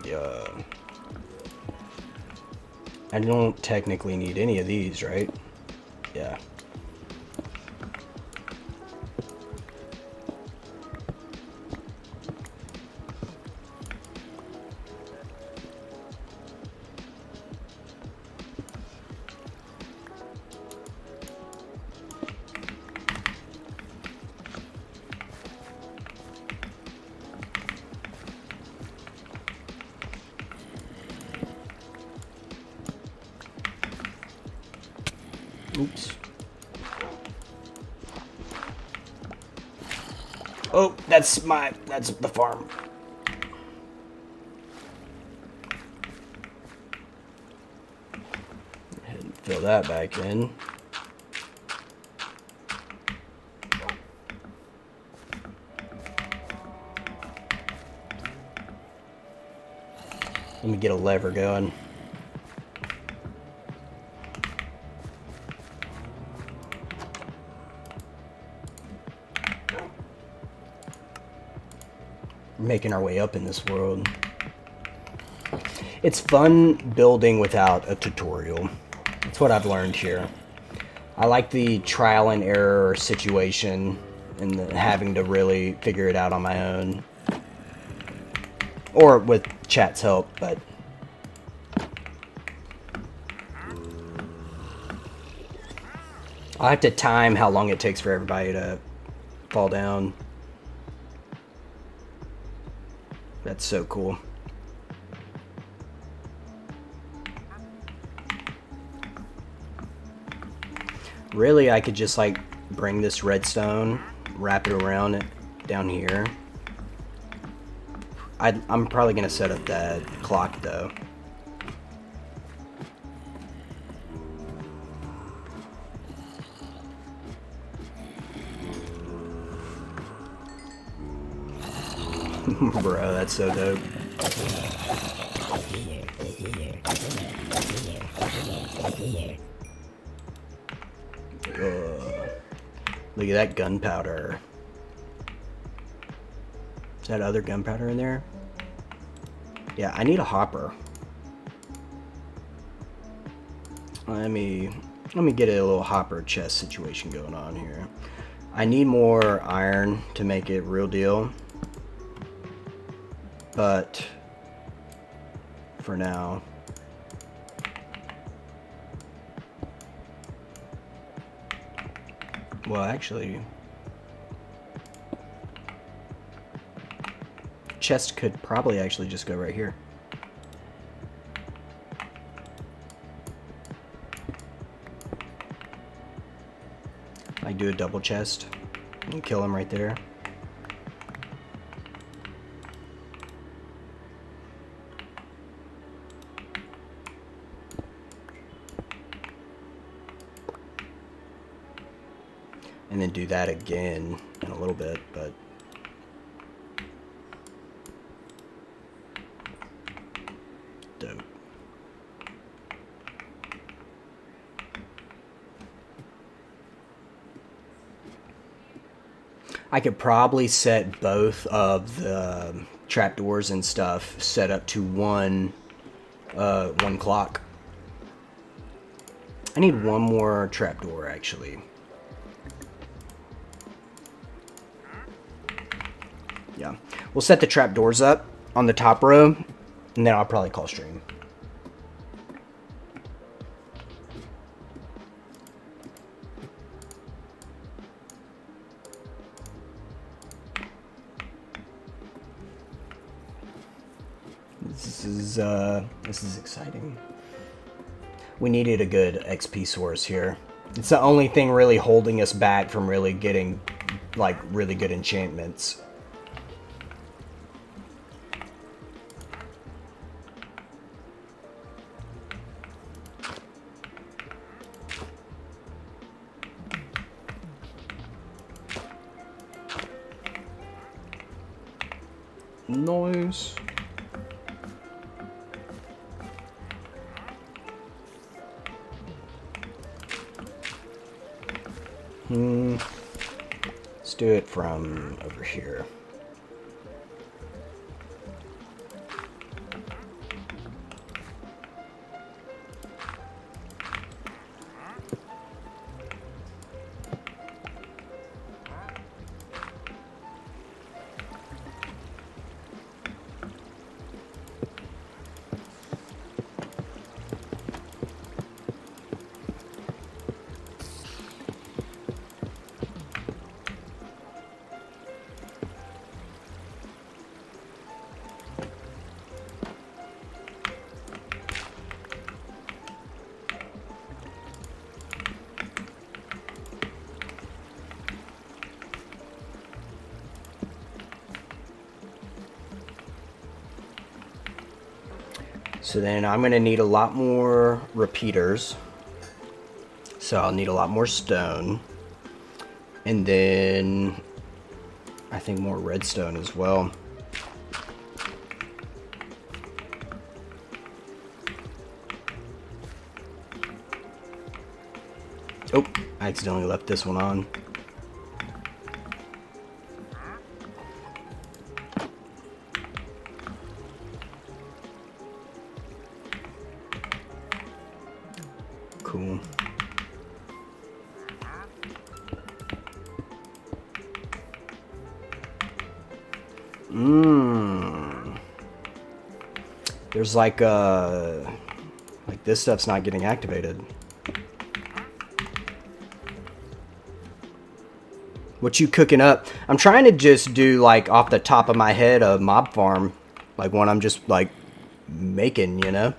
A: Yeah. I don't technically need any of these, right? Yeah. Oops. Oh, that's the farm. Go ahead and fill that back in. Let me get a lever going. Making our way up in this world. It's fun building without a tutorial. That's what I've learned here. I like the trial and error situation and having to really figure it out on my own. Or with chat's help, but... I'll have to time how long it takes for everybody to fall down. That's so cool. Really, I could just like bring this redstone, wrap it around it down here. I'm probably gonna set up that clock though. Bro, that's so dope. Look at that gunpowder. Is that other gunpowder in there? Yeah, I need a hopper. Let me get a little hopper chest situation going on here. I need more iron to make it real deal. But for now, well, actually, chest could probably actually just go right here. I do a double chest and kill him right there. And then do that again in a little bit, but dope. I could probably set both of the trapdoors and stuff set up to one clock. I need one more trapdoor actually. Yeah. We'll set the trapdoors up on the top row, and then I'll probably call stream. This is exciting. We needed a good XP source here. It's the only thing really holding us back from really getting, like, really good enchantments. Nice. Let's do it from over here. So then I'm going to need a lot more repeaters. So I'll need a lot more stone. And then I think more redstone as well. Oh, I accidentally left this one on. Cool. There's like this stuff's not getting activated. What you cooking up? I'm trying to just do, like, off the top of my head, a mob farm, like one I'm just like making, you know.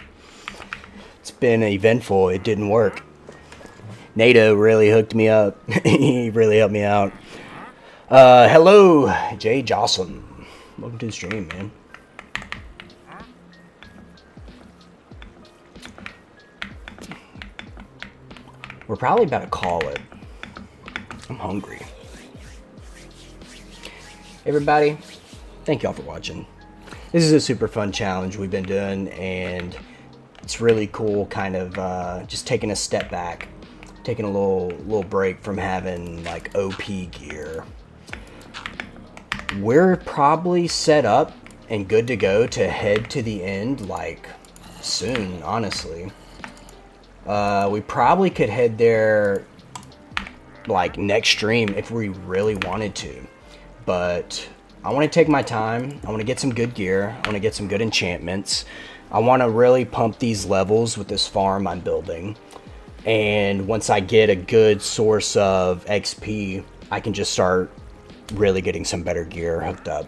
A: It's been eventful. It didn't work. NATO really hooked me up. He really helped me out. Hello, Jay Jocelyn. Welcome to the stream, man. We're probably about to call it. I'm hungry. Everybody, thank y'all for watching. This is a super fun challenge we've been doing, and it's really cool kind of just taking a step back, taking a little break from having like OP gear. We're probably set up and good to go to head to the end like soon, honestly. We probably could head there like next stream if we really wanted to, but I want to take my time. I want to get some good gear. I want to get some good enchantments. I want to really pump these levels with this farm I'm building. And once I get a good source of XP, I can just start really getting some better gear hooked up.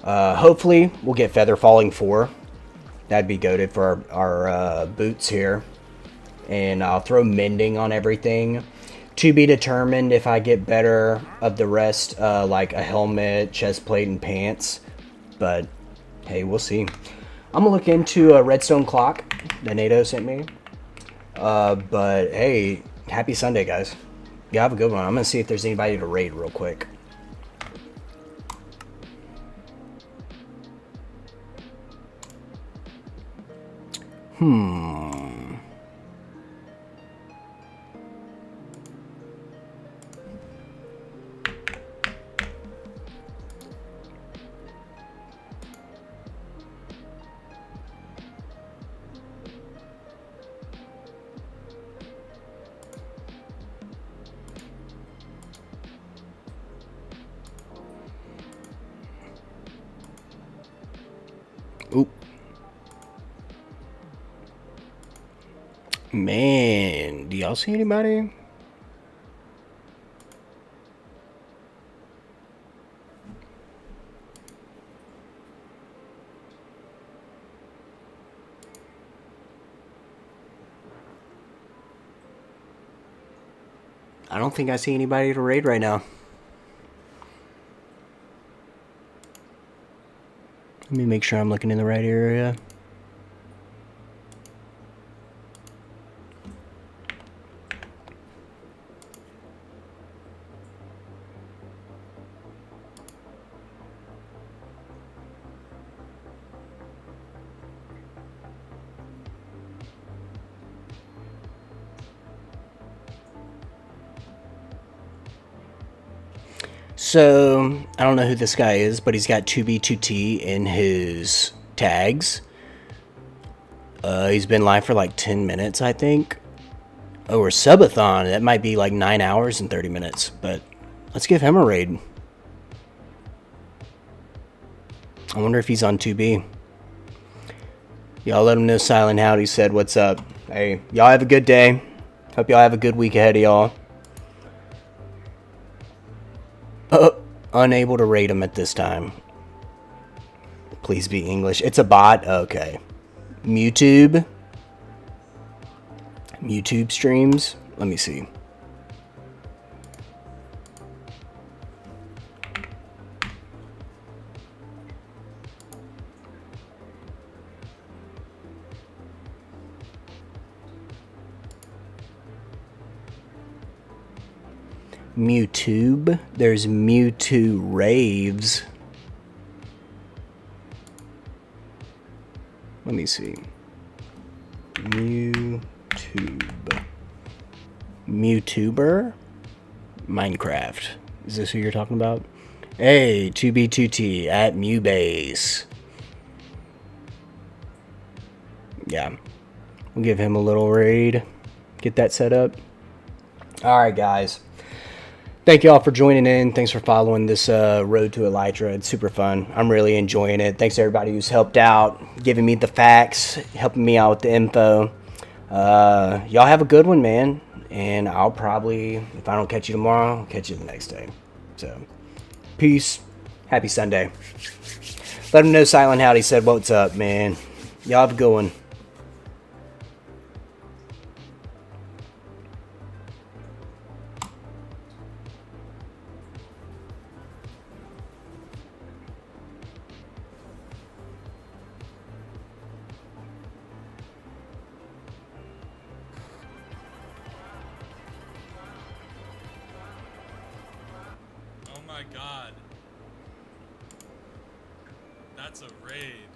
A: Hopefully, we'll get Feather Falling 4. That'd be goated for our boots here. And I'll throw Mending on everything. To be determined if I get better of the rest, like a helmet, chest plate, and pants. But, hey, we'll see. I'm going to look into a redstone clock that NATO sent me. But, hey, happy Sunday, guys. Yeah, have a good one. I'm going to see if there's anybody to raid real quick. Oop. Man, do y'all see anybody? I don't think I see anybody to raid right now. Let me make sure I'm looking in the right area. So, I don't know who this guy is, but he's got 2B2T in his tags. He's been live for like 10 minutes, I think. Oh, or subathon. That might be like 9 hours and 30 minutes. But let's give him a raid. I wonder if he's on 2B. Y'all let him know Silent Howdy said what's up. Hey, y'all have a good day. Hope y'all have a good week ahead of y'all. Unable to rate him at this time. Please be English. It's a bot? Okay. Mewtube streams? Let me see. Mewtube. There's Mewtwo Raves. Let me see. Mewtube. Mewtuber? Minecraft. Is this who you're talking about? Hey, 2B2T at Mewbase. Yeah. We'll give him a little raid. Get that set up. Alright, guys. Thank you all for joining in. Thanks for following this road to Elytra. It's super fun. I'm really enjoying it. Thanks to everybody who's helped out, giving me the facts, helping me out with the info. Y'all have a good one, man. And I'll probably, if I don't catch you tomorrow, I'll catch you the next day. So, peace. Happy Sunday. Let them know Silent Howdy said what's up, man. Y'all have a good one.
B: Oh my god. That's a raid.